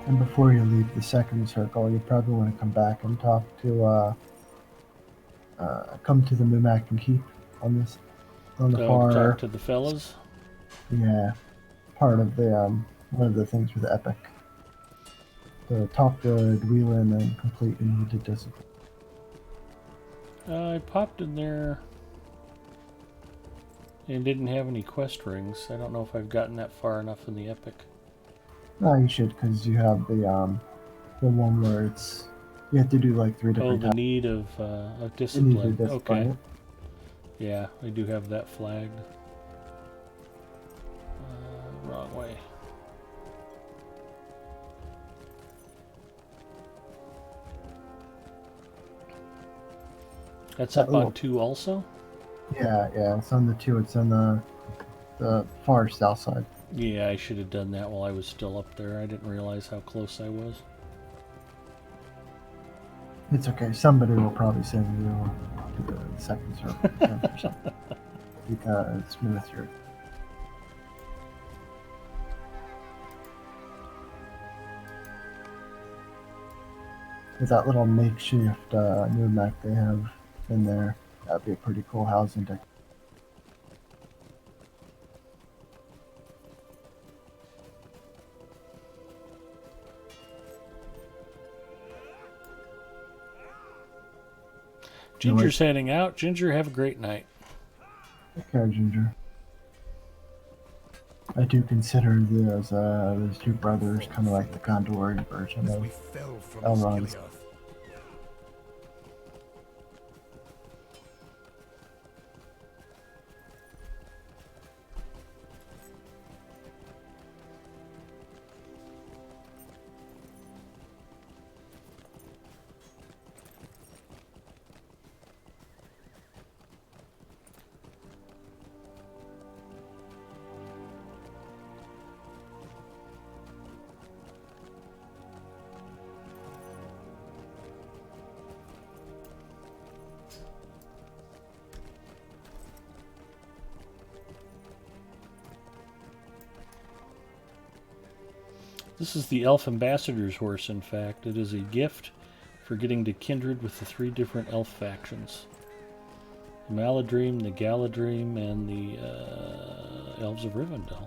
And before you leave the 2nd Circle, you probably want to come back and talk to, come to the Mimacton Keep on this, on the So far. talk to the fellas. Yeah, part of the, one of the things for the epic. The top good, wheel in, and complete unlimited discipline. I popped in there and didn't have any quest rings. I don't know if I've gotten that far enough in the epic. No, you should, because you have the one where it's, you have to do like 3 Oh, different the types. need of You need to discipline. discipline Okay. it. Yeah, I do have that flagged. Wrong way. That's That up little- on 2 also? Yeah, it's on the 2. It's on the far south side. Yeah, I should have done that while I was still up there. I didn't realize how close I was. It's okay. Somebody will probably send you to the 2nd Circle 10%. Because it's military. With that little makeshift new mech they have in there, that'd be a pretty cool housing deck. Ginger's heading out. Ginger, have a great night. Take care, Ginger. I do consider those 2 brothers kind of like the Gondorian version As we of fell from Elrond's. Osgiliath. This is the Elf Ambassador's horse, in fact. It is a gift for getting to kindred with the 3 different elf factions. The Maladream, the Galadream, and the Elves of Rivendell.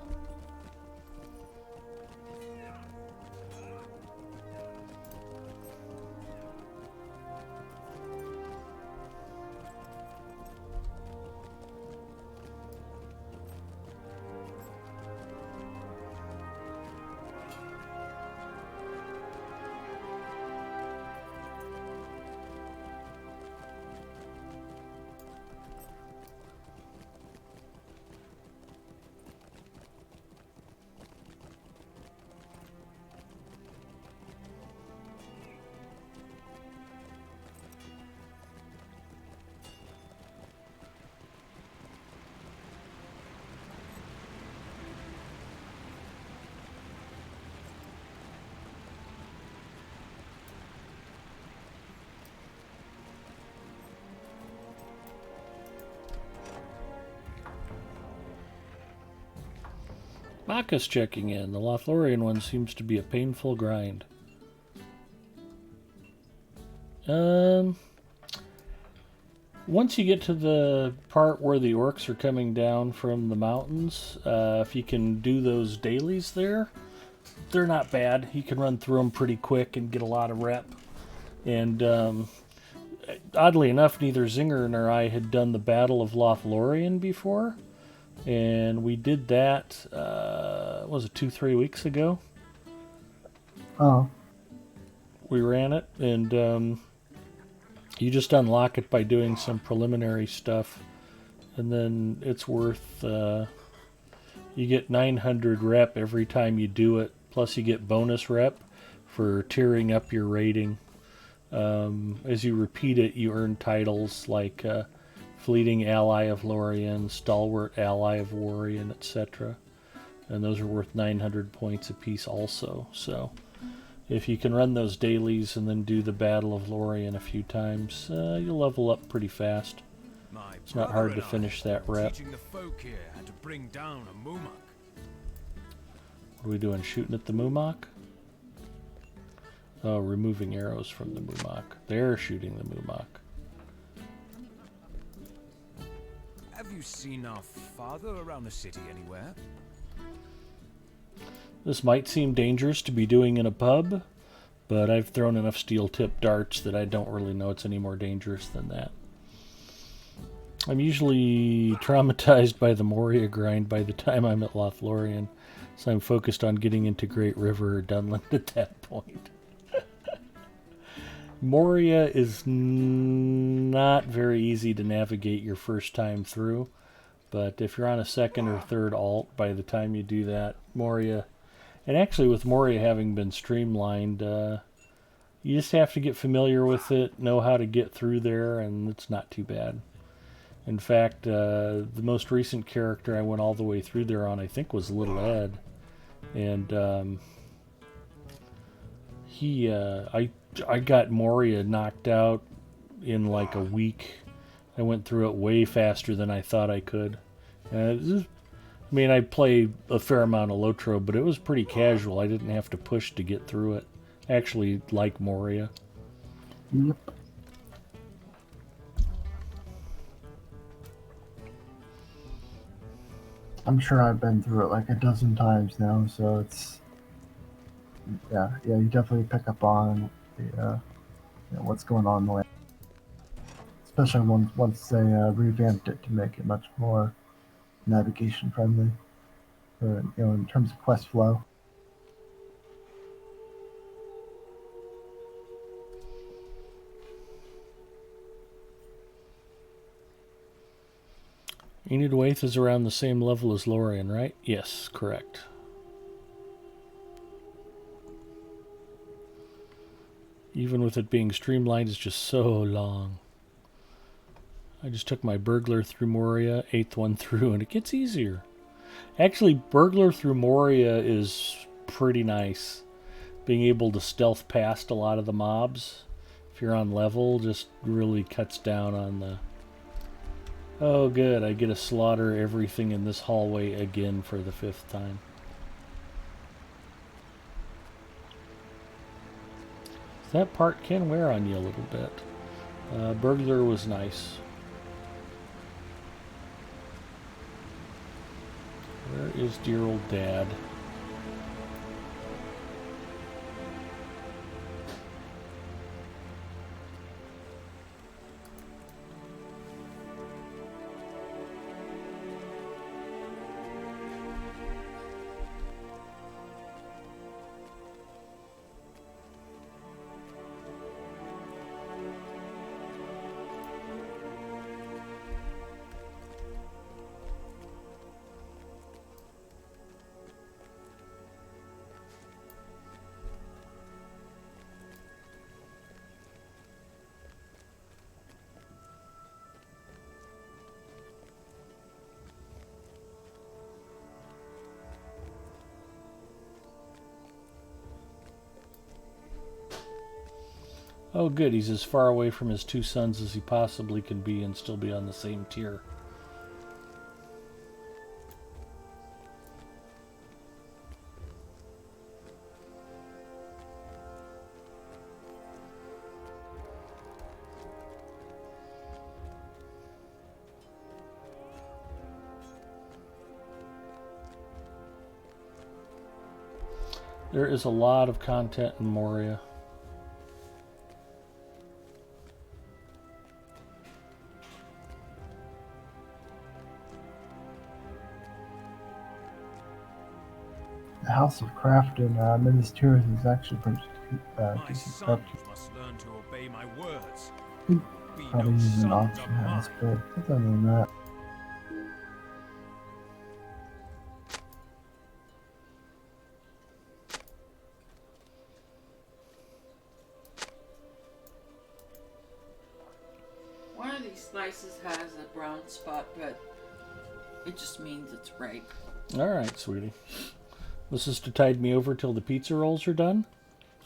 Maka's checking in. The Lothlorien one seems to be a painful grind. Once you get to the part where the orcs are coming down from the mountains, if you can do those dailies there, they're not bad. You can run through them pretty quick and get a lot of rep. And oddly enough, neither Zinger nor I had done the Battle of Lothlorien before. And we did that, was it 2-3 weeks ago? Oh, We ran it, and you just unlock it by doing some preliminary stuff. And then it's worth, you get 900 rep every time you do it. Plus you get bonus rep for tiering up your rating. As you repeat it, you earn titles like Fleeting Ally of Lorien, Stalwart Ally of Warrion, etc. And those are worth 900 points apiece also. So if you can run those dailies and then do the Battle of Lorien a few times, you'll level up pretty fast. My It's not hard to finish that rep. teaching the folk here how to bring down a Mumok. What are we doing? Shooting at the Mumok? Oh, removing arrows from the Mumok. They're shooting the Mumok. Have you seen our father around the city anywhere? This might seem dangerous to be doing in a pub, but I've thrown enough steel-tipped darts that I don't really know it's any more dangerous than that. I'm usually traumatized by the Moria grind by the time I'm at Lothlorien, so I'm focused on getting into Great River or Dunland at that point. Moria is not very easy to navigate your first time through, but if you're on a second or third alt by the time you do that, Moria, and actually with Moria having been streamlined, you just have to get familiar with it, know how to get through there, and it's not too bad. In fact, the most recent character I went all the way through there on, I think, was Little Ed, and I got Moria knocked out in like a week. I went through it way faster than I thought I could. I played a fair amount of Lotro, but it was pretty casual. I didn't have to push to get through it. I actually like Moria. yep. I'm sure I've been through it like a dozen times now, so it's yeah. You definitely pick up on the what's going on in the land, especially once they revamped it to make it much more navigation friendly, in terms of quest flow. Enid Waith is around the same level as Lorien, right? Yes, correct. Even with it being streamlined, it's just so long. I just took my burglar through Moria, 8th one through, and it gets easier. Actually, burglar through Moria is pretty nice. Being able to stealth past a lot of the mobs, if you're on level, just really cuts down on the... Oh good, I get to slaughter everything in this hallway again for the 5th time. That part can wear on you a little bit. Burglar was nice. Where is dear old Dad? Oh good, he's as far away from his 2 sons as he possibly can be and still be on the same tier. There is a lot of content in Moria. The House of Craft in Minas Tirith is actually pretty My decent sons stuff. must learn to obey my words. Hmm. Be Probably no using son Oxford of House, mine. but other than that, One of these slices has a brown spot, but it just means it's ripe. All right, sweetie. This is to tide me over till the pizza rolls are done?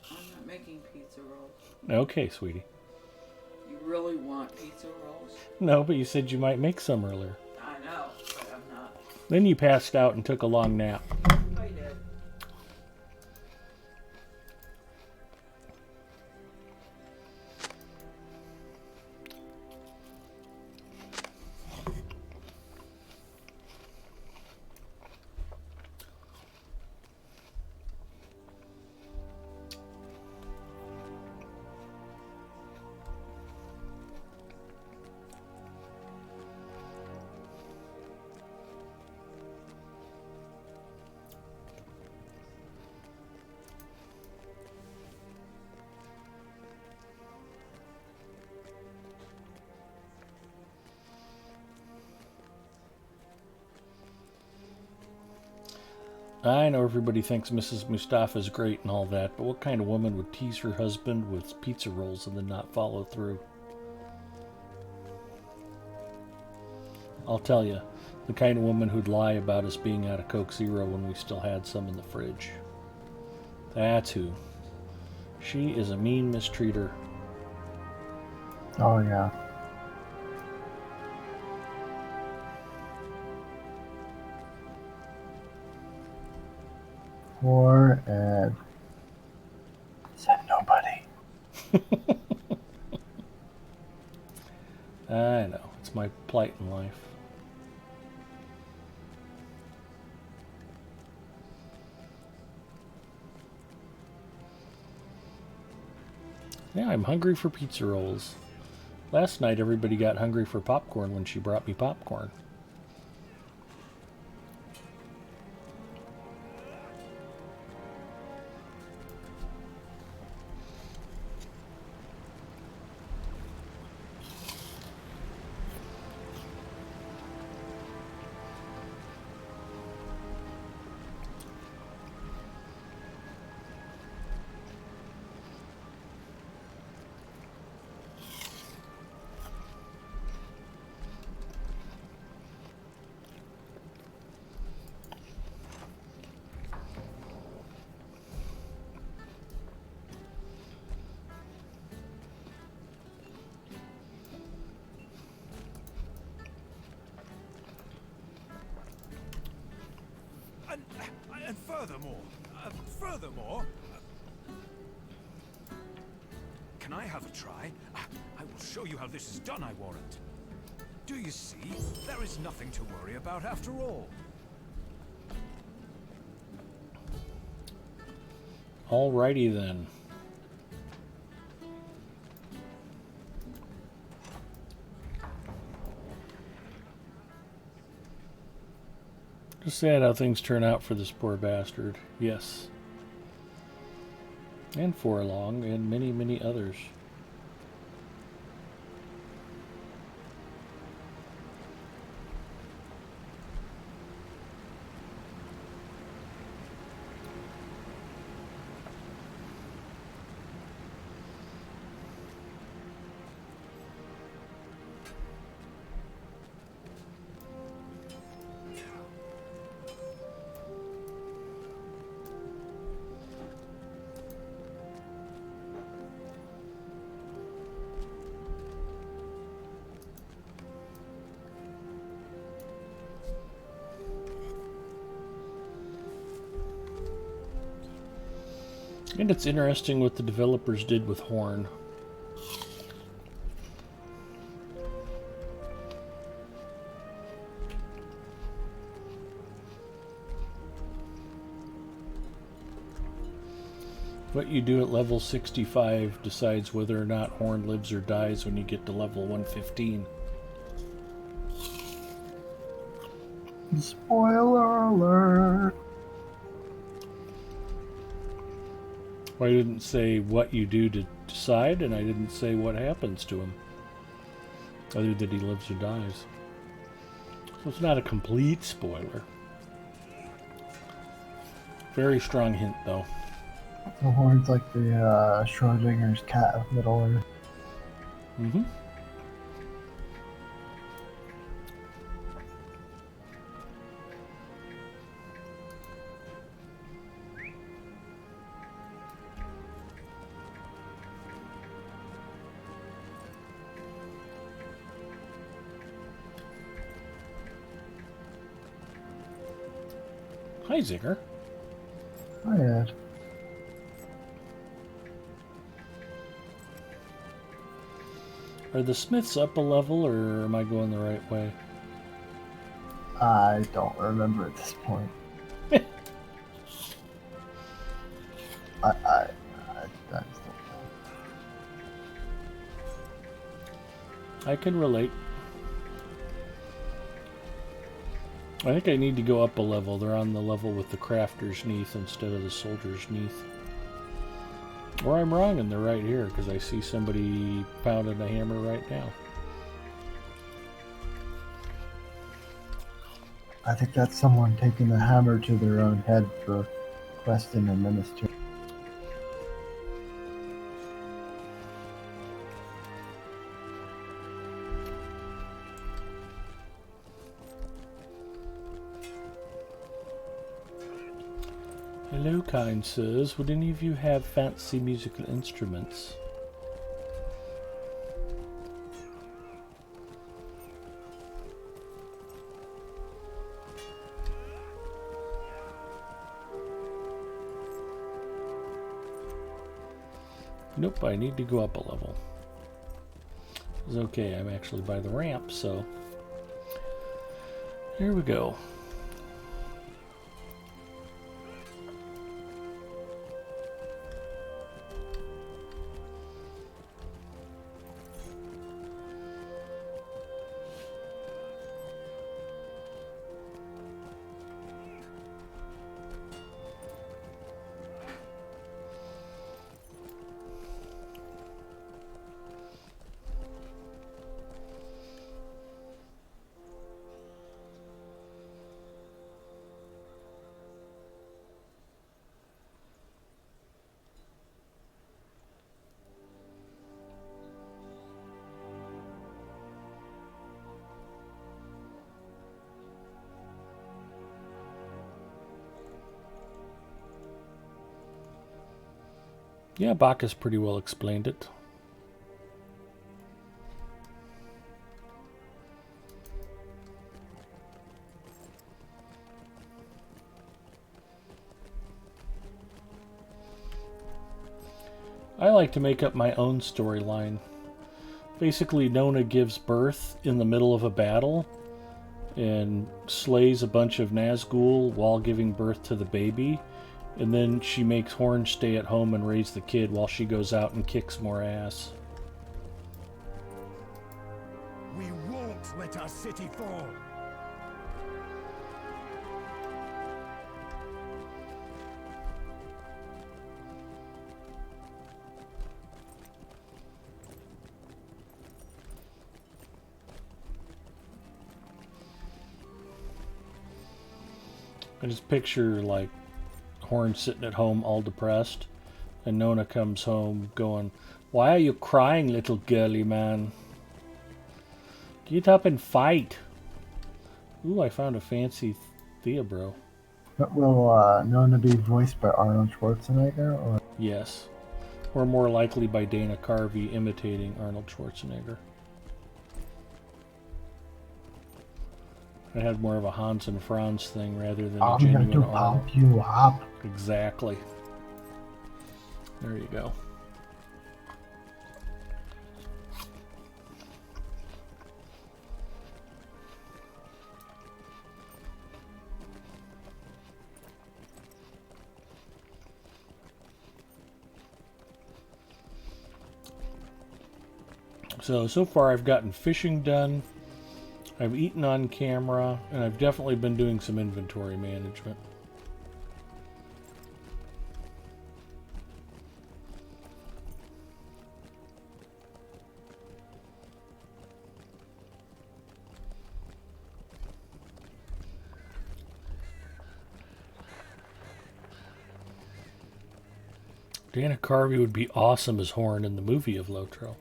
I'm not making pizza rolls. Okay, sweetie. You really want pizza rolls? No, but you said you might make some earlier. I know, but I'm not. Then you passed out and took a long nap. I did. I know everybody thinks Mrs. Mustafa is great and all that, but what kind of woman would tease her husband with pizza rolls and then not follow through? I'll tell you, the kind of woman who'd lie about us being out of Coke Zero when we still had some in the fridge. That's who. She is a mean mistreater. oh yeah. Poor Ed. Said nobody. I know, it's my plight in life. Yeah, I'm hungry for pizza rolls. Last night everybody got hungry for popcorn when she brought me popcorn. And furthermore, can I have a try? I will show you how this is done, I warrant. Do you see? There is nothing to worry about after all. Alrighty then. Just sad how things turn out for this poor bastard. Yes. And Forlong, and many, many others. And it's interesting what the developers did with Horn. What you do at level 65 decides whether or not Horn lives or dies when you get to level 115. Spoiler alert. Well, I didn't say what you do to decide, and I didn't say what happens to him. Other than he lives or dies. So it's not a complete spoiler. Very strong hint, though. The Horn's like the Schrodinger's cat of Middle Earth. Mm-hmm. Hi, Zinger. Hi, Ed. Are the Smiths up a level, or am I going the right way? I don't remember at this point. I just don't know. I can relate. I think I need to go up a level. They're on the level with the Crafter's Neath instead of the Soldier's Neath. Or I'm wrong and they're right here, because I see somebody pounding a hammer right now. I think that's someone taking the hammer to their own head for questing and minister. Hello, kind sirs. Would any of you have fancy musical instruments? Nope, I need to go up a level. It's okay, I'm actually by the ramp, so here we go. Yeah, Bacchus pretty well explained it. I like to make up my own storyline. Basically, Nona gives birth in the middle of a battle and slays a bunch of Nazgul while giving birth to the baby. And then she makes Horn stay at home and raise the kid while she goes out and kicks more ass. We won't let our city fall. I just picture, like, Horn sitting at home all depressed, and Nona comes home going, "Why are you crying, little girly man? Get up and fight." Ooh, I found a fancy Theobro. But will Nona be voiced by Arnold Schwarzenegger? Or Yes. Or more likely by Dana Carvey imitating Arnold Schwarzenegger. I had more of a Hans and Franz thing rather than a I'm going to genuine Arnold. pump you up. Exactly. There you go. So far I've gotten fishing done, I've eaten on camera, and I've definitely been doing some inventory management. Dana Carvey would be awesome as Horn in the movie of Lotro.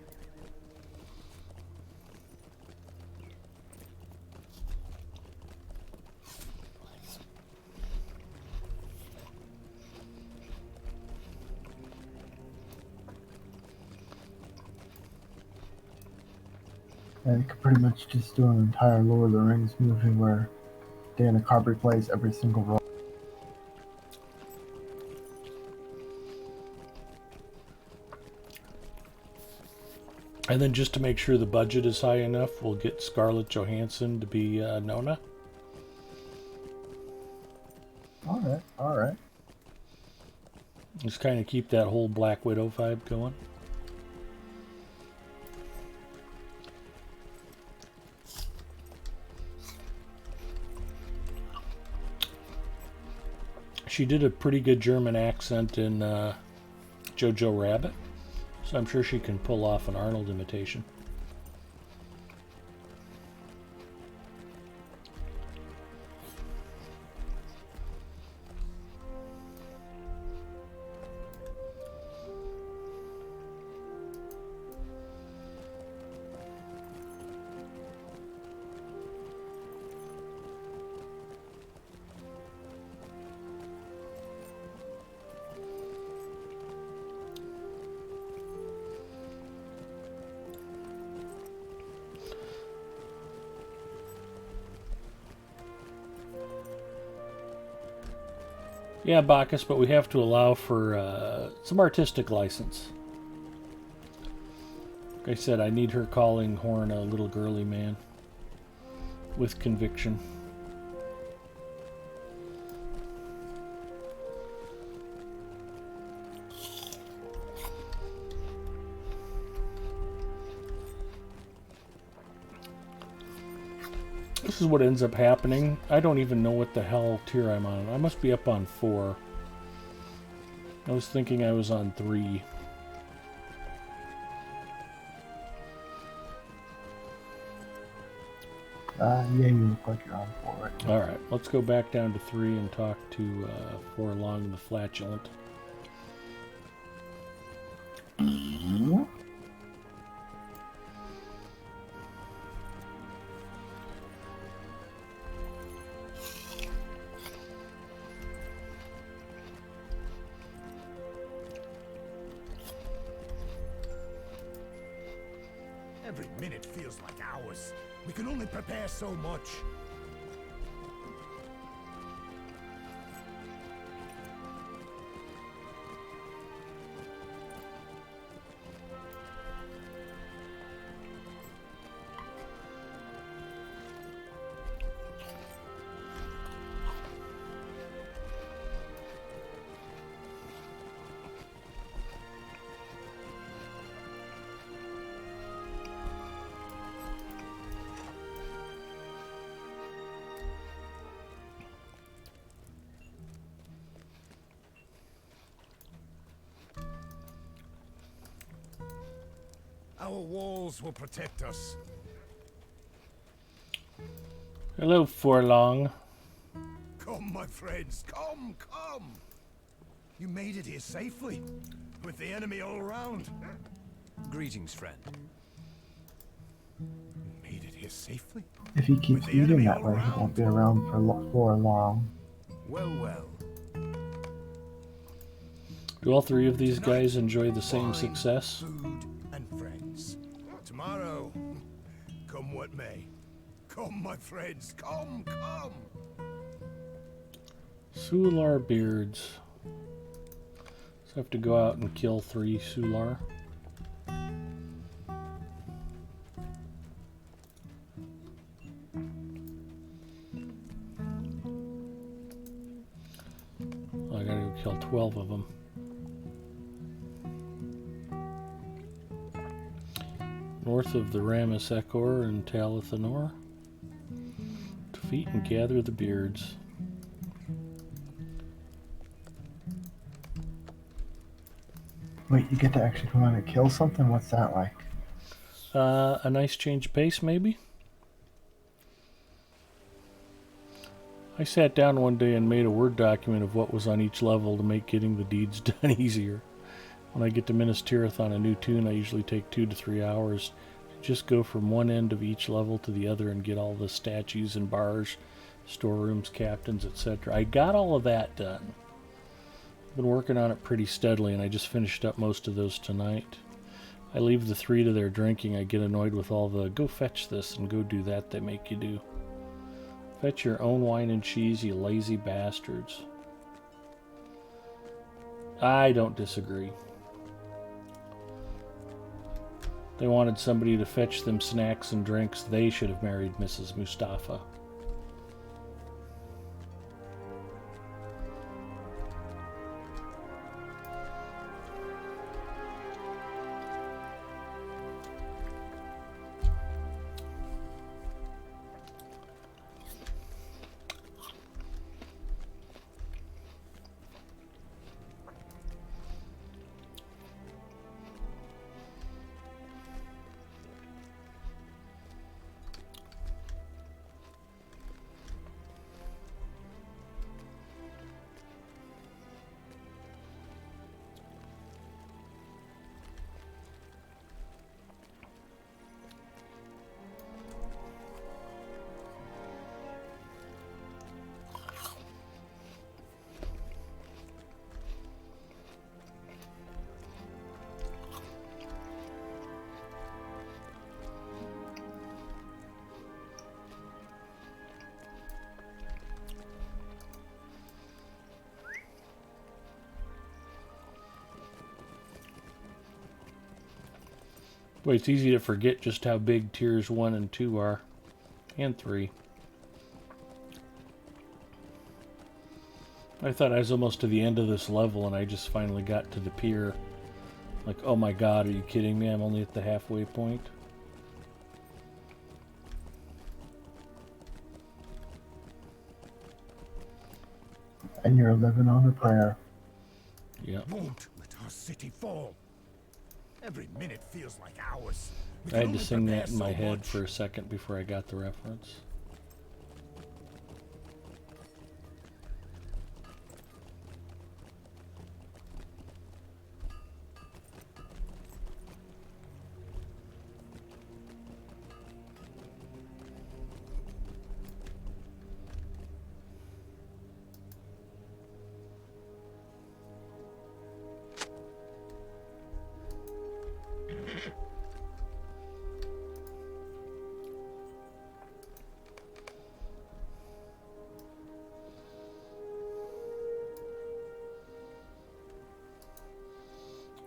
And you could pretty much just do an entire Lord of the Rings movie where Dana Carvey plays every single role. And then just to make sure the budget is high enough, we'll get Scarlett Johansson to be Nona. Alright, alright. Just kind of keep that whole Black Widow vibe going. She did a pretty good German accent in Jojo Rabbit, so I'm sure she can pull off an Arnold imitation. Yeah, Bacchus, but we have to allow for some artistic license. Like I said, I need her calling Horn a little girly man with conviction. This is what ends up happening. I don't even know what the hell tier I'm on. I must be up on 4. I was thinking I was on 3. Yeah, you look like you're on 4 right now. Alright, let's go back down to 3 and talk to Forlong the Flatulent. Every minute feels like hours. We can only prepare so much. Our walls will protect us. Hello, Forlong. Come, my friends, come, come! You made it here safely, with the enemy all around. Greetings, friend. Made it here safely? If he keeps With the eating enemy that all way, he around. won't be around for long. Well, well. Do all 3 of these guys enjoy the same Wine, success? Food and friends. Tomorrow, come what may. Come, my friends, come, come! Sular beards. So I have to go out and kill 3 Sular. I gotta go kill 12 of them. In north of the Ramisekor and Talathanor. Defeat and gather the beards. Wait, you get to actually come on and kill something? What's that like? A nice change of pace, maybe? I sat down one day and made a Word document of what was on each level to make getting the deeds done easier. When I get to Minas Tirith on a new tune, I usually take 2 to 3 hours to just go from one end of each level to the other and get all the statues and bars, storerooms, captains, etc. I got all of that done. I've been working on it pretty steadily, and I just finished up most of those tonight. I leave the 3 to their drinking. I get annoyed with all the go fetch this and go do that they make you do. Fetch your own wine and cheese, you lazy bastards. I don't disagree. They wanted somebody to fetch them snacks and drinks. They should have married Mrs. Mustafa. Boy, it's easy to forget just how big tiers 1 and 2 are. And 3. I thought I was almost to the end of this level and I just finally got to the pier. Like, oh my god, are you kidding me? I'm only at the halfway point. And you're living on a prayer. Yep. Won't let our city fall. Every minute feels like hours. We I can had to only sing prepare that in my so head much. for a second before I got the reference.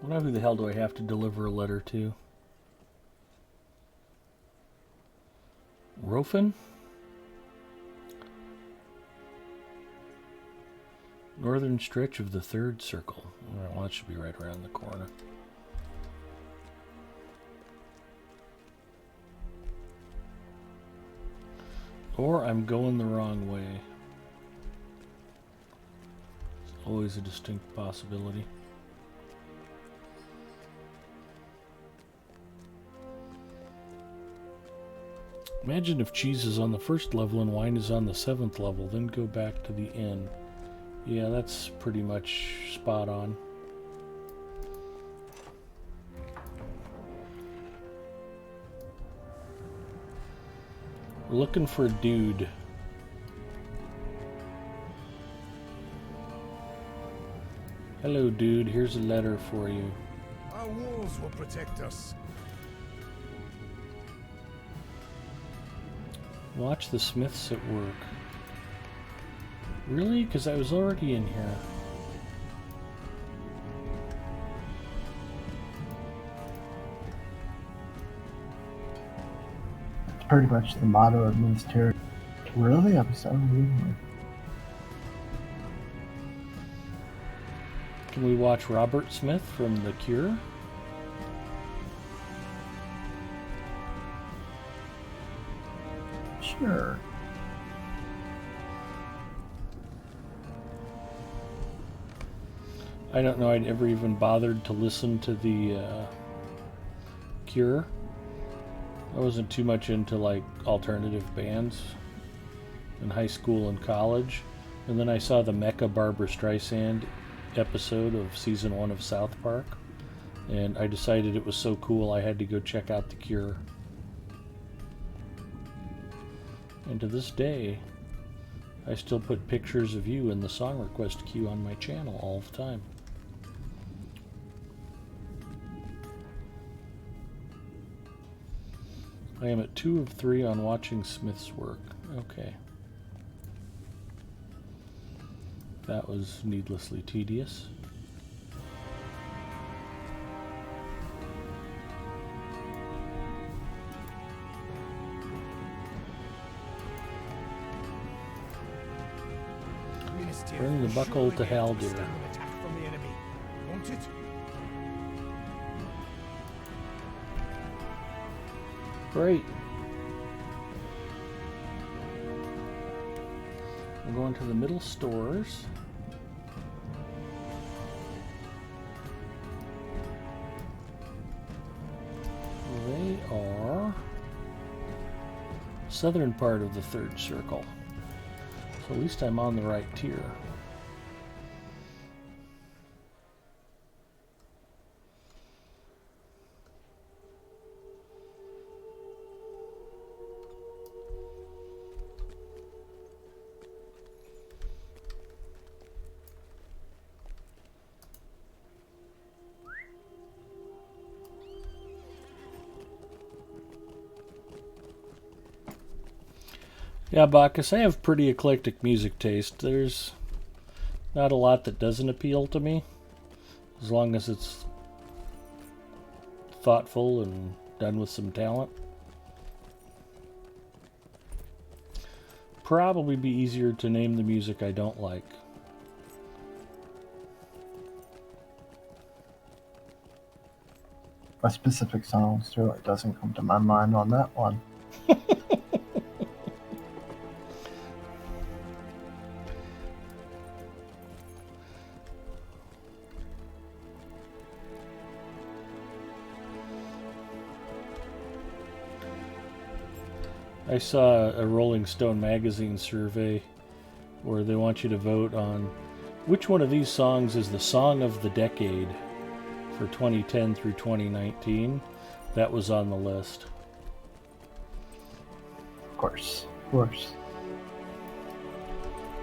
I don't know who the hell do I have to deliver a letter to? Rofin? Northern stretch of the 3rd circle. Alright, well, that should be right around the corner. Or I'm going the wrong way. It's always a distinct possibility. Imagine if cheese is on the 1st level and wine is on the 7th level, then go back to the inn. Yeah, that's pretty much spot on. We're looking for a dude. Hello, dude. Here's a letter for you. Our walls will protect us. Watch the Smiths at work. Really? Because I was already in here. It's pretty much the motto of Minas Tirith. Really? I'm so reading Can we watch Robert Smith from The Cure? Sure. I don't know, I'd ever even bothered to listen to the Cure. I wasn't too much into like alternative bands in high school and college. And then I saw the Mecca Barbara Streisand episode of season 1 of South Park. And I decided it was so cool I had to go check out the Cure. And to this day, I still put pictures of you in the song request queue on my channel all the time. I am at 2 of 3 on watching Smith's work. Okay. That was needlessly tedious. Bring the buckle to Haldir. Attack from the enemy, won't it? Great. We're going to the middle stores. They are southern part of the third circle. So at least I'm on the right tier. Yeah, Bacchus, I have pretty eclectic music taste. There's not a lot that doesn't appeal to me, as long as it's thoughtful and done with some talent. Probably be easier to name the music I don't like. A specific song really doesn't come to my mind on that one. I saw a Rolling Stone magazine survey where they want you to vote on which one of these songs is the song of the decade for 2010 through 2019. That was on the list. Of course. Of course.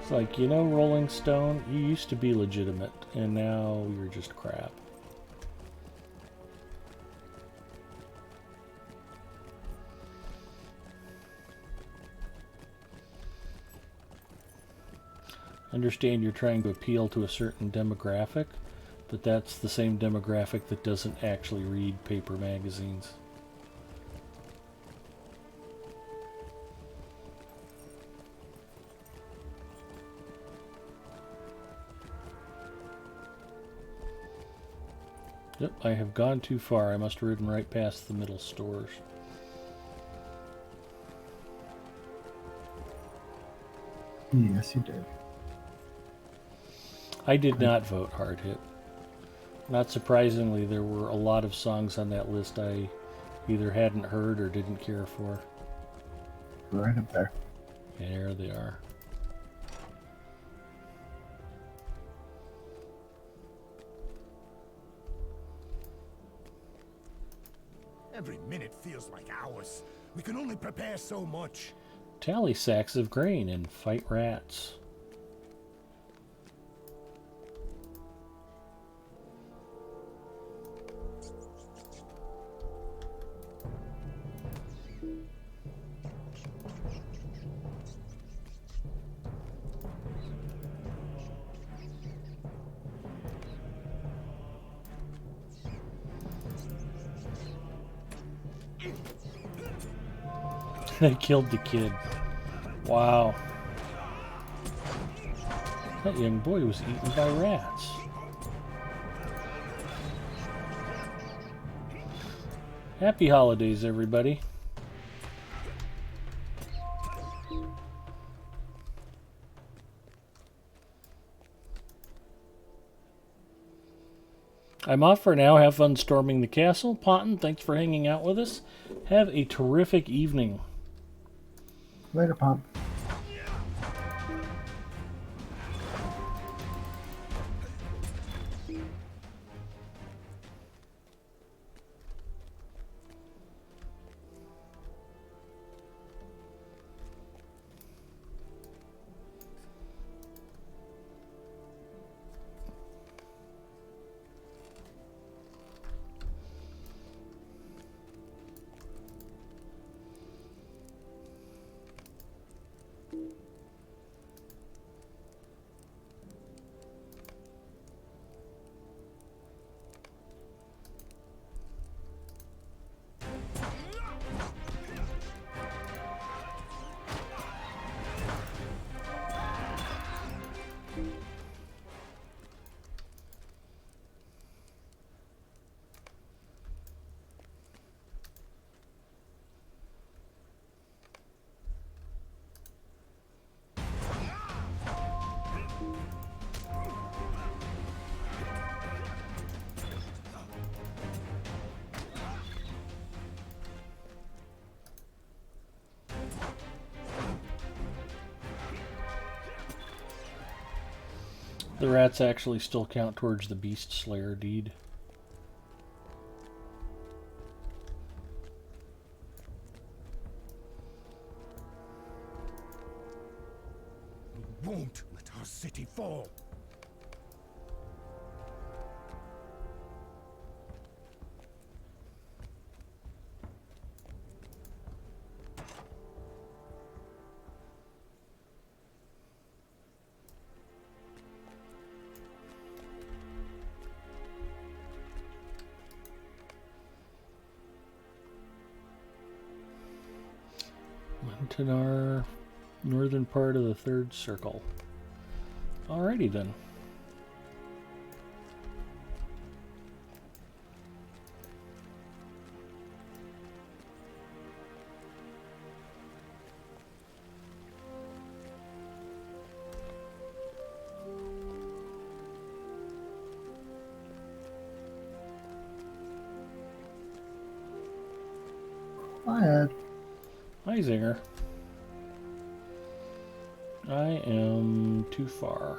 It's like, you know, Rolling Stone, you used to be legitimate, and now you're just crap. Understand you're trying to appeal to a certain demographic, but that's the same demographic that doesn't actually read paper magazines. Yep, I have gone too far. I must have ridden right past the middle stores. Yes, you did. I did not vote hard hit. Not surprisingly, there were a lot of songs on that list I either hadn't heard or didn't care for. Right up there. There they are. Every minute feels like hours. We can only prepare so much. Tally sacks of grain and fight rats. They killed the kid. Wow. That young boy was eaten by rats. Happy holidays, everybody. I'm off for now. Have fun storming the castle. Ponton, thanks for hanging out with us. Have a terrific evening. Later, Pomp. The rats actually still count towards the Beast Slayer deed. Won't let our city fall. Lintenar, northern part of the third circle. Alrighty then. Hi, Ed. Hi, Zinger. I am too far.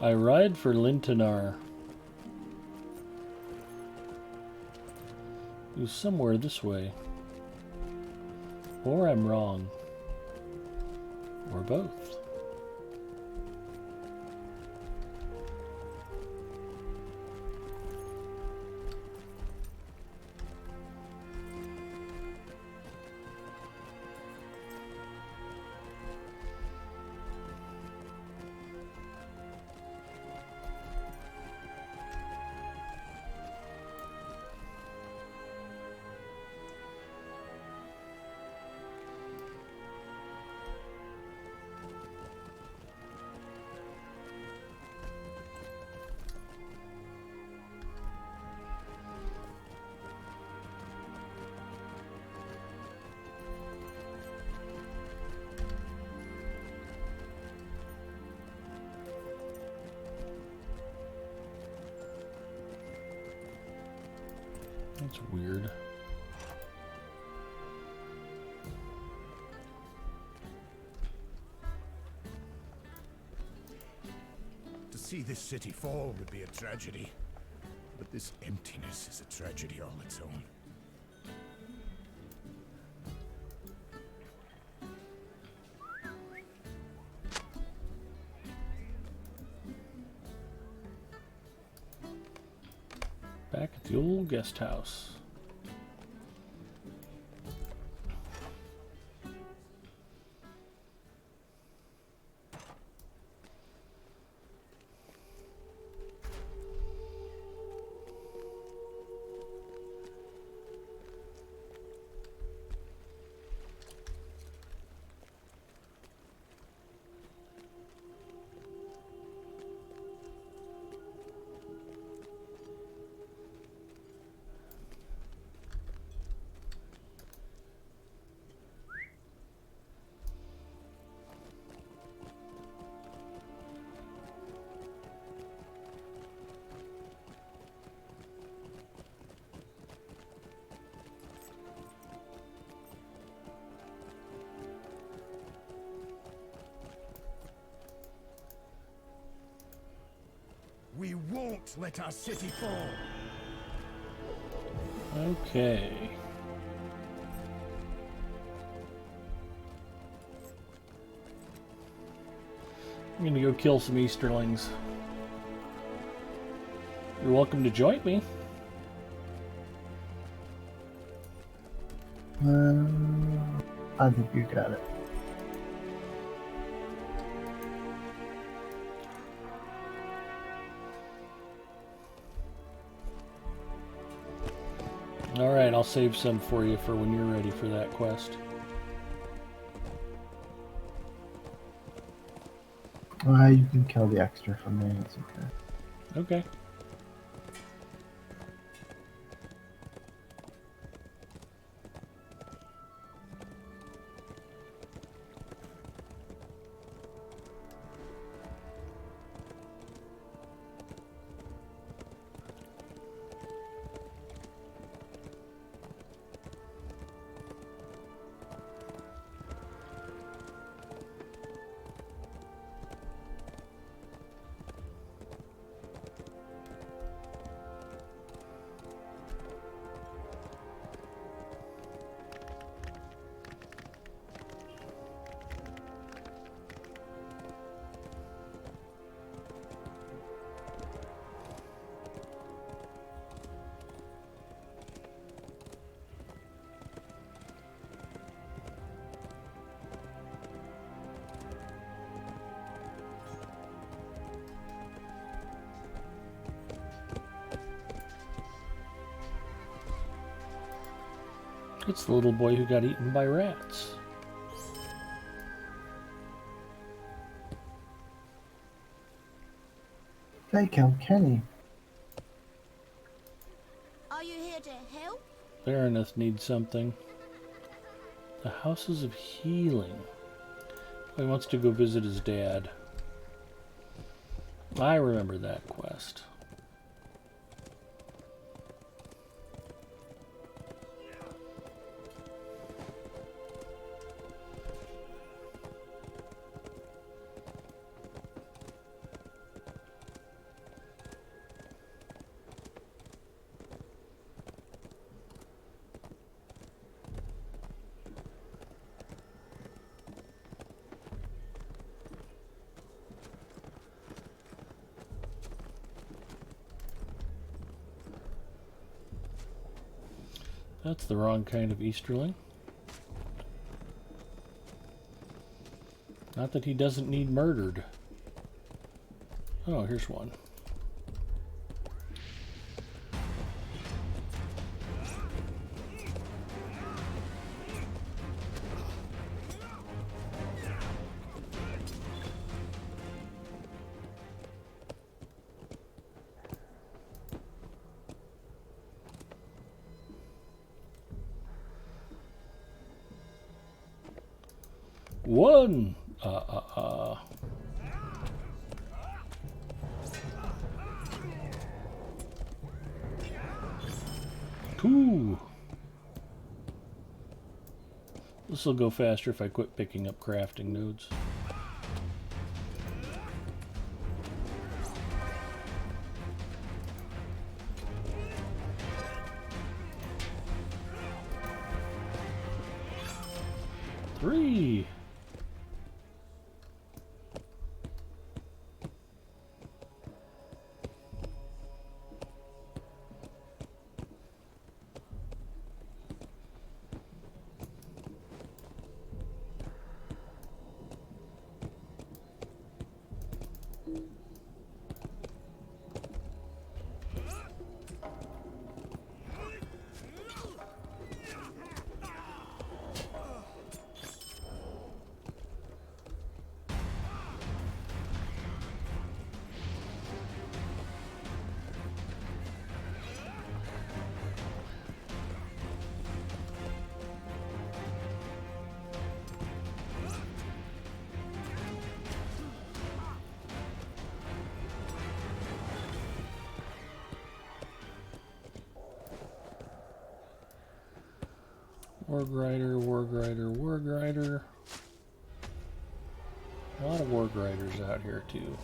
I ride for Lintenar. It was somewhere this way. Or I'm wrong. Or both. That's weird. To see this city fall would be a tragedy. But this emptiness is a tragedy all its own. Back at the old guest house. We won't let our city fall. Okay. I'm gonna go kill some Easterlings. You're welcome to join me. I think you got it. Alright, I'll save some for you for when you're ready for that quest. You can kill the extra for me. It's okay. Okay. It's the little boy who got eaten by rats. They killed Kenny. Are you here to help? Baroness needs something. The Houses of Healing. He wants to go visit his dad. I remember that quest. That's the wrong kind of Easterling. Not that he doesn't need murdered. Oh, here's one. One. Cool. This will go faster if I quit picking up crafting nodes. Three. Warg Rider, Warg Rider, Warg Rider. A lot of Warg Riders out here too.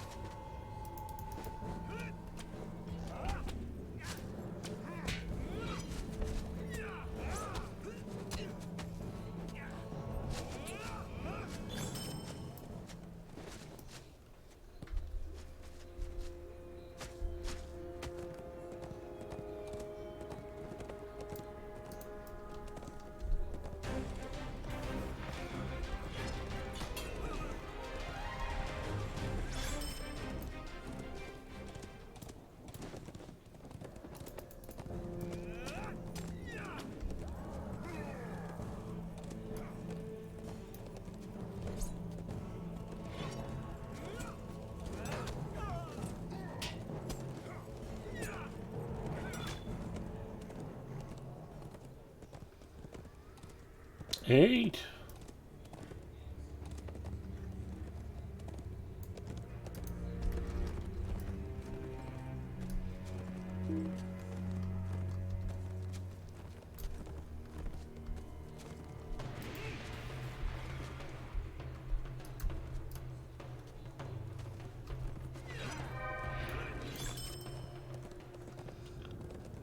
8.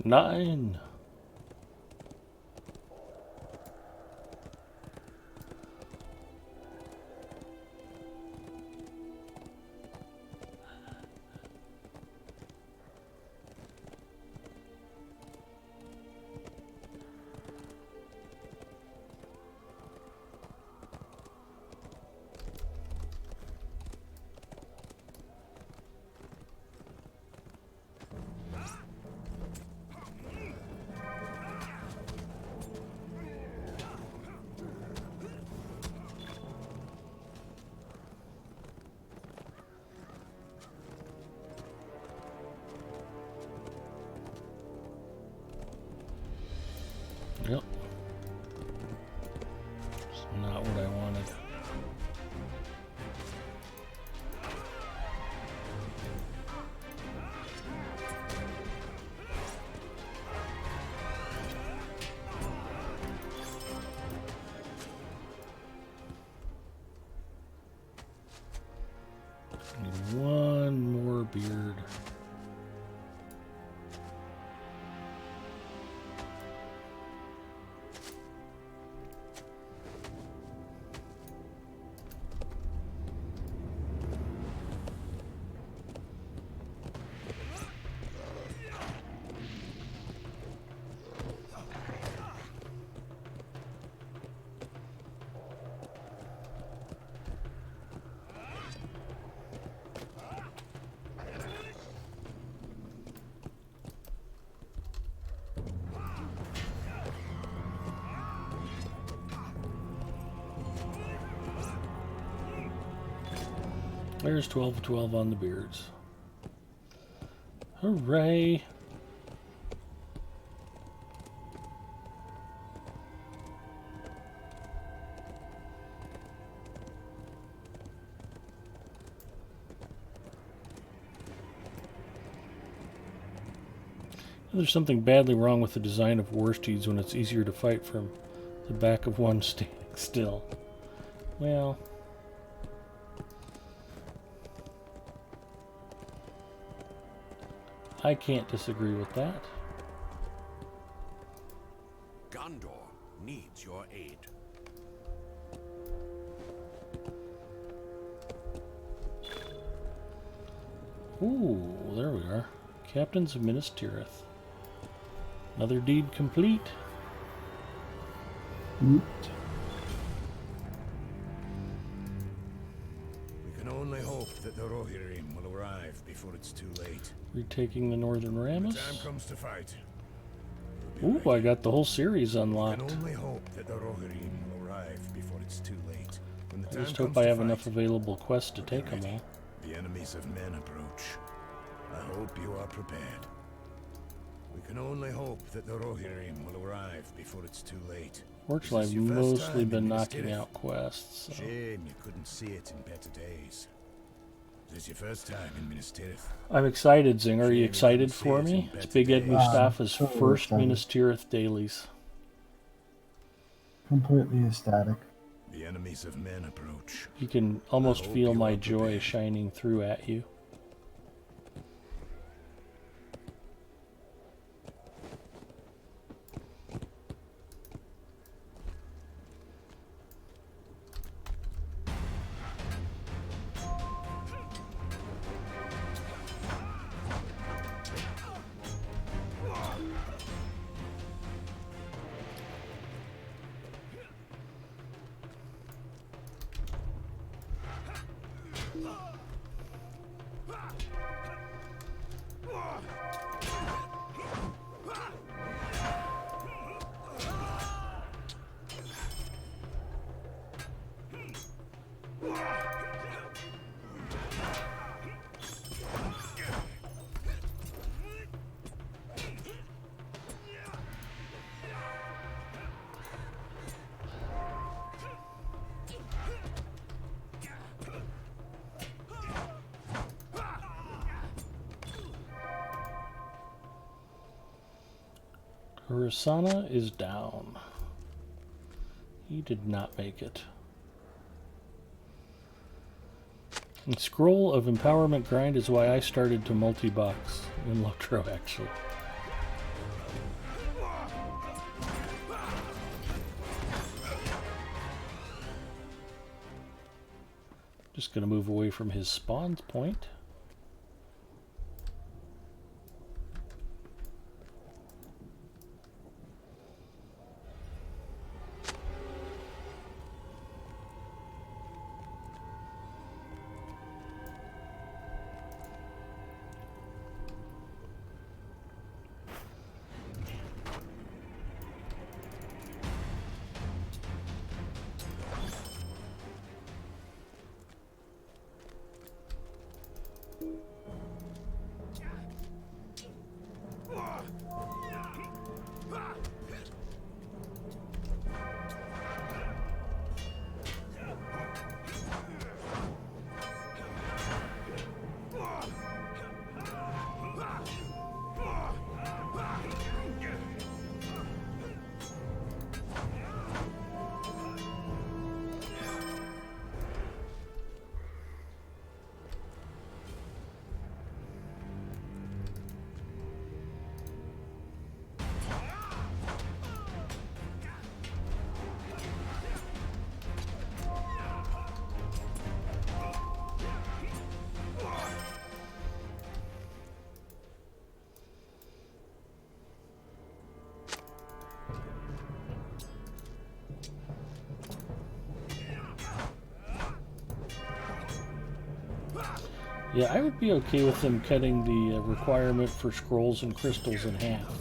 Nine. Yep. It's not what I wanted. Need one more beard. There's 12 of 12 on the beards. Hooray! There's something badly wrong with the design of war steeds when it's easier to fight from the back of one standing still. Well... I can't disagree with that. Gondor needs your aid. Ooh, there we are. Captains of Minas Tirith. Another deed complete. Oop. We can only hope that the Rohirrim will arrive before it's too late. Retaking the Northern When the Ramus. time comes to fight, Ooh, I got the whole series we unlocked. can only hope that the Rohirrim will arrive before it's too late. When the I time just comes hope I to have fight, enough available quests to take them ready. all. The enemies of men approach. I hope you are prepared. We can only hope that the Rohirrim will arrive before it's too late. Fortunately, This I've is your first mostly time in been Minas knocking Tirith. out quests. So. Shame you couldn't see it in better days. This is your first time in Minas Tirith. I'm excited, Zing. Are Shame you you excited couldn't see for it in me? better It's Big Ed days. Mustafa's Totally first excited. Minas Tirith dailies. Completely ecstatic. The enemies of men approach. You can almost hope feel you my are joy prepared. shining through at you. Urasana is down. He did not make it. And Scroll of Empowerment Grind is why I started to multi-box in Lotro, actually. Just going to move away from his spawn point. Yeah, I would be okay with them cutting the requirement for scrolls and crystals in half.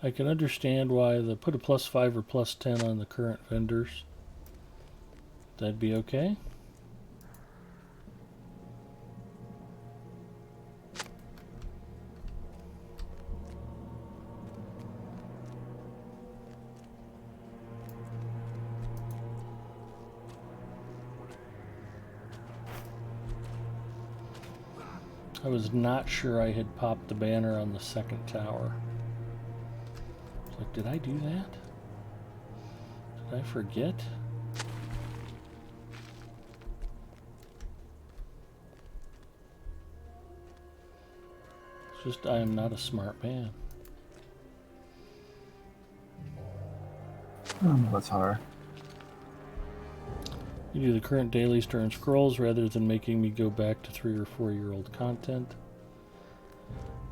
I can understand why they put a +5 or +10 on the current vendors. That'd be okay. I was not sure I had popped the banner on the second tower. Like, did I do that? Did I forget? It's just I am not a smart man. That's hard. You do the current dailies to earn scrolls rather than making me go back to 3 or 4 year old content.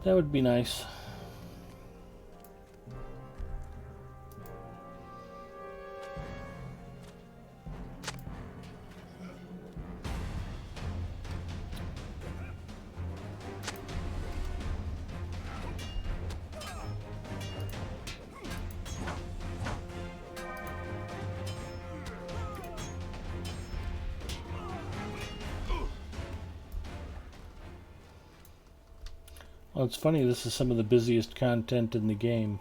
That would be nice. Well, it's funny, this is some of the busiest content in the game.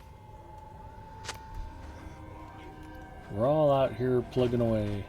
We're all out here plugging away.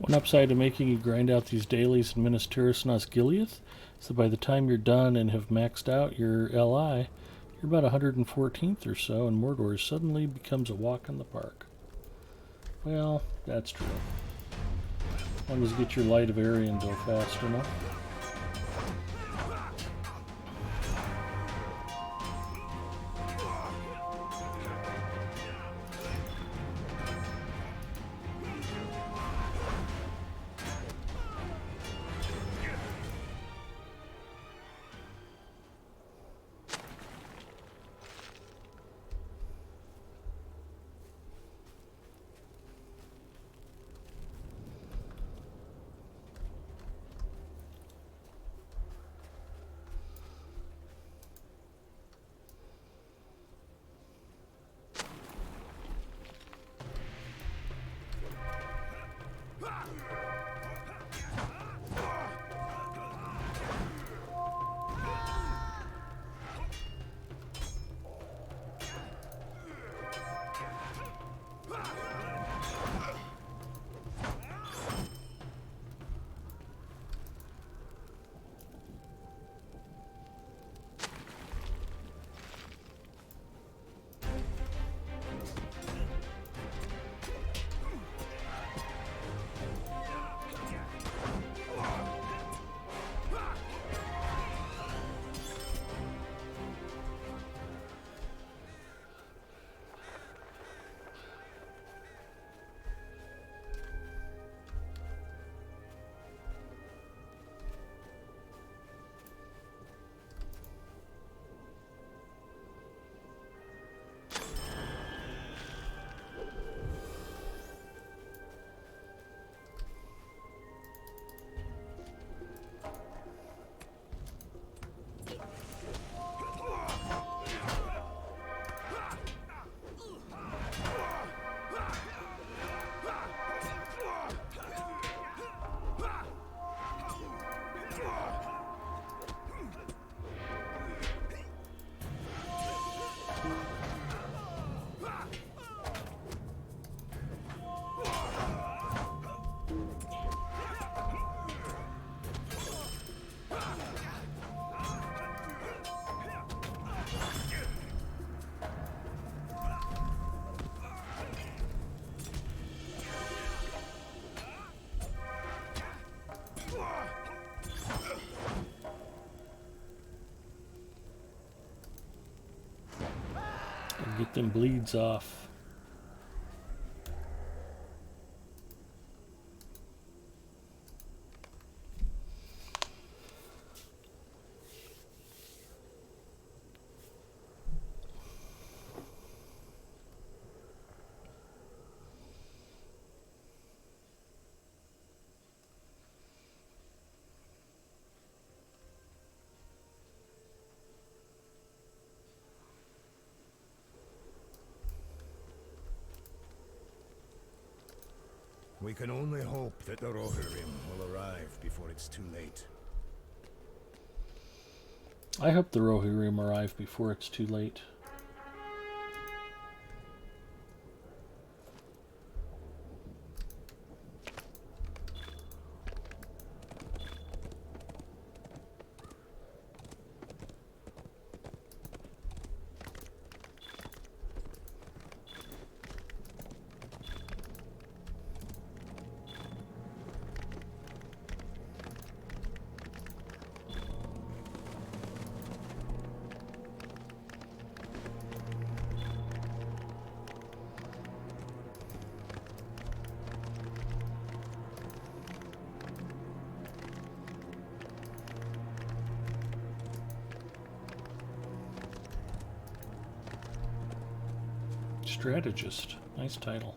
One upside to making you grind out these dailies in Minas Tirith Nos Gileath is that by the time you're done and have maxed out your LI, you're about 114th or so, and Mordor suddenly becomes a walk in the park. Well, that's true. As long as you get your Light of Arian go fast enough. Get them bleeds off. We can only hope that the Rohirrim will arrive before it's too late. I hope the Rohirrim arrive before it's too late. Strategist. Nice title.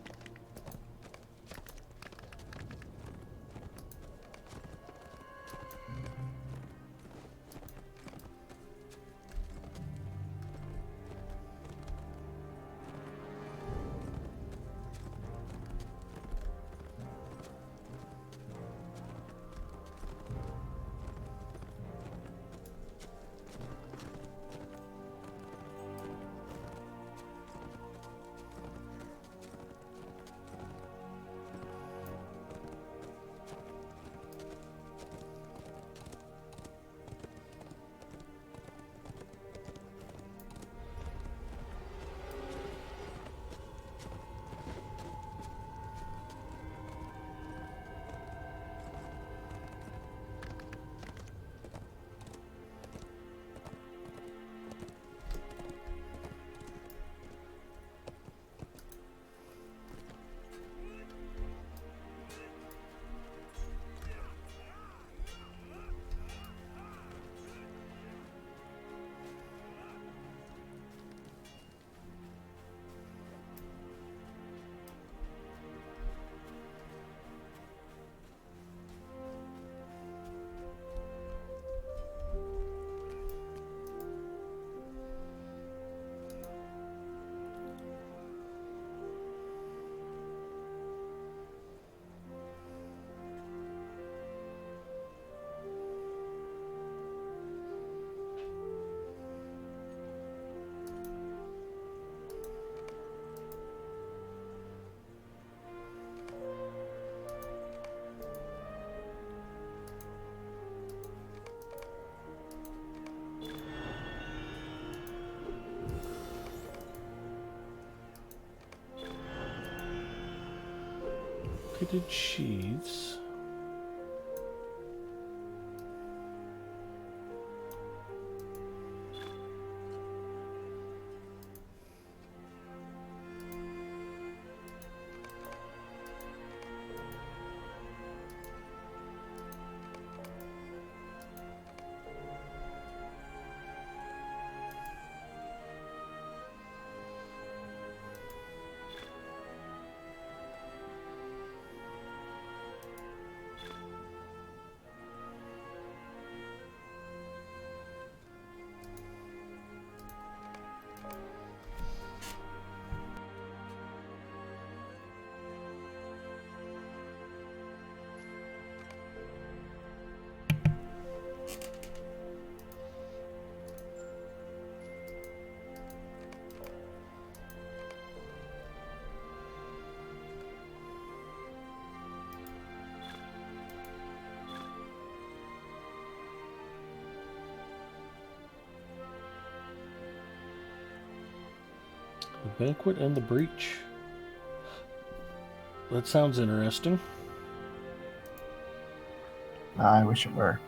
Pitted sheaths. The Banquet and the Breach. That sounds interesting. I wish it were.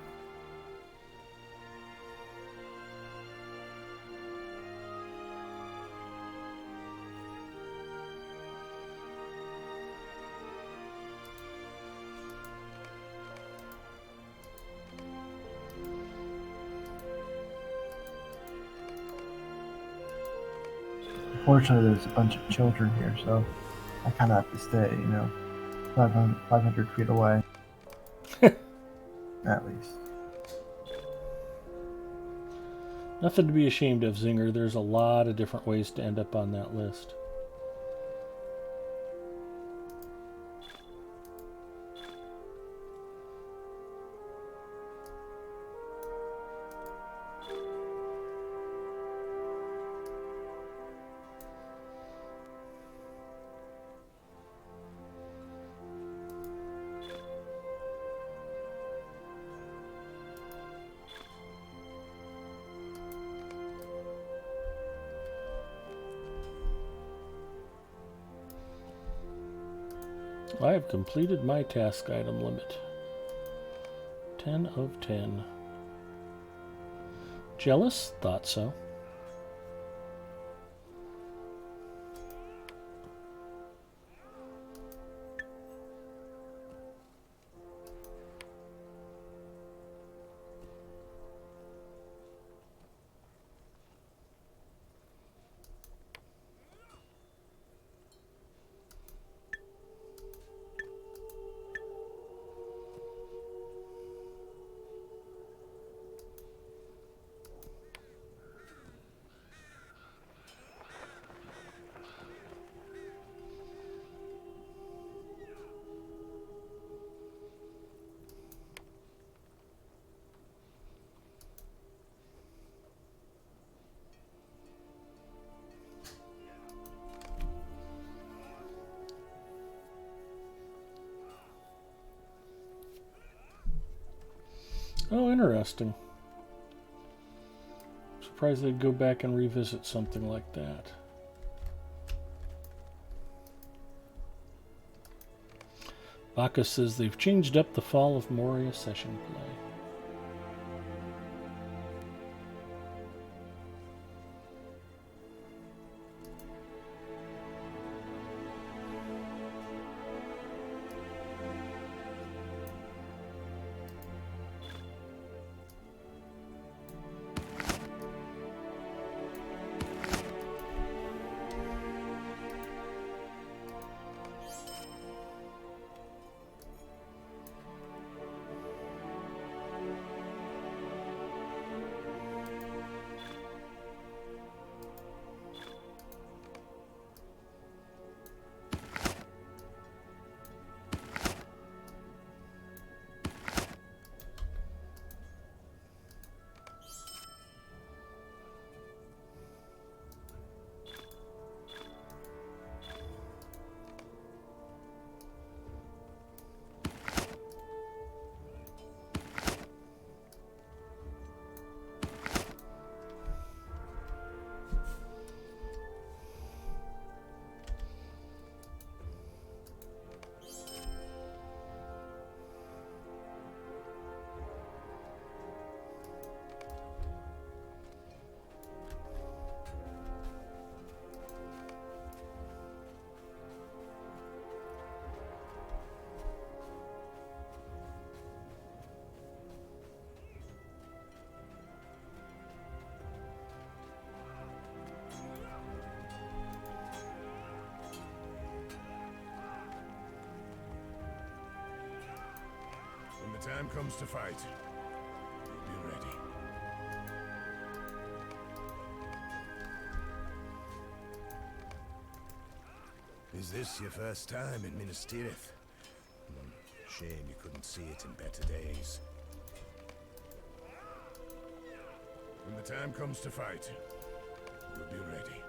Fortunately, there's a bunch of children here, so I kind of have to stay, 500 feet away. At least. Nothing to be ashamed of, Zinger. There's a lot of different ways to end up on that list. I have completed my task item limit. 10 of 10. Jealous? Thought so. Oh, interesting. Surprised they'd go back and revisit something like that. Bacchus says they've changed up the Fall of Moria session play. When the time comes to fight, you'll be ready. Is this your first time in Minas Tirith? Shame you couldn't see it in better days. When the time comes to fight, you'll be ready.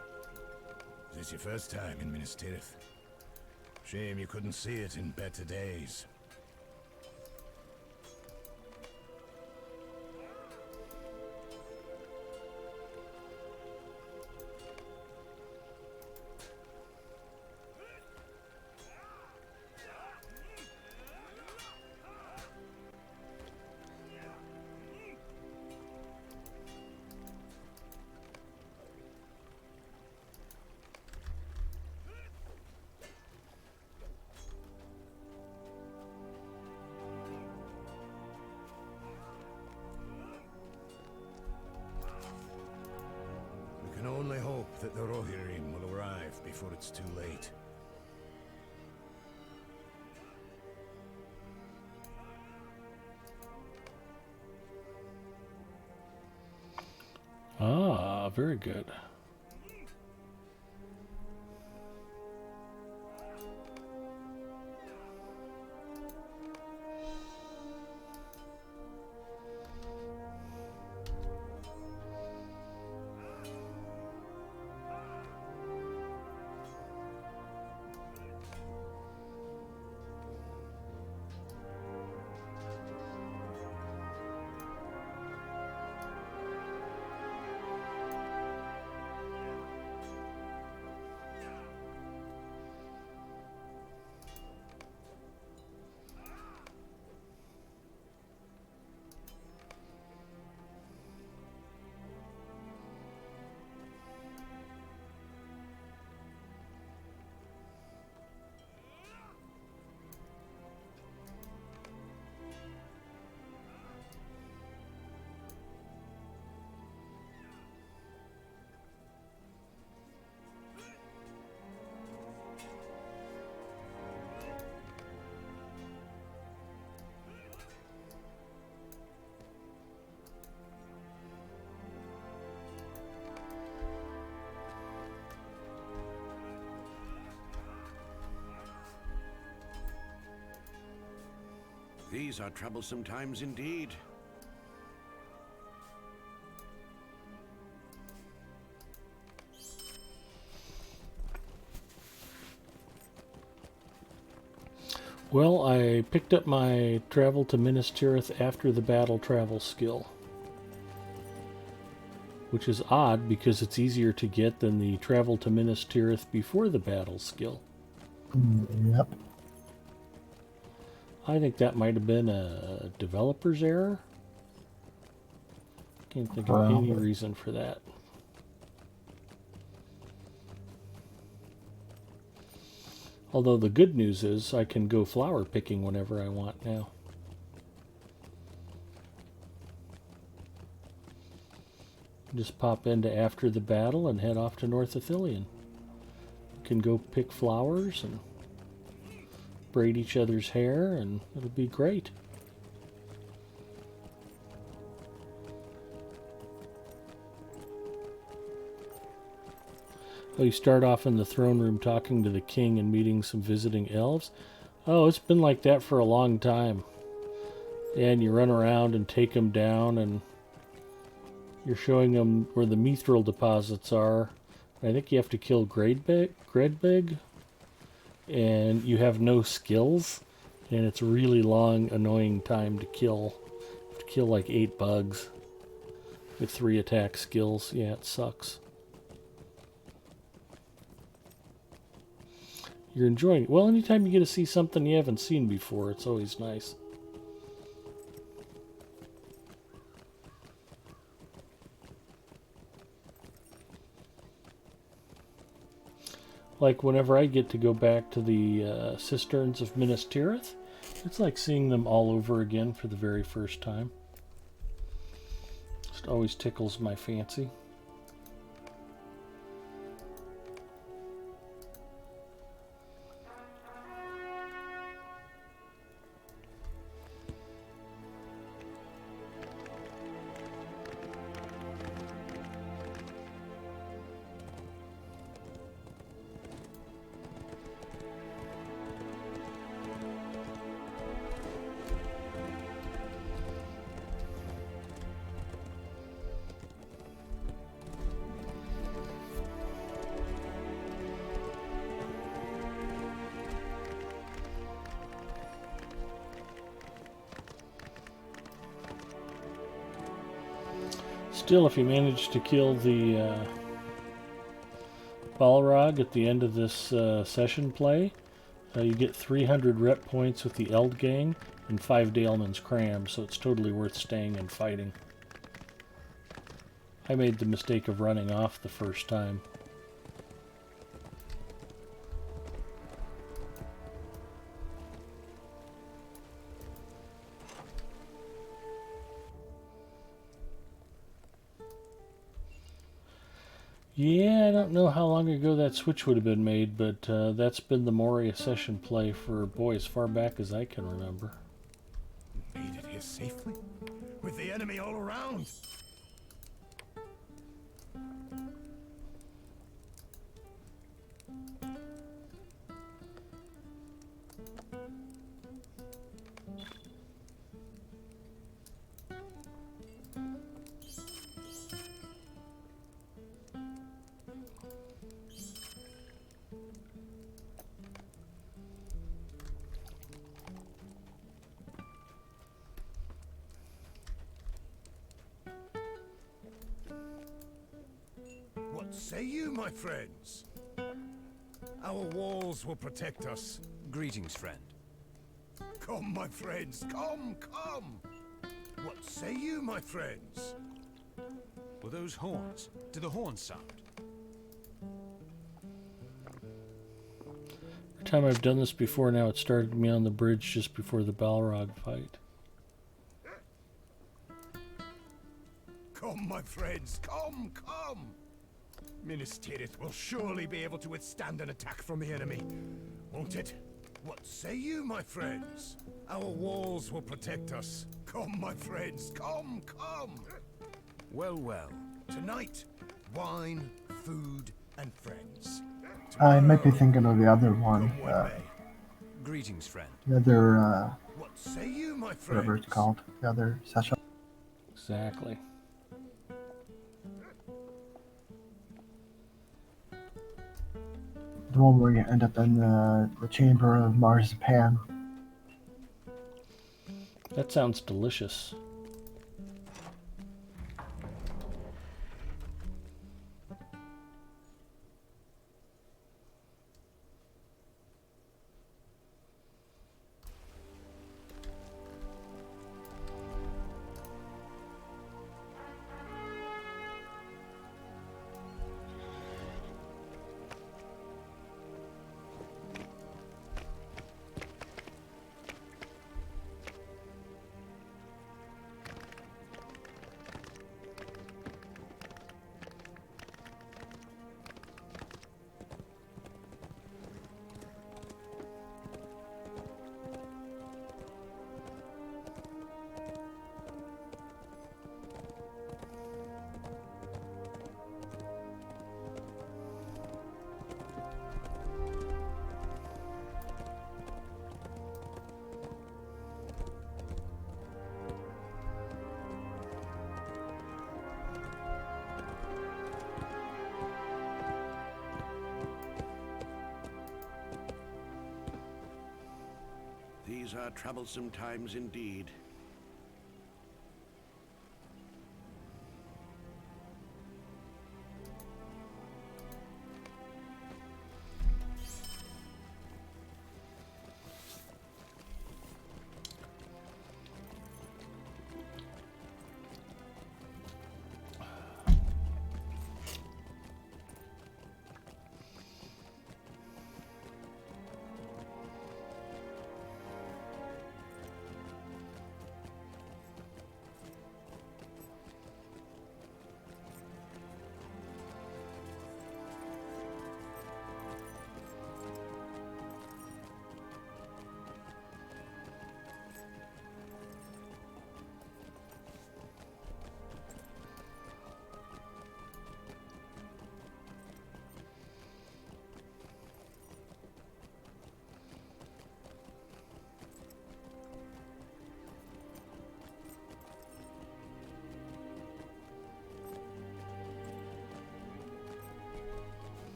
Is this your first time in Minas Tirith? Shame you couldn't see it in better days. We can only hope that the Rohirrim will arrive before it's too late. Ah, very good. These are troublesome times indeed. Well, I picked up my travel to Minas Tirith after the battle travel skill. Which is odd because it's easier to get than the travel to Minas Tirith before the battle skill. Yep. I think that might have been a developer's error. Can't think of any reason for that. Although the good news is I can go flower picking whenever I want now. Just pop into after the battle and head off to North Ithilien. Can go pick flowers and braid each other's hair, and it'll be great. Oh, you start off in the throne room talking to the king and meeting some visiting elves. Oh, it's been like that for a long time. And you run around and take them down, and you're showing them where the mithril deposits are. I think you have to kill Gredbig, and you have no skills, and it's a really long, annoying time to kill. You have to kill like 8 bugs with 3 attack skills. Yeah, it sucks. You're enjoying it. Well, anytime you get to see something you haven't seen before, it's always nice. Like whenever I get to go back to the cisterns of Minas Tirith, it's like seeing them all over again for the very first time. Just always tickles my fancy. Still, if you manage to kill the Balrog at the end of this session play, you get 300 rep points with the Eld Gang and 5 Daleman's Cram, so it's totally worth staying and fighting. I made the mistake of running off the first time. Yeah, I don't know how long ago that switch would have been made, but that's been the Moria session play for, boy, as far back as I can remember. Made it here safely? With the enemy all around? What say you, my friends? Our walls will protect us. Greetings, friend. Come, my friends, come, come! What say you, my friends? Were those horns? Do the horns sound? Every time I've done this before now, it started me on the bridge just before the Balrog fight. Come, my friends, come, come! Minas Tirith will surely be able to withstand an attack from the enemy, won't it? What say you, my friends? Our walls will protect us. Come, my friends, come, come! Well, well. Tonight, wine, food, and friends. I might be thinking of the other one. Come what may. Greetings, friend. The other What What say you, my friends? whatever it's called, the other session. Exactly. The one where you end up in the chamber of marzipan. That sounds delicious. These are troublesome times indeed.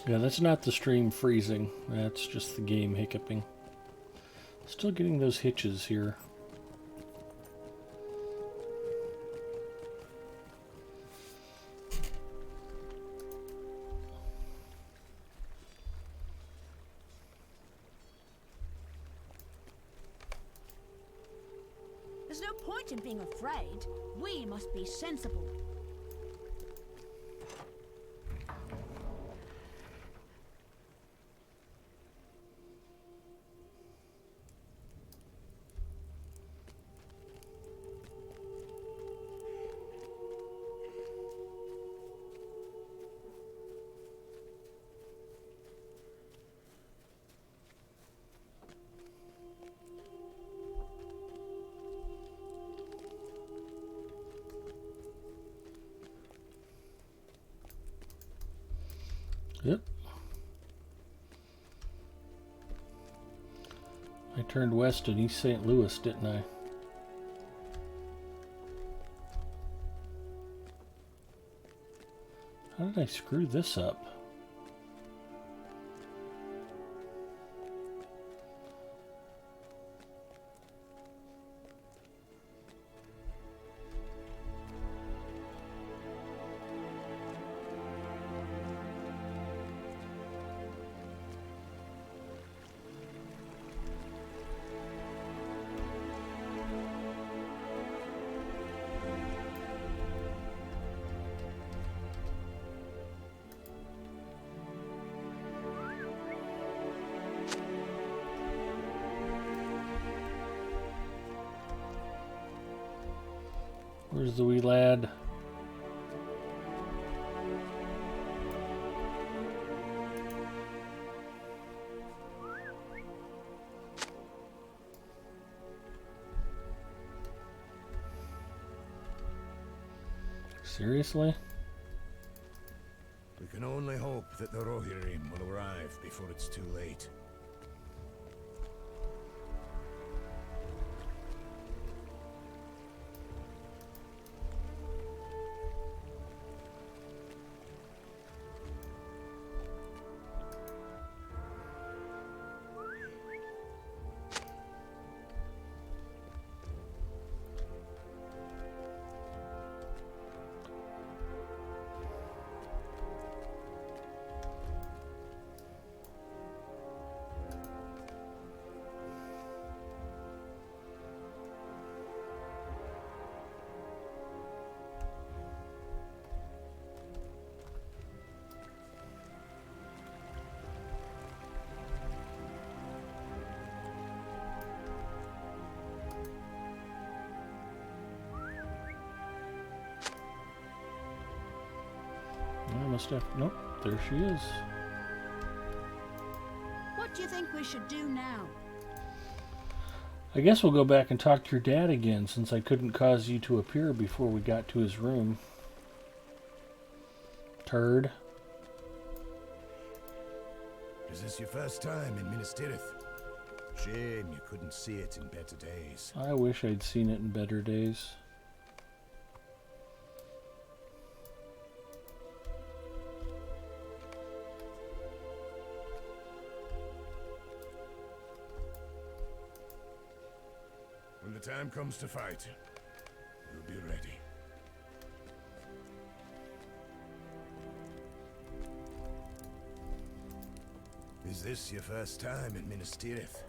Yeah, that's not the stream freezing. That's just the game hiccuping. Still getting those hitches here. There's no point in being afraid. We must be sensible. Yep. I turned west in East St. Louis, didn't I? How did I screw this up? Where's the wee lad? Seriously? We can only hope that the Rohirrim will arrive before it's too late. I must have. Nope, there she is. What do you think we should do now? I guess we'll go back and talk to your dad again, since I couldn't cause you to appear before we got to his room. Turd. Is this your first time in Minas Tirith? Shame you couldn't see it in better days. I wish I'd seen it in better days. When the time comes to fight, you'll be ready. Is this your first time in Minas Tirith?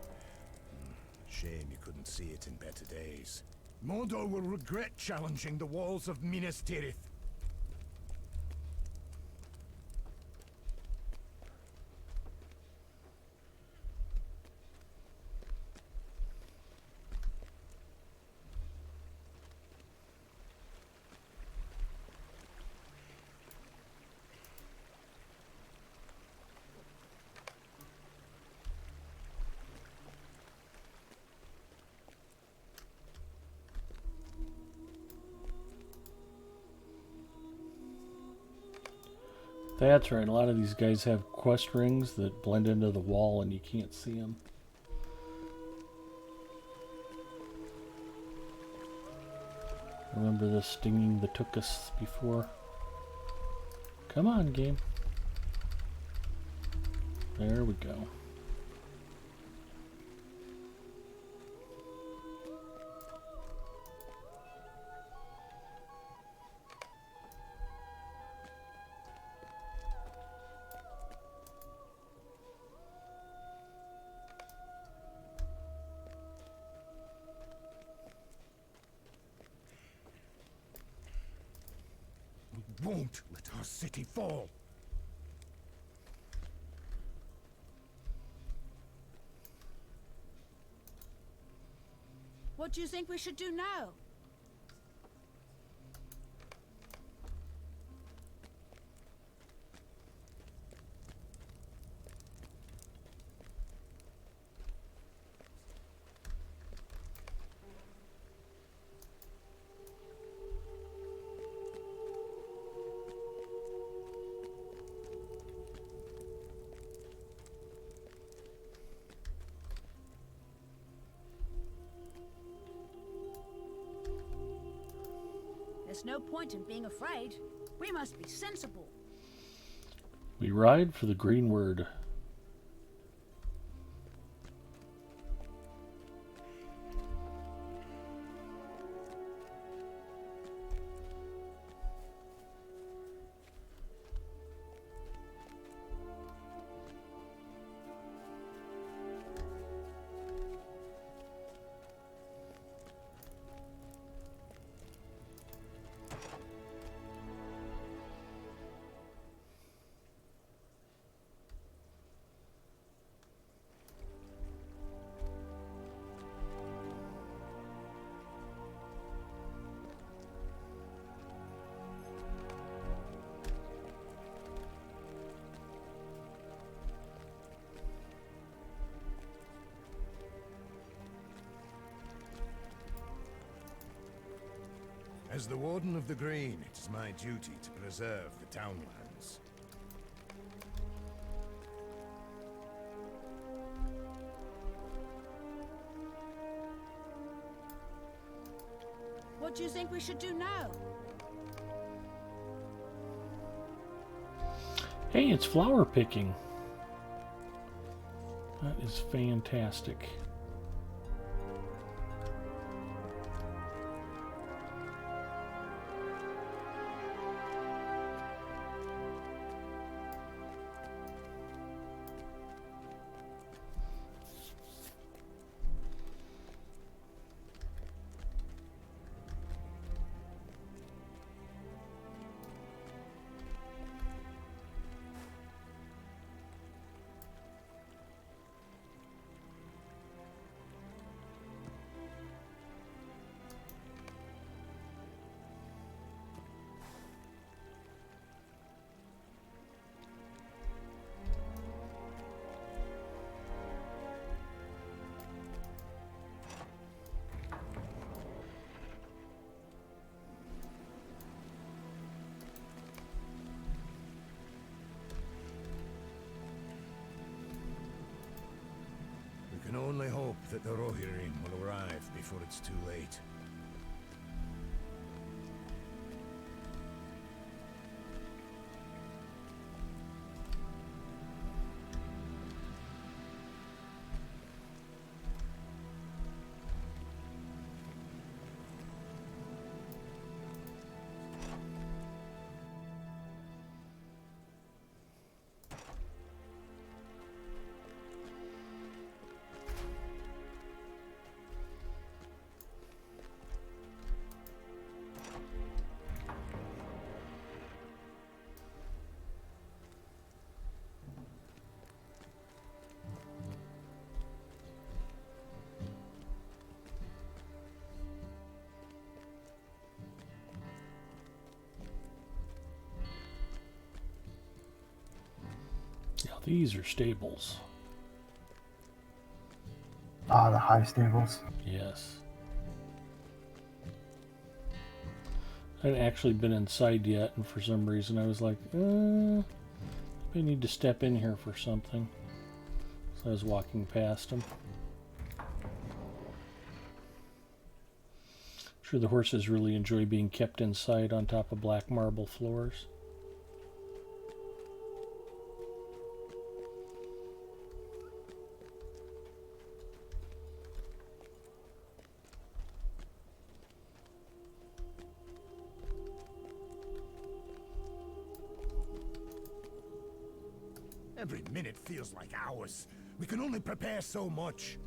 Shame you couldn't see it in better days. Mordor will regret challenging the walls of Minas Tirith. That's right, a lot of these guys have quest rings that blend into the wall and you can't see them. Remember the stinging that took us before? Come on, game. There we go. Won't let our city fall. What do you think we should do now? There's no point in being afraid. We must be sensible. We ride for the green word. As the Warden of the Green, it is my duty to preserve the townlands. What do you think we should do now? Hey, it's flower picking. That is fantastic. We can only hope that the Rohirrim will arrive before it's too late. Now these are stables. Ah, the high stables. Yes. I hadn't actually been inside yet, and for some reason I was like, I need to step in here for something. So I was walking past them. I'm sure the horses really enjoy being kept inside on top of black marble floors. Every minute feels like hours. We can only prepare so much.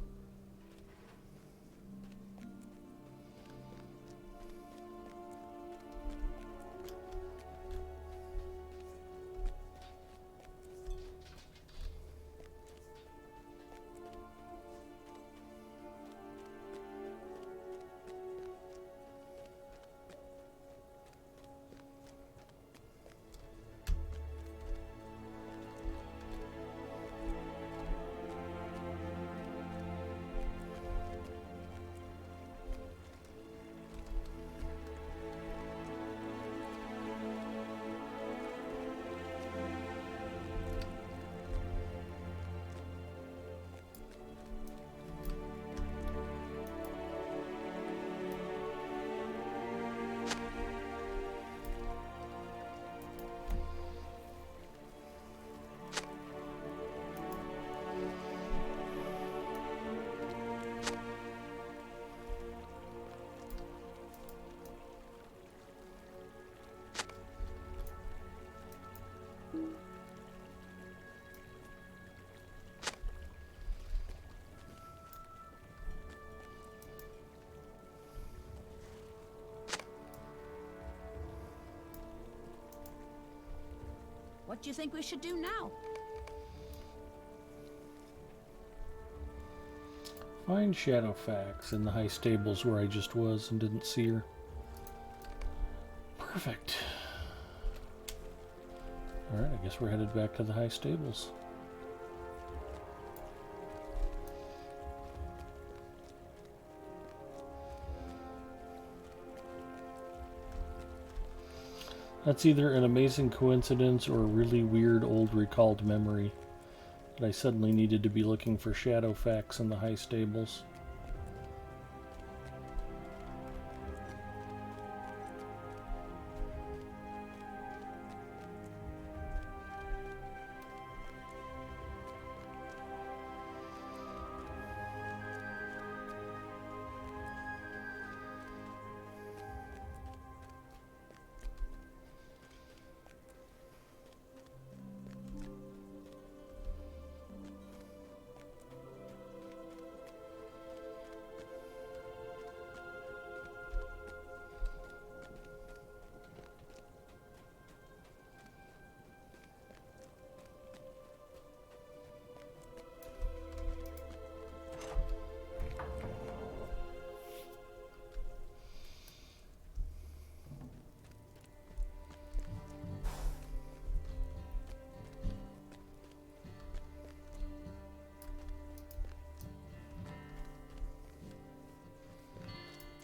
What do you think we should do now? Find Shadowfax in the high stables where I just was and didn't see her. Perfect. Alright, I guess we're headed back to the high stables. That's either an amazing coincidence or a really weird old recalled memory that I suddenly needed to be looking for shadow facts in the high stables.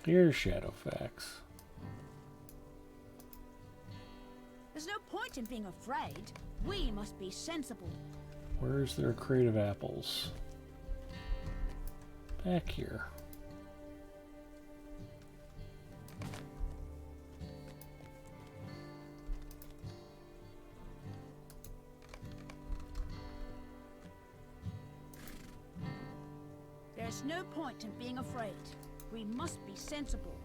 Here's shadow facts. There's no point in being afraid. We must be sensible. Where's their crate of apples? Back here. There's no point in being afraid. We must be sensible.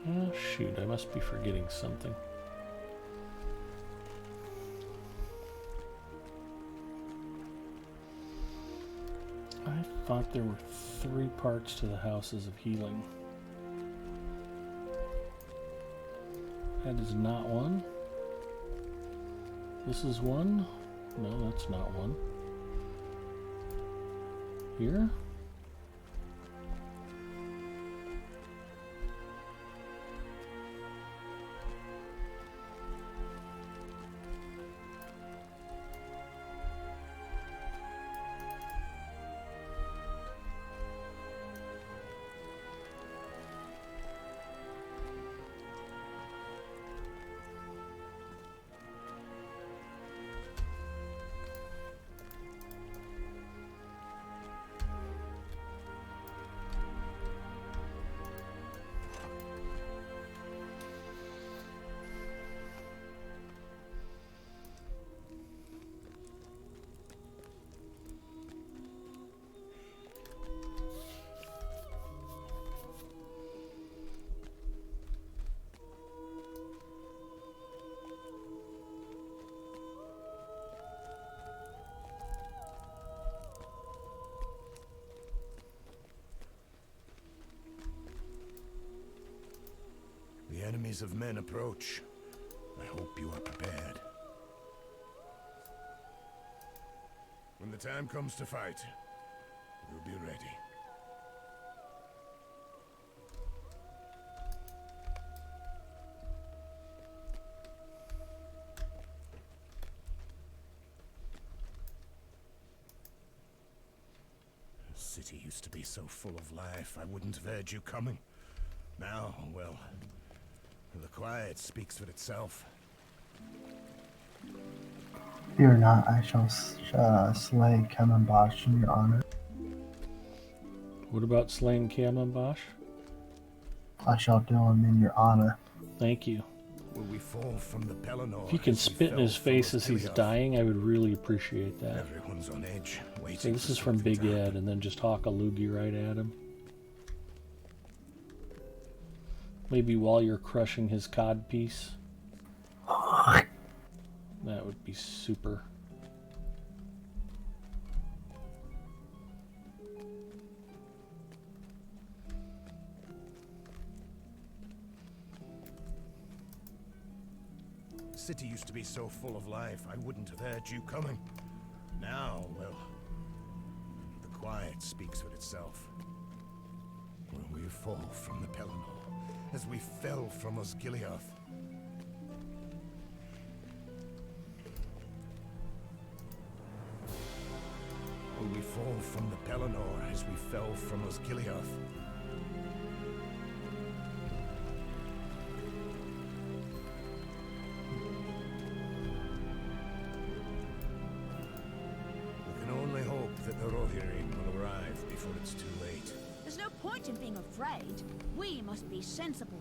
Oh, shoot, I must be forgetting something. I thought there were 3 parts to the houses of healing. That is not one. This is one. No, that's not one. Here? The enemies of men approach. I hope you are prepared. When the time comes to fight, we'll be ready. The city used to be so full of life, I wouldn't have heard you coming. Now, well, the quiet speaks for itself. Fear not, I shall slay Kamambash in your honor. What about slaying Kamambash? I shall do him in your honor. Thank you. Will we fall from the Pelennor? If you can as we spit in fell his from face as he's Osgiliath? dying, I would really appreciate that. Everyone's on edge, waiting. So this for is from something Big to Ed, happen. and then just hawk a loogie right at him. Maybe while you're crushing his cod piece. That would be super. The city used to be so full of life, I wouldn't have heard you coming. Now, well, the quiet speaks for itself. Will we fall from the Pelennor, as we fell from Osgiliath? Will we fall from the Pelennor, as we fell from Osgiliath? We can only hope that the Rohirrim will arrive before it's too late. There's no point in being afraid. We must be sensible.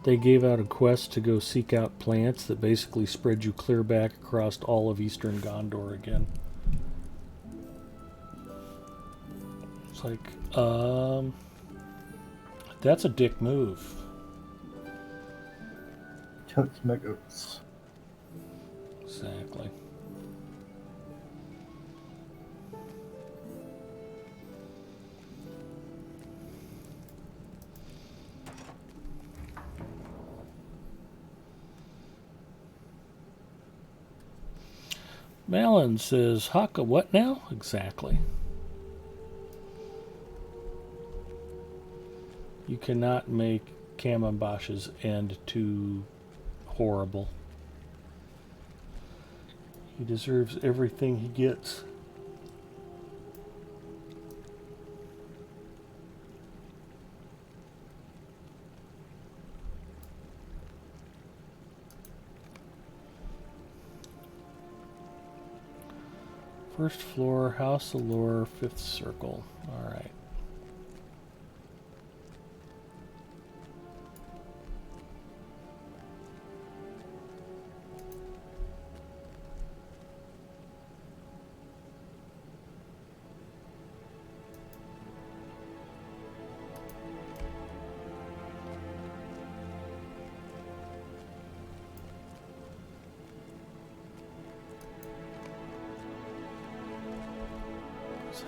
They gave out a quest to go seek out plants that basically spread you clear back across all of eastern Gondor again. It's like, that's a dick move. Totes my goats. Exactly. Malin says, Haka, what now? Exactly. You cannot make Kamambash's end too horrible. He deserves everything he gets. First floor, House of Lore, 5th circle. Alright.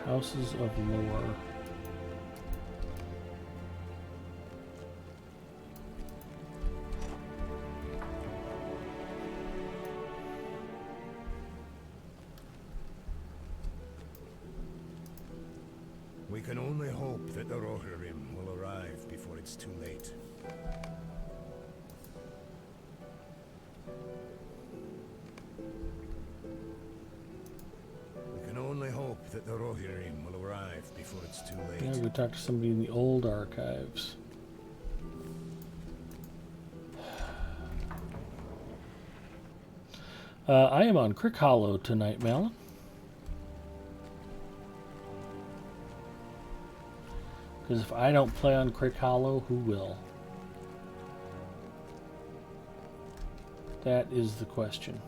Houses of Lore. We can only hope that the Rohirrim will arrive before it's too late. We can only hope that the Rohirrim will arrive before it's too Yeah, late. go talk to somebody in the old archives. I am on Crick Hollow tonight, Malin. Because if I don't play on Crick Hollow, who will? That is the question.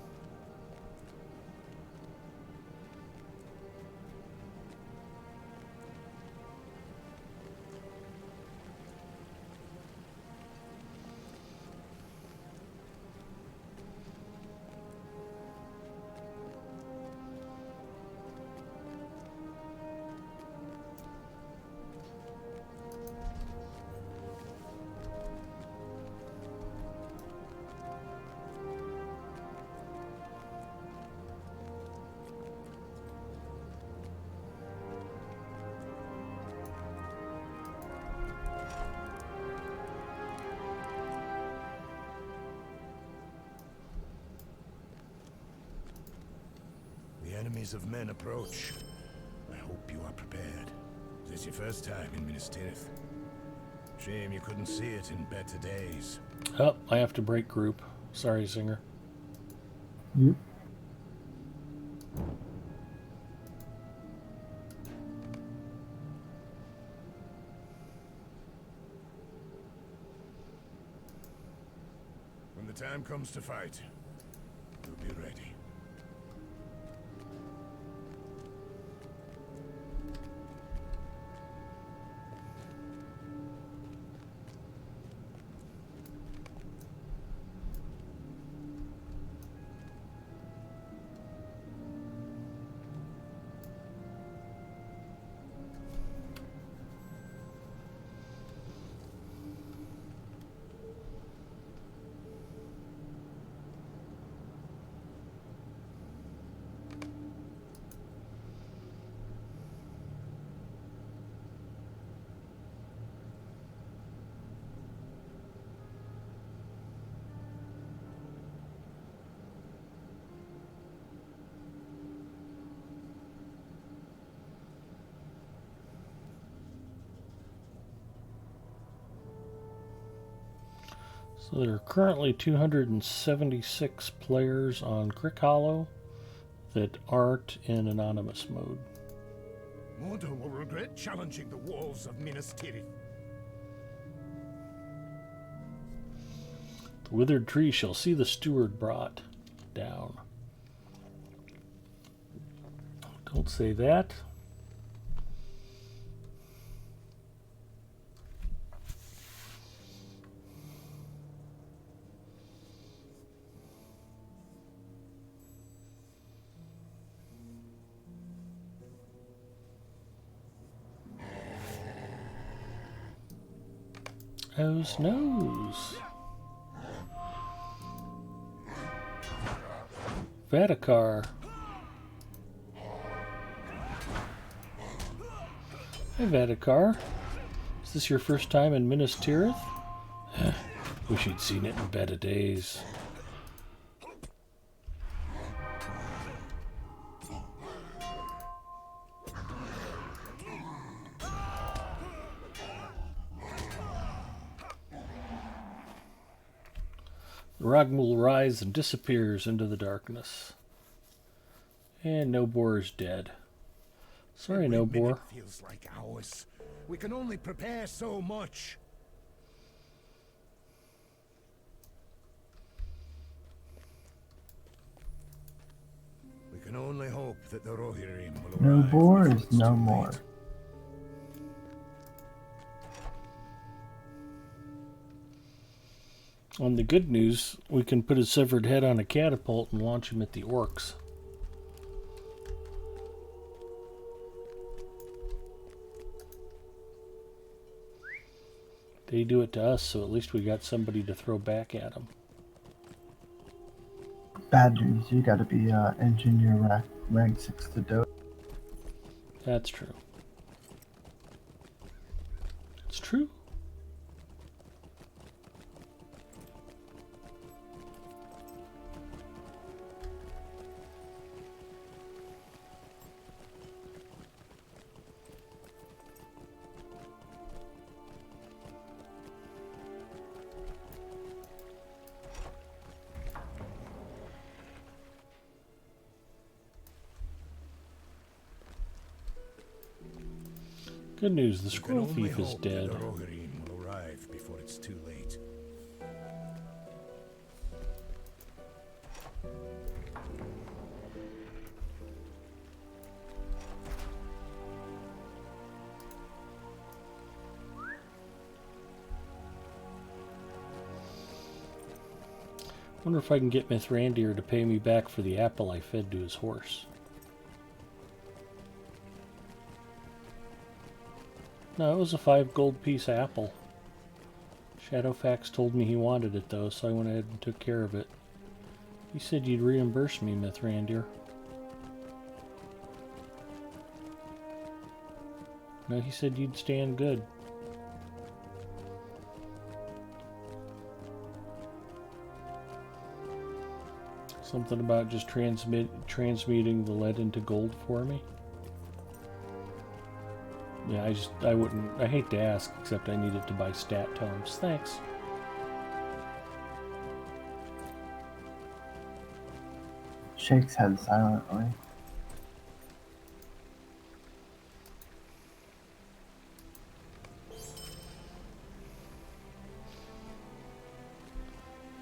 armies of men approach. I hope you are prepared. Is this your first time in Minas Tirith? Shame you couldn't see it in better days. Oh, I have to break group. Sorry, Singer. Yep. When the time comes to fight, we'll be ready. So there are currently 276 players on Crick Hollow that aren't in anonymous mode. Mordor will regret challenging the walls of Minas Tirith. The withered tree shall see the steward brought down. Don't say that. Nose, nose. Vadakar. Hi, Vadakar. Is this your first time in Minas Tirith? Wish you'd seen it in better days. The Ragmul rises and disappears into the darkness. And Nobor is dead. Sorry, Every Nobor. minute feels like hours. We can only prepare so much. We can only hope that the Rohirrim will No arrive more before is it's no too more. late. On the good news, we can put his severed head on a catapult and launch him at the orcs. They do it to us, so at least we got somebody to throw back at him. Bad news, you gotta be engineer rank 6 to do it. That's true. It's true. Good news, the We can scroll only thief is hope that dead. the Rohirrim will arrive before it's too late. Wonder if I can get Mithrandir to pay me back for the apple I fed to his horse. No, it was a 5 gold piece apple. Shadowfax told me he wanted it though, so I went ahead and took care of it. He said you'd reimburse me, Mithrandir. No, he said you'd stand good. Something about just transmuting the lead into gold for me. Yeah, I hate to ask, except I needed to buy stat tomes. Thanks. Shakes head silently.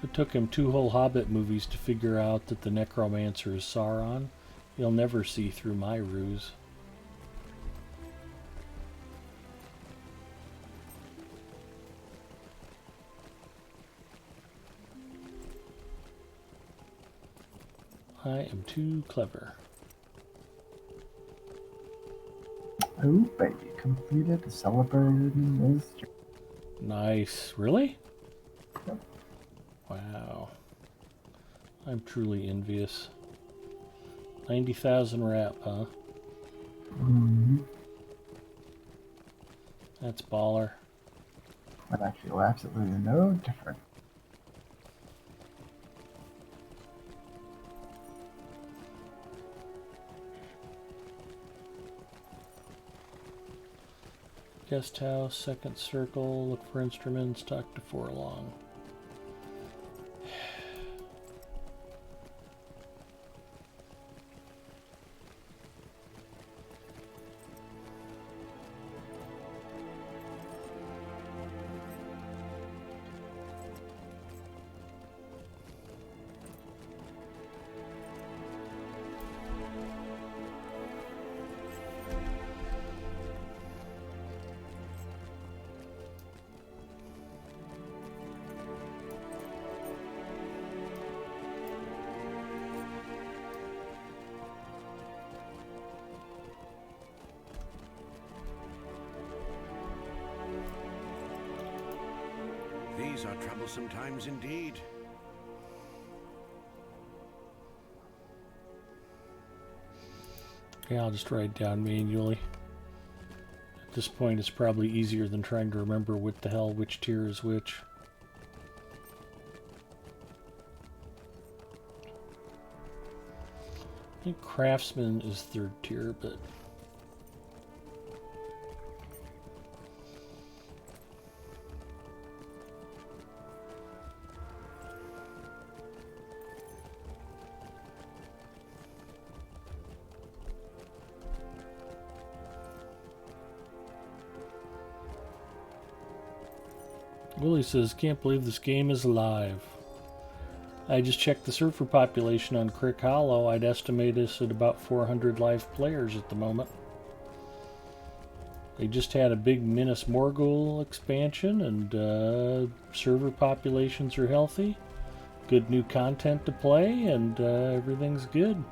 It took him 2 whole Hobbit movies to figure out that the necromancer is Sauron. He'll never see through my ruse. I am too clever. Oh, baby, completed, celebrating this. Nice. Really? Yep. Wow. I'm truly envious. 90,000 rap, huh? Mm-hmm. That's baller. That actually feel absolutely no different. Guest house, second circle, look for instruments, talk to Forlong. These are troublesome times indeed. Yeah, I'll just write down manually. At this point, it's probably easier than trying to remember what the hell which tier is which. I think Craftsman is 3rd tier, but... Willie says, can't believe this game is alive. I just checked the server population on Crick Hollow. I'd estimate us at about 400 live players at the moment. They just had a big Minas Morgul expansion, and server populations are healthy. Good new content to play, and everything's good.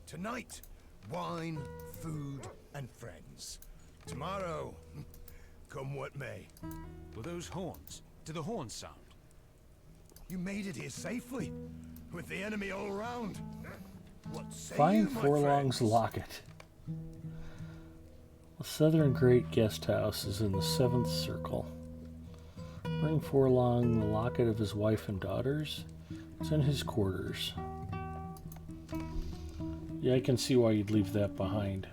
Tonight, wine, food, and friends. Tomorrow, come what may. Were those horns? Did the horns sound? You made it here safely, with the enemy all around. What say Find you, my Forlong's friends? locket. The Southern Great Guest House is in the 7th circle. Bring Forlong the locket of his wife and daughters. It's in his quarters. Yeah, I can see why you'd leave that behind.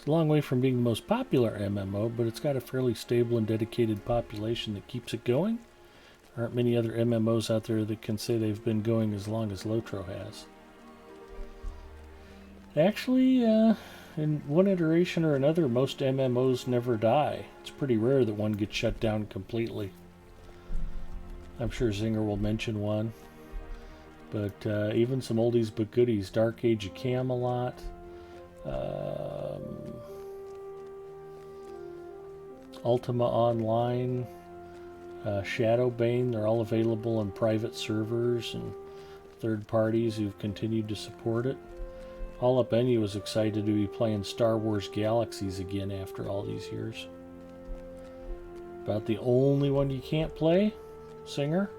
It's a long way from being the most popular MMO, but it's got a fairly stable and dedicated population that keeps it going. There aren't many other MMOs out there that can say they've been going as long as Lotro has. Actually, in one iteration or another, most MMOs never die. It's pretty rare that one gets shut down completely. I'm sure Zinger will mention one. But even some oldies but goodies. Dark Age of Camelot. Ultima Online. Shadowbane. They're all available on private servers and third parties who've continued to support it. All Up Any was excited to be playing Star Wars Galaxies again after all these years. About the only one you can't play, Singer?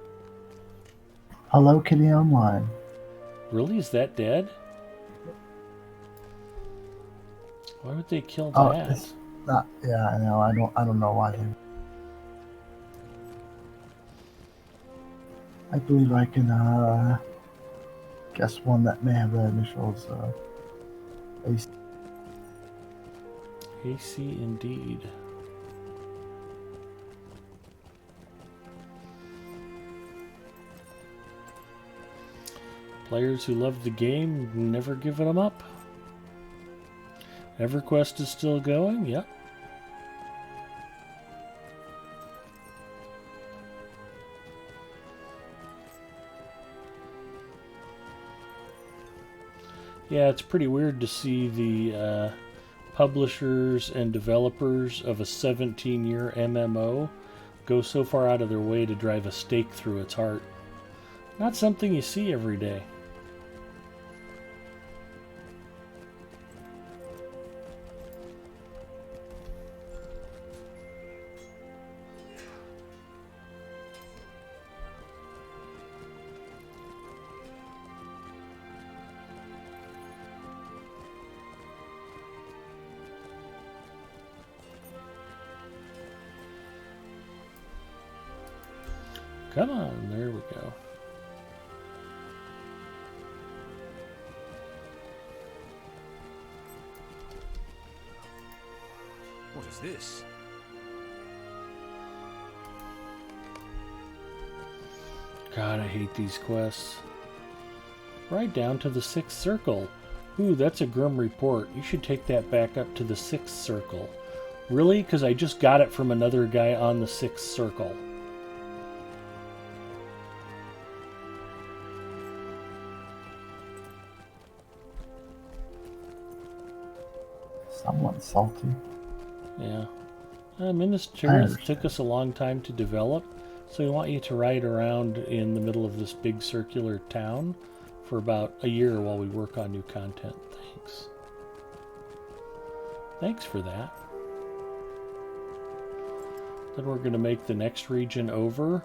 Hello Kitty Online. Really? Is that dead? Why would they kill Oh, that? it's not. Yeah, I know. I don't know why they. I believe I can guess one that may have the initials. AC. AC indeed. Players who love the game, never giving them up. EverQuest is still going, yep. Yeah, it's pretty weird to see the publishers and developers of a 17-year MMO go so far out of their way to drive a stake through its heart. Not something you see every day. Come on, there we go. What is this? God, I hate these quests. Right down to the 6th circle. Ooh, that's a grim report. You should take that back up to the 6th circle. Really? Because I just got it from another guy on the 6th circle. Somewhat salty. Yeah. Minas Tirith took us a long time to develop, so we want you to ride around in the middle of this big circular town for about a year while we work on new content. Thanks. Thanks for that. Then we're going to make the next region over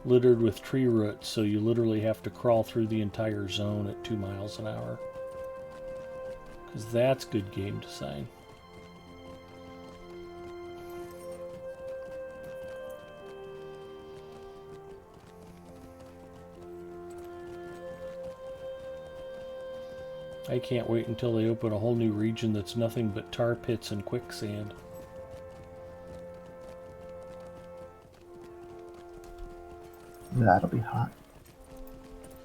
littered with tree roots, so you literally have to crawl through the entire zone at 2 miles an hour. Because that's good game design. I can't wait until they open a whole new region that's nothing but tar pits and quicksand. That'll be hot.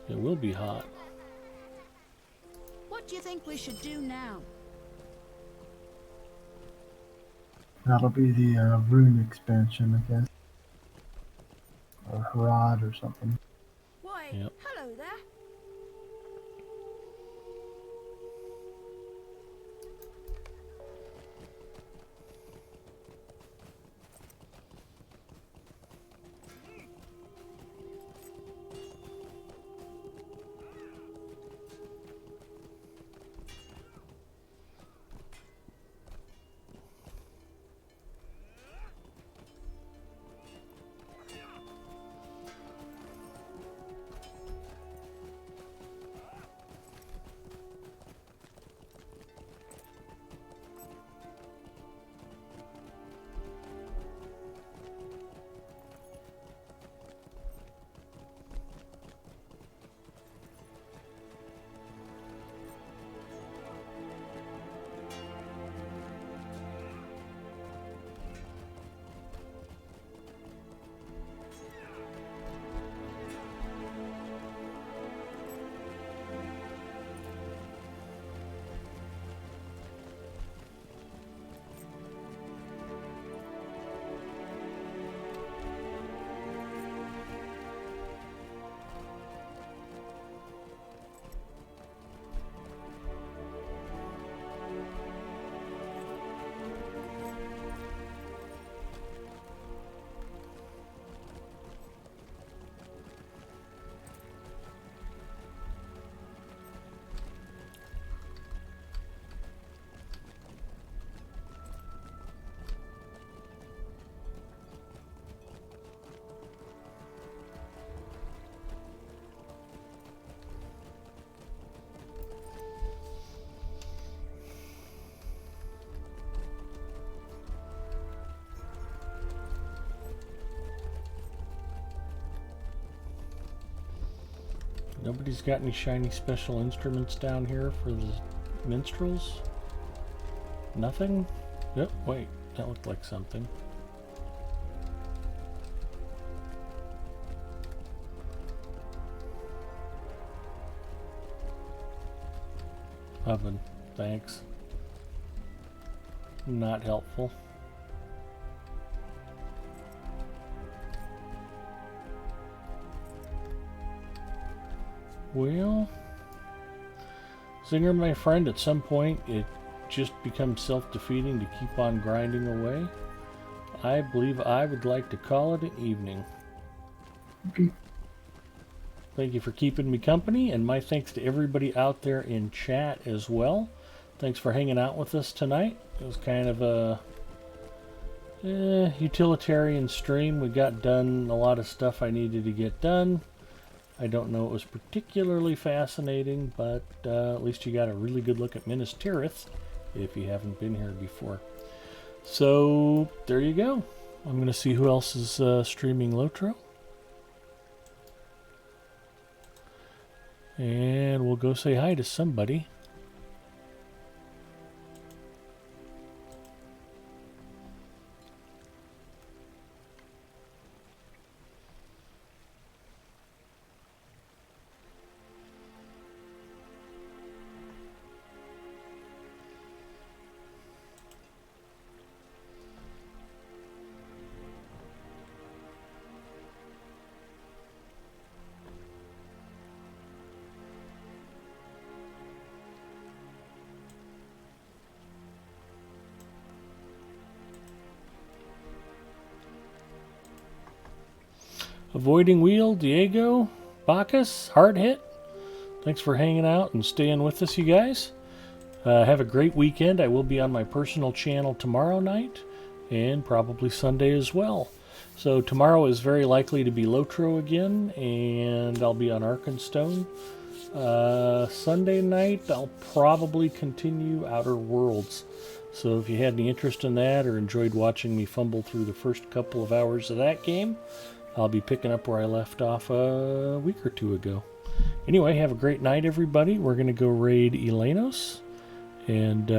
It will be hot. What do you think we should do now? That'll be the rune expansion, I guess. Or Harad or something. Why, Yep. hello there. Nobody's got any shiny special instruments down here for the minstrels? Nothing? Yep, wait, that looked like something. Oven, thanks. Not helpful. Well, Zinger, my friend, at some point it just becomes self-defeating to keep on grinding away. I believe I would like to call it an evening. Okay. Thank you for keeping me company, and my thanks to everybody out there in chat as well. Thanks for hanging out with us tonight. It was kind of a utilitarian stream. We got done a lot of stuff I needed to get done. I don't know it was particularly fascinating, but at least you got a really good look at Minas Tirith if you haven't been here before. So there you go. I'm going to see who else is streaming Lotro. And we'll go say hi to somebody. Avoiding Wheel, Diego, Bacchus, Hard Hit. Thanks for hanging out and staying with us, you guys. Have a great weekend. I will be on my personal channel tomorrow night and probably Sunday as well. So tomorrow is very likely to be Lotro again, and I'll be on Arkenstone. Sunday night, I'll probably continue Outer Worlds. So if you had any interest in that or enjoyed watching me fumble through the first couple of hours of that game, I'll be picking up where I left off a week or two ago. Anyway, have a great night, everybody. We're going to go raid Elenos. And,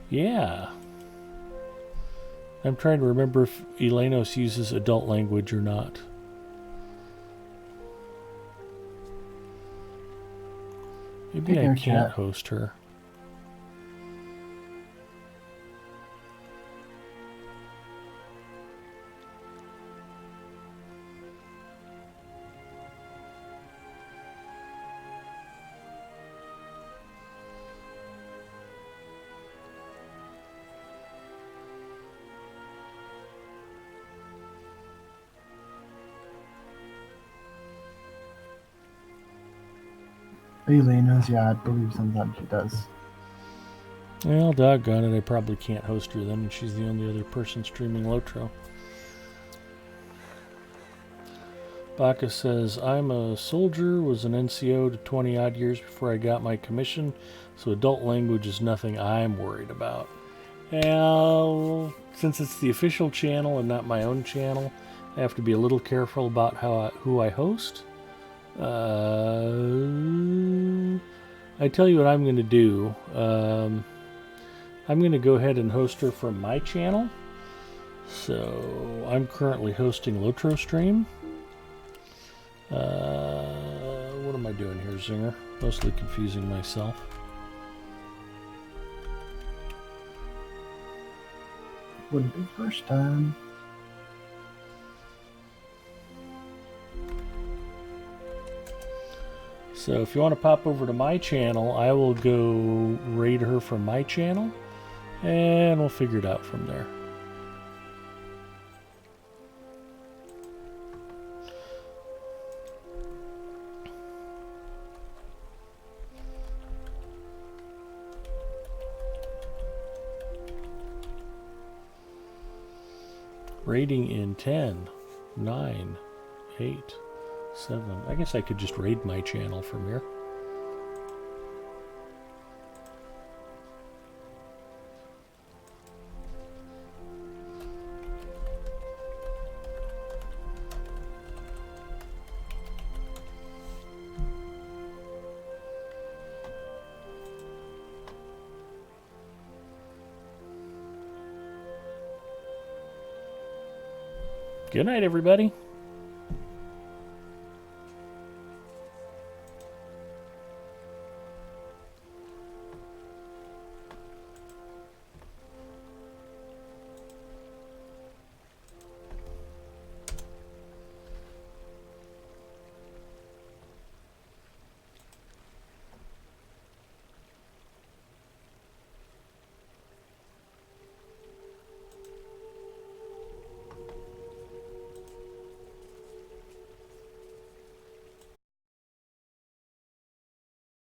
yeah. I'm trying to remember if Elenos uses adult language or not. Maybe I can't host her. Elena's, yeah, I believe sometimes she does. Well, doggone it, I probably can't host her then, and she's the only other person streaming Lotro. Bacchus says, I'm a soldier, was an NCO to 20 odd years before I got my commission, so adult language is nothing I'm worried about. Well, since it's the official channel and not my own channel, I have to be a little careful about who I host. I tell you what I'm going to do. I'm going to go ahead and host her from my channel. So I'm currently hosting Lotro Stream. What am I doing here, Zinger? Mostly confusing myself. Wouldn't be the first time. So if you want to pop over to my channel, I will go raid her from my channel, and we'll figure it out from there. Raiding in 10, 9, 8, 7. I guess I could just raid my channel from here. Good night, everybody.